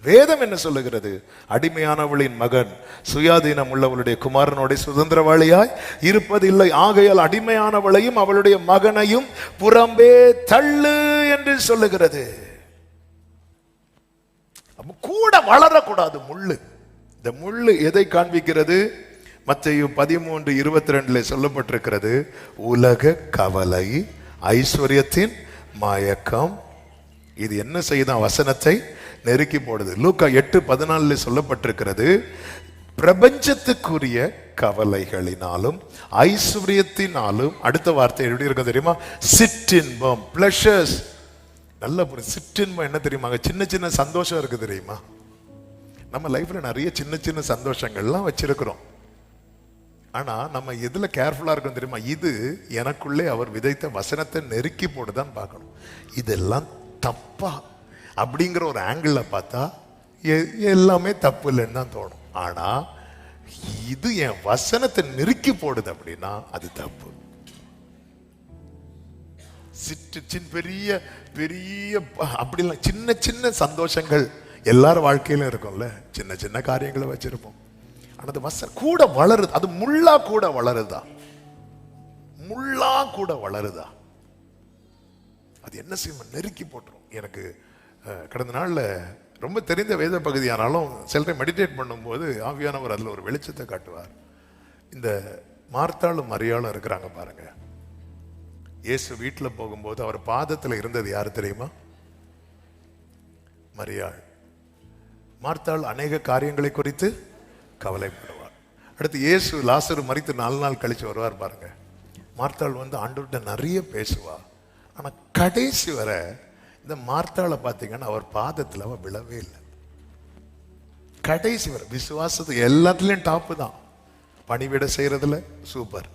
வேதம் என்ன சொல்லுகிறது? அடிமையானவளின் மகன் சுயாதீனம் உள்ளவளுடைய குமாரனோட சுதந்திரவாளியாய் இருப்பதில்லை, ஆகையால் அடிமையானவளையும் அவளுடைய மகனையும் புறம்பே தள்ளு என்று சொல்லுகிறது. கூட வளரக்கூடாது முள்ளு. இந்த முள்ளு எதை காண்பிக்கிறது? மத்தேயு 13:22 சொல்லப்பட்டிருக்கிறது, உலக கவலை, ஐஸ்வர்யத்தின் மயக்கம். இது என்ன செய்யுதான்? வசனத்தை நெருக்கி போடுது. லூக்கா 8:14 சொல்லப்பட்டிருக்கிறது, பிரபஞ்சத்துக்குரிய கவலைகளினாலும் ஐஸ்வர்யத்தினாலும். அடுத்த வார்த்தை எப்படி இருக்கும் தெரியுமா? சிற்றின்பம், பிளஷர்ஸ். நல்ல சிற்றின்பம் என்ன தெரியுமா? சின்ன சின்ன சந்தோஷம் இருக்கு தெரியுமா? நம்ம லைஃப்ல நிறைய சின்ன சின்ன சந்தோஷங்கள்லாம் வச்சிருக்கிறோம். ஆனா நம்ம எதுல கேர்ஃபுல்லா இருக்கும் தெரியுமா? இது எனக்குள்ளே அவர் விதைத்த வசனத்தை நெருக்கி போட்டுதான் பார்க்கணும். இதெல்லாம் தப்பா அப்படிங்கிற ஒரு ஆங்கிள் பார்த்தா எல்லாமே தப்பு இல்லைன்னு தான் தோணும். ஆனா இது என் வசனத்தை நெருக்கி போடுது அப்படின்னா அது தப்பு. பெரிய பெரிய அப்படிலாம் சின்ன சின்ன சந்தோஷங்கள் எல்லாரும் வாழ்க்கையிலும் இருக்கும்ல, சின்ன சின்ன காரியங்களை வச்சிருப்போம். ஆனா அது வசனம் கூட வளருது. அது முள்ளா கூட வளருதா? முள்ளா கூட வளருதா? அது என்ன செய்யும்? நெருக்கி போட்டுரும். எனக்கு கடந்த நாள்ல ரொம்ப தெரிந்த வேத பகுதியானாலும் சிலரை மெடிடேட் பண்ணும்போது ஆவியானவர் அதுல ஒரு வெளிச்சத்தை காட்டுவார். இந்த மார்த்தாளும் மரியாளும் இருக்கிறாங்க பாருங்க. இயேசு வீட்டில் போகும்போது அவர் பாதத்தில் இருந்தது யாரு தெரியுமா? மரியாள். மார்த்தாள் அநேக காரியங்களை குறித்து கவலைப்படுவார். அடுத்து இயேசு லாசரு மரித்து 4 நாள் கழிச்சு வருவார் பாருங்க. மார்த்தாள் வந்து ஆண்டவர்கிட்ட நிறைய பேசுவா. ஆனா கடைசி வரை இந்த மார்த்தாளை பார்த்தீங்கன்னா அவர் பாதத்தில் அவ விழவே இல்லை. கடைசி வரை விசுவாசத்து எல்லாத்துலயும் டாப்பு தான். பணிவிட செய்யறதுல சூப்பர்.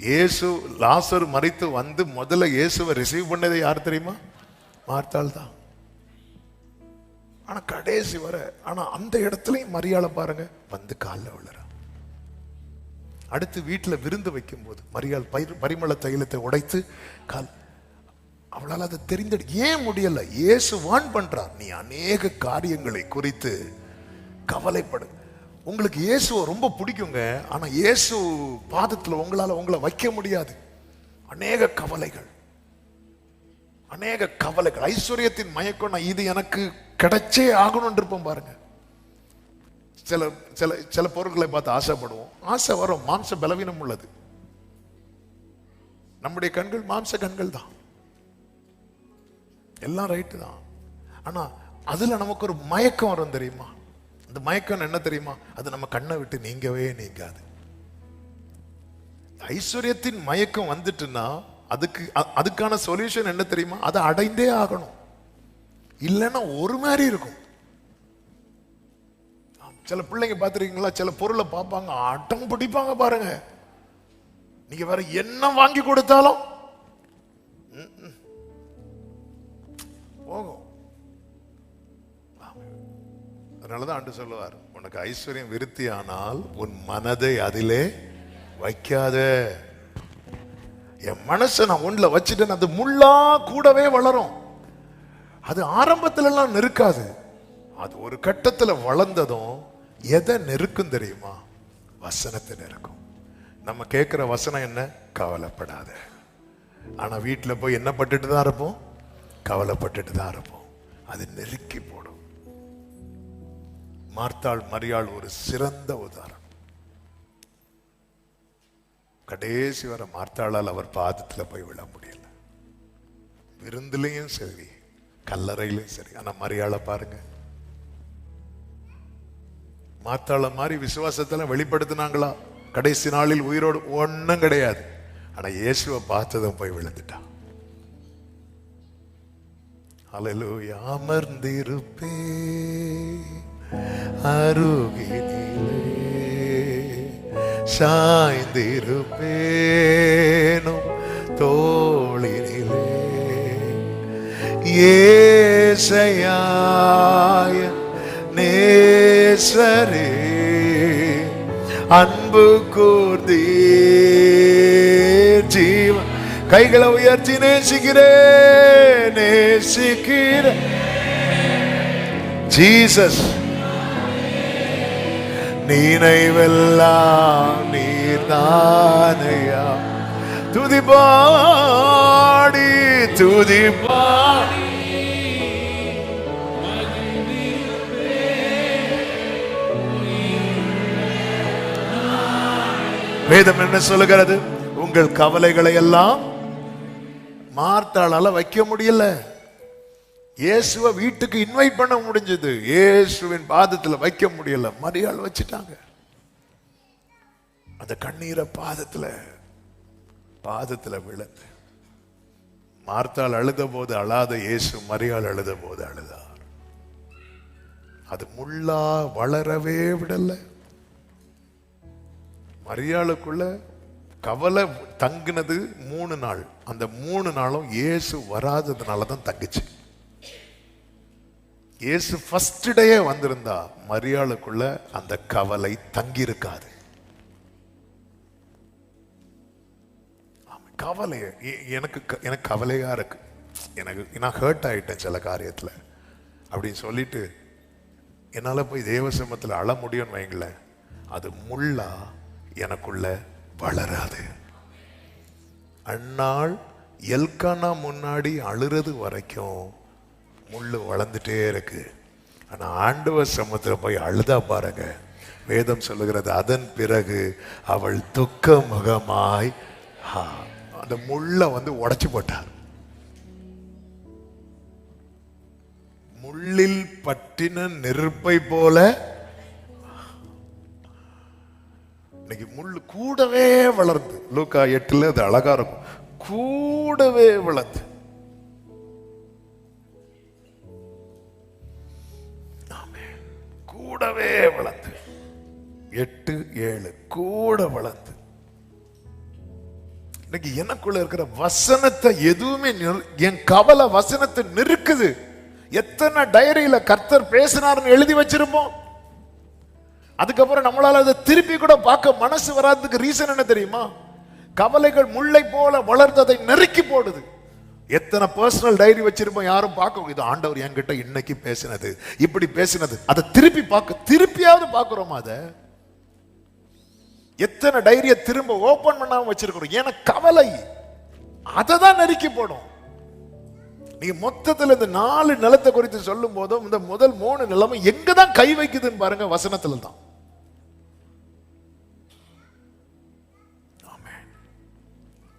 இயேசு லாசரு மரித்து வந்து முதல்ல இயேசுவை ரிசீவ் பண்ணது யார் தெரியுமா? மார்த்தாள் தான். ஆனா கடைசி வர, ஆனா அந்த இடத்துலயும் மரியாதை பாருங்க வந்து காலில் விழுற. அடுத்து வீட்டுல விருந்து வைக்கும் போது மரியாள் பரிமள தைலத்தை உடைத்து கால், அவளால் அதை தெரிந்து ஏன் முடியல? இயேசு வான் பண்றார், நீ அநேக காரியங்களை குறித்து கவலைப்படு. உங்களுக்கு இயேசுவை ரொம்ப பிடிக்குங்க, ஆனா இயேசு பாதத்துல உங்களை வைக்க முடியாது. அநேக கவலைகள், அநேக கவலைகள், ஐஸ்வர்யத்தின் மயக்கம். இது எனக்கு கிடைச்சே ஆகணும் இருப்போம் பாருங்க. சில சில சில பொருட்களை பார்த்து ஆசைப்படுவோம். ஆசை வரும், மாம்ச பலவீனம் உள்ளது. நம்முடைய கண்கள் மாம்ச கண்கள் தான், எல்லாம் ரைட்டு தான். ஆனா அதுல நமக்கு ஒரு மயக்கம் வரும் தெரியுமா? அந்த மயக்கம் என்ன தெரியுமா? அது நம்ம கண்ணை விட்டு நீங்கவே நீங்காது. ஐஸ்வர்யத்தின் மயக்கம் வந்துட்டுன்னா அதுக்கான சொல்யூஷன் என்ன தெரியுமா? அதை அடைந்தே ஆகணும், இல்லைன்னா ஒரு மாதிரி இருக்கும். சில பிள்ளைங்க பாத்துருக்கீங்களா? சில பொருளை பார்ப்பாங்க, அடம் பிடிப்பாங்க பாருங்க. நீங்க வேற என்ன வாங்கி கொடுத்தாலும் போகும். அதனாலதான் ஆண்டு சொல்லுவார், உனக்கு ஐஸ்வர்யம் விருத்தி ஆனால் உன் மனதை அதிலே வைக்காத. என் மனசை நான் ஒண்ணுல வச்சுட்டேன், அது முள்ளா கூடவே வளரும். அது ஆரம்பத்துல எல்லாம் நெருக்காது, அது ஒரு கட்டத்துல வளர்ந்ததும் எதை நெருக்கும் தெரியுமா? வசனத்தை நெருக்கும். நம்ம கேட்கிற வசனம் என்ன? கவலைப்படாத. ஆனா வீட்டுல போய் என்ன பட்டுட்டு தான் இருப்போம்? கவலைப்பட்டுட்டு தான் இருப்போம். அது நெருக்கி போடும். மார்த்தாள் மரியாள் ஒரு சிறந்த உதாரணம். கடைசி வர மார்த்தாளால் அவர் பாதத்துல போய் விழ முடியல. விருந்துலையும் சரி, கல்லறையிலும் சரி. ஆனா மரியாளை பாருங்க, மார்த்தாள மாதிரி விசுவாசத்துல வெளிப்படுத்தினாங்களா? கடைசி நாளில் உயிரோடு ஒன்னும் கிடையாது. ஆனா இயேசுவை பார்த்ததும் போய் விழுந்துட்டான். அல்லேலூயா. அமர்ந்திருப்பே அருகினிலே, சாய்ந்திருப்பேனும் தோளினிலே, ஏசையாய நேசரே அன்பு கூர்ந்தீ ஜீவன். கைகளை உயர்த்தி நேசிக்கிறேன், நேசிக்கிறேன் ஜீசஸ். நினைவெல்லாம் நீர்தானையா, துதிபாடி துதிபாடி வேதம் என்ன சொல்லுகிறது? உங்கள் கவலைகளை எல்லாம் மார்த்தாளால வைக்க முடியல. இயேசுவை வீட்டுக்கு இன்வைட் பண்ண முடிஞ்சது, இயேசுவின் பாதத்துல வைக்க முடியல. மரியாள் வச்சுட்டாங்க. அந்த கண்ணீரை பாதத்துல விழுந்து. மார்த்தாள் அழுத போது அழாத இயேசு மரியாள் அழுத போது அழுதார். அது முள்ளா வளரவே விடல. மரியாளுக்குள்ள கவலை தங்கினது 3 நாள். அந்த 3 நாளும் இயேசு வராததுனாலதான் தங்குச்சு. இயேசு ஃபர்ஸ்ட் டேயே வந்திருந்தா மரியாளுக்குள்ள அந்த கவலை தங்கி இருக்காது. கவலை எனக்கு கவலையா இருக்கு, நான் ஹர்ட் ஆயிட்டேன் சில காரியத்துல அப்படின்னு சொல்லிட்டு என்னால போய் தேவ சமூகத்துல அழ முடியும்னு வைங்களேன். அது முள்ளா எனக்குள்ள வளராது. அந்நாள் எல்கானா முன்னாடி அழுறது வரைக்கும் முள்ளு வளர்ந்துட்டே இருக்கு. ஆனா ஆண்டவர் சமூகத்துல போய் அழுதா பாருங்க, வேதம் சொல்லுகிறது, அதன் பிறகு அவள் துக்க முகமாய் அந்த முள்ள உடைச்சு போட்டார். முள்ளில் பட்டின நெருப்பை போல இன்னைக்கு முள்ளு கூடவே வளர்ந்து, லூக்கா 8 அது அழகா இருக்கும், கூடவே வளர்ந்து. கூடவே வளர்ந்து 8-7 கூட வளர்ந்து. இன்னைக்கு எனக்குள்ள இருக்கிற வசனத்தை எதுவுமே என் கவலை வசனத்தை நெருக்குது. எத்தனை டைரியில கர்த்தர் பேசினார்னு எழுதி வச்சிருப்போம். அதுக்கப்புறம் நம்மளால அதை திருப்பி கூட பார்க்க மனசு வராததுக்கு ரீசன் என்ன தெரியுமா? கவலைகள் முல்லை போல வளர்ந்ததை நெருக்கி போடுது. எத்தனை பர்சனல் டைரி வச்சிருப்போம், யாரும் பார்க்க, இது ஆண்டவர் என்கிட்ட இன்னைக்கு பேசினது, இப்படி பேசினது, அதை திருப்பியாவது பார்க்கிறோமா? அதை எத்தனை டைரிய திரும்ப ஓபன் பண்ணாம வச்சிருக்கிறோம். ஏன்னா கவலை அதை தான் நெருக்கி போடும். நீங்க மொத்தத்தில் இந்த 4 நிலத்தை குறித்து சொல்லும் போதும் இந்த முதல் 3 நிலமை எங்கதான் கை வைக்குதுன்னு பாருங்க, வசனத்துல தான்.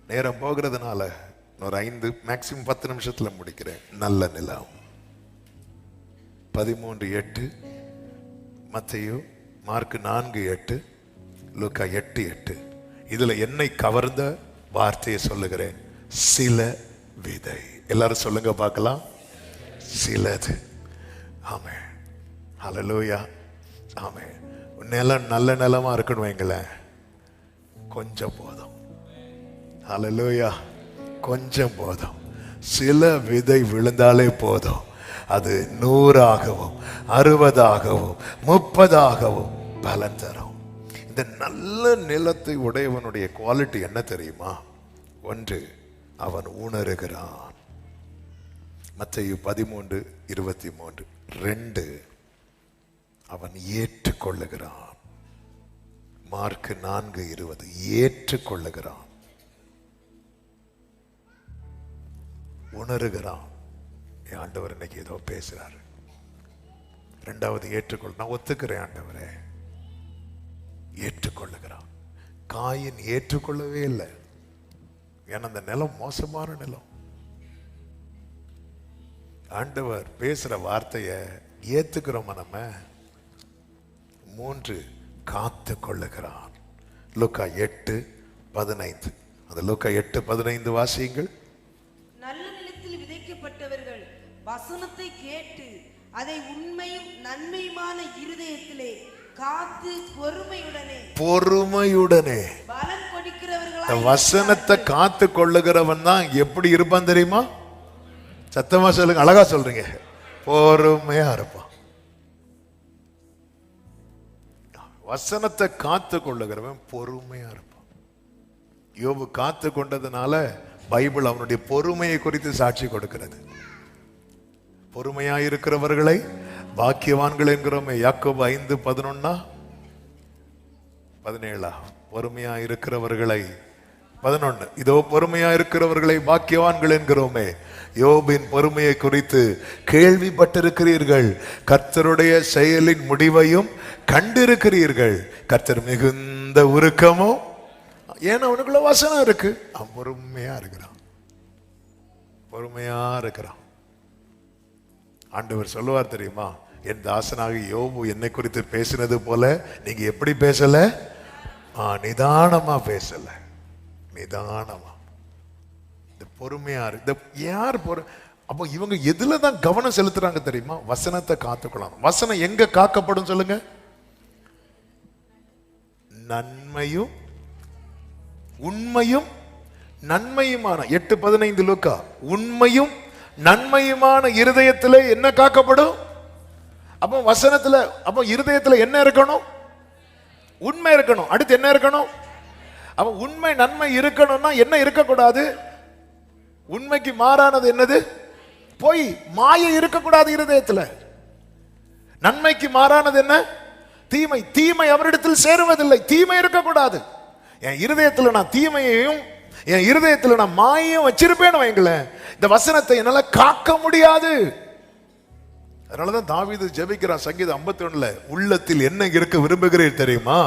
நேரம் போகிறதுனால ஒரு 5 மேக்சிமம் 10 நிமிஷத்துல முடிக்கிறேன். நல்ல நிலம் 13:8, மத்தேயு மார்க் 4:8, லூக்கா 8:8. இதுல என்னை கவர்ந்த வார்த்தையை சொல்லுகிறேன், சில விதை. எல்லாரும் சொல்லுங்க பார்க்கலாம், சிலது. ஆமென், ஹல்லேலூயா, ஆமென். நிலம் நல்ல நிலமா இருக்குன்னு வைங்களேன், கொஞ்சம் போதும். ஹல்லேலூயா, கொஞ்சம் போதும். சில விதை விழுந்தாலே போதும், அது 100ஆகவும் 60ஆகவும் 30ஆகவும் பலன் தரும். இந்த நல்ல நிலத்தை உடையவனுடைய குவாலிட்டி என்ன தெரியுமா? 1, அவன் உணருகிறான். மத்தேயு 13:23. 2, அவன் ஏற்றுக்கொள்ளுகிறான். மார்க் 4:20 ஏற்றுக்கொள்ளுகிறான், உணருகிறான். ஆண்டவர் இன்னைக்கு ஏதோ பேசுறாரு. இரண்டாவது ஏற்றுக்கொள்ள, நான் ஒத்துக்கிறேன் ஆண்டவரே, ஏற்றுக்கொள்ளுகிறான். காயின் ஏற்றுக்கொள்ளவே இல்லை. ஏன்னா அந்த நிலம் மோசமான நிலம். ஆண்டவர் பேசுற வார்த்தையை ஏத்துக்கிறோமா நம்ம? 3 காத்து கொள்ளுகிறான். லூக்கா 8:15. அந்த லூக்கா 8:15 வாசியுங்கள். நல்ல நிலத்தில் விதைக்கப்பட்டவர்கள் வசனத்தை கேட்டு அதை உண்மையும் நன்மையுமான இருதயத்திலே காத்து பொறுமையுடனே பலன் கொடுக்கிறவர்களாய், வசனத்தை காத்து கொள்ளுகிறவன் தான் எப்படி இருப்பான் தெரியுமா? சத்தமா சொல்லுங்க, அழகா சொல்றீங்க. பொறுமையா இருப்பான். வசனத்தை காத்து கொள்ளுகிறவன் பொறுமையா இருப்பான். யோபு காத்து கொண்டதுனால பைபிள் அவனுடைய பொறுமையை குறித்து சாட்சி கொடுக்கிறது. பொறுமையா இருக்கிறவர்களை பாக்கியவான்கள் என்கிறோமே. யாக்கோபு 5:11-17. பொறுமையா இருக்கிறவர்களை 11. இதோ பொறுமையா இருக்கிறவர்களை பாக்கியவான்கள் என்கிறோமே. யோபின் பொறுமையை குறித்து கேள்விப்பட்டிருக்கிறீர்கள், கர்த்தருடைய செயலின் முடிவையும் கண்டிருக்கிறீர்கள். கர்த்தர் மிகுந்த உருக்கமும், ஏன்னா அவனுக்குள்ள வசனம் இருக்கு. அவன் பொறுமையா இருக்கிறான், பொறுமையா இருக்கிறான். ஆண்டவர் சொல்லுவார் தெரியுமா, என் தாசனாக யோபு என்னை குறித்து பேசினது போல நீங்க எப்படி பேசல? நிதானமா பேசல, நிதானமா. இந்த பொறுமையா இந்த யார் அப்போ இவங்க எதுல தான் கவனம் செலுத்துறாங்க தெரியுமா? வசனத்தை காத்துக்கொள்ளணும். வசனம் எங்க காக்கப்படும் சொல்லுங்க? நன்மையும் உண்மையும் நன்மையுமான 8:15 லூக்கா. உண்மையும் நன்மையுமான இருதயத்திலே என்ன காக்கப்படும்? அப்போ வசனத்துல, அப்போ இருதயத்துல என்ன இருக்கணும்? உண்மை இருக்கணும். அடுத்து என்ன இருக்கணும்? அப்ப உண்மை நன்மை இருக்கணும்னா என்ன இருக்கக்கூடாது? உண்மைக்கு மாறானது என்னது? பொய், மாயை இருக்கக்கூடாது இருதயத்துல. நன்மைக்கு மாறானது என்ன? தீமை. தீமை அவரிடத்தில் சேருவதில்லை. தீமை இருக்கக்கூடாது. என் இருதயத்துல நான் தீமையையும் என் இருதயத்துல நான் மாயையும் வச்சிருப்பேன் வைங்களேன், இந்த வசனத்தை என்னால காக்க முடியாது. அதனாலதான் தாவீது ஜெபிக்கிறான் சங்கீதம் 51. உள்ளத்தில் என்ன இருக்க விரும்புகிறீர் தெரியுமா?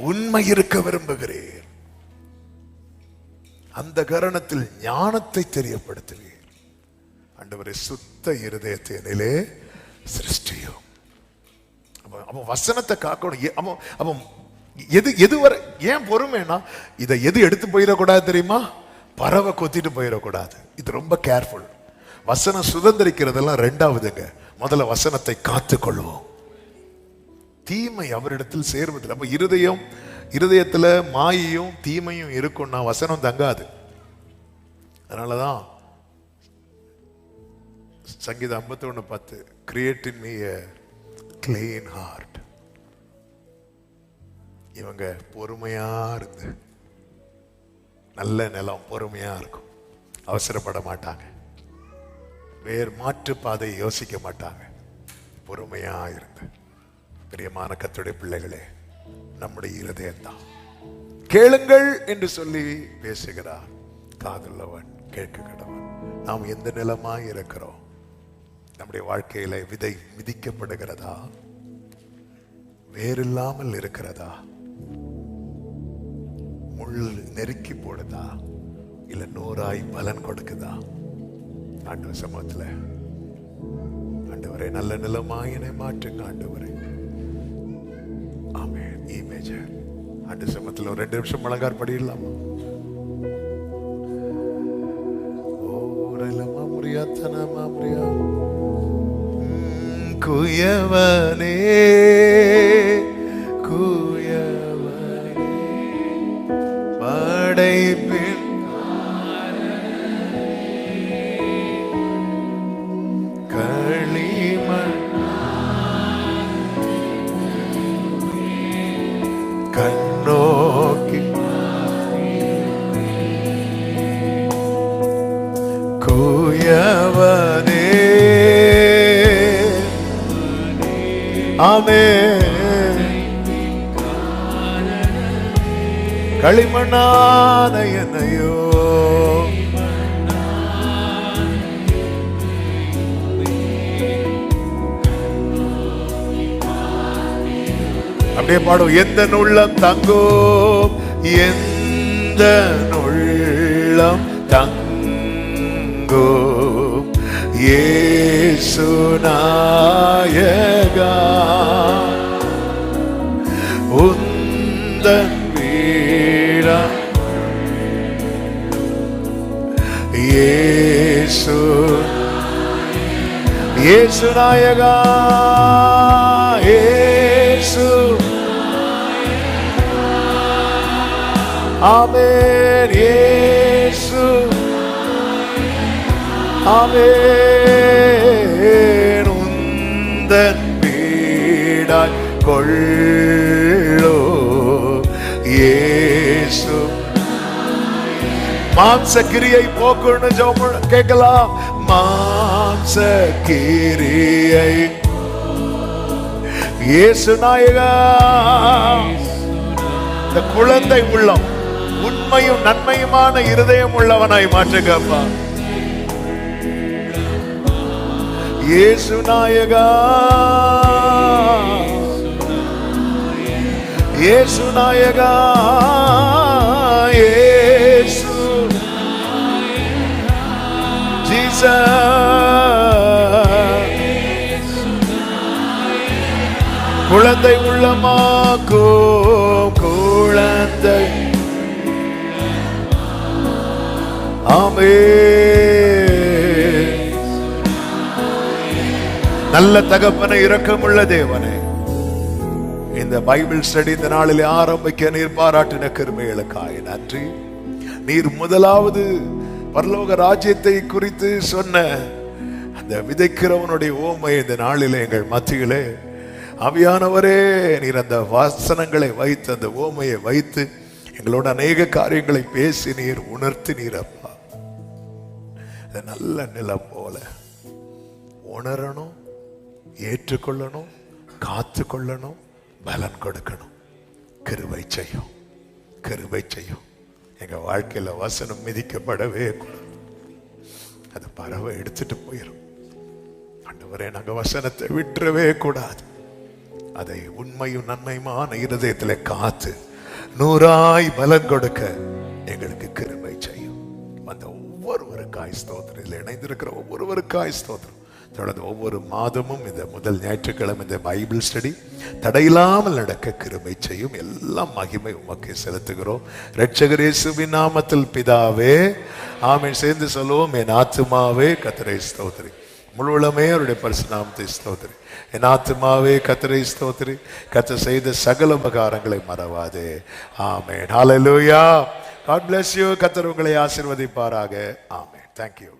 உண்மை இருக்க விரும்புகிறீர். அந்த கரணத்தில் ஞானத்தை தெரியப்படுத்துவீர். ஆண்டவரே, சுத்த இருதயத்தை என்னிலே சிருஷ்டியும். அப்ப வசனத்தை காக்கணும். அப்ப எது வரை ஏன் பொறுமைனா, இதை எது எடுத்து போயிடக்கூடாது தெரியுமா? பறவை கொத்திட்டு போயிடக்கூடாது. இது ரொம்ப கேர்ஃபுல். வசனம் சுதந்திரிக்கிறதெல்லாம் ரெண்டாவதுங்க. முதல்ல வசனத்தை காத்துக்கொள்வோம். தீமை அவரிடத்தில் சேர்வதில்லை. அப்ப இருதயத்துல மாயையும் தீமையும் இருக்கும்னா வசனம் தங்காது. அதனாலதான் சங்கீதம் 51:10, create in me a clean heart. இவங்க பொறுமையா இருந்து, நல்ல நிலம் பொறுமையா இருக்கும், அவசரப்பட மாட்டாங்க, வேறு மாற்று பாதையை யோசிக்க மாட்டாங்க, பொறுமையா இருந்து. பிரியமான கர்த்தருடைய பிள்ளைகளே, நம்முடைய இருதயம்தான் கேளுங்கள் என்று சொல்லி பேசுகிறார். காதுள்ளவன் கேட்க கடவன். நாம் எந்த நிலமாய் இருக்கிறோம்? நம்முடைய வாழ்க்கையில விதை மிதிக்கப்படுகிறதா? வேறில்லாமல் இருக்கிறதா? முள் நெருக்கி போடுதா? இல்ல 100ஆய் பலன் கொடுக்குதா? ஆண்டவர் சமூகத்துல, ஆண்டவரே நல்ல நிலமாய் என்னை மாற்றுங்க ஆண்டவரே. ஆமென். இமேஜர் ஆண்டு சமத்துல ஒரு 2 நிமிஷம் முழங்கார் படியிடலாமா? ஓரலமா முறியாத்தனமா முறியா குயவனே குயவனே படைப்பின் களிமண் கண்ணோக்கி குயவனே ஆமென். களிமண்ணான என்னையோ அப்படியே பாடும். எந்த உள்ளம் தங்கும், எந்த உள்ளம் தங்கும், இயேசு நாயகா உந்தன் வீடா இயேசு இயேசு நாயகா இயேசு. ஆமென். இயேசு. ஆமென். உந்தன் பீடாய் கொள்ளோ இயேசு. மாம்ச கிரியை போக்குன்னு ஜெபம் கேட்கலாம். மாம்ச கிரியை இயேசு நாயகா. இந்த குழந்தை உள்ளம் உண்மையும் நன்மையுமான இருதயம் உள்ளவனாய் மாற்றுகப்பா. இயேசு நாயகா இயேசு நாயகா இயேசு ஜீசஸ். குழந்தை உள்ளமாக்கும் குழந்தை. ஆமென். நல்ல தகப்பனை, இரக்கமுள்ள தேவனே, இந்த பைபிள் ஸ்டடி இந்த நாளில் ஆரம்பிக்க நீர் பாராட்டின கிருபைகளுக்காய் நன்றி. நீர் முதலாவது பரலோக ராஜ்யத்தை குறித்து சொன்ன அந்த விதைக்கிறவனுடைய ஓமை இந்த நாளிலே எங்கள் மத்தியிலே ஆவியானவரே நீர் அந்த வசனங்களை வைத்து அந்த ஓமையை வைத்து எங்களோட அநேக காரியங்களை பேசி நீர் உணர்த்தி நீர் அப்பா. நல்ல நிலம் போல உணரணும், ஏற்றுக்கொள்ளணும், காத்து கொள்ளணும், பலன் கொடுக்கணும். கிருபை செய்யும், கிருபை செய்யும். எங்க வாழ்க்கையில வசனம் மிதிக்கப்படவே கூடாது. அது பறவை எடுத்துட்டு போயிடும். ஆண்டவரே, நாங்க வசனத்தை விட்டுறவே கூடாது. அதை உண்மையும் நன்மையுமான இருதயத்திலே காத்து 100 பலன் கொடுக்க எங்களுக்கு கிருபை செய்யும். அந்த ஒவ்வொருவருக்காய் ஸ்தோத்திரம். இதில் இணைந்திருக்கிற ஒவ்வொருவருக்காய் ஸ்தோத்திரம். தொடர்ந்து ஒவ்வொரு மாதமும் இந்த முதல் ஞாயிற்றுக்கிழமை இந்த பைபிள் ஸ்டடி தடையில்லாமல் நடக்க கிருபை செய்யும். எல்லாம் மகிமை உமக்கு செலுத்துகிறோம். இரட்சகர் இயேசுவின் நாமத்தில் பிதாவே, ஆமென். சேர்ந்து சொல்லுவோம். என் ஆத்துமாவே கர்த்தரை ஸ்தோத்திரி, முழுவதுமே அவருடைய பரிசுத்த நாமத்தை ஸ்தோத்திரி. என் ஆத்துமாவே கர்த்தரை ஸ்தோத்திரி, கர்த்தர் செய்த சகல உபகாரங்களை மறவாதே. ஆமென். ஹல்லேலூயா. God bless you. கர்த்தர் உங்களை ஆசீர்வதிப்பாராக. ஆமென். Thank you.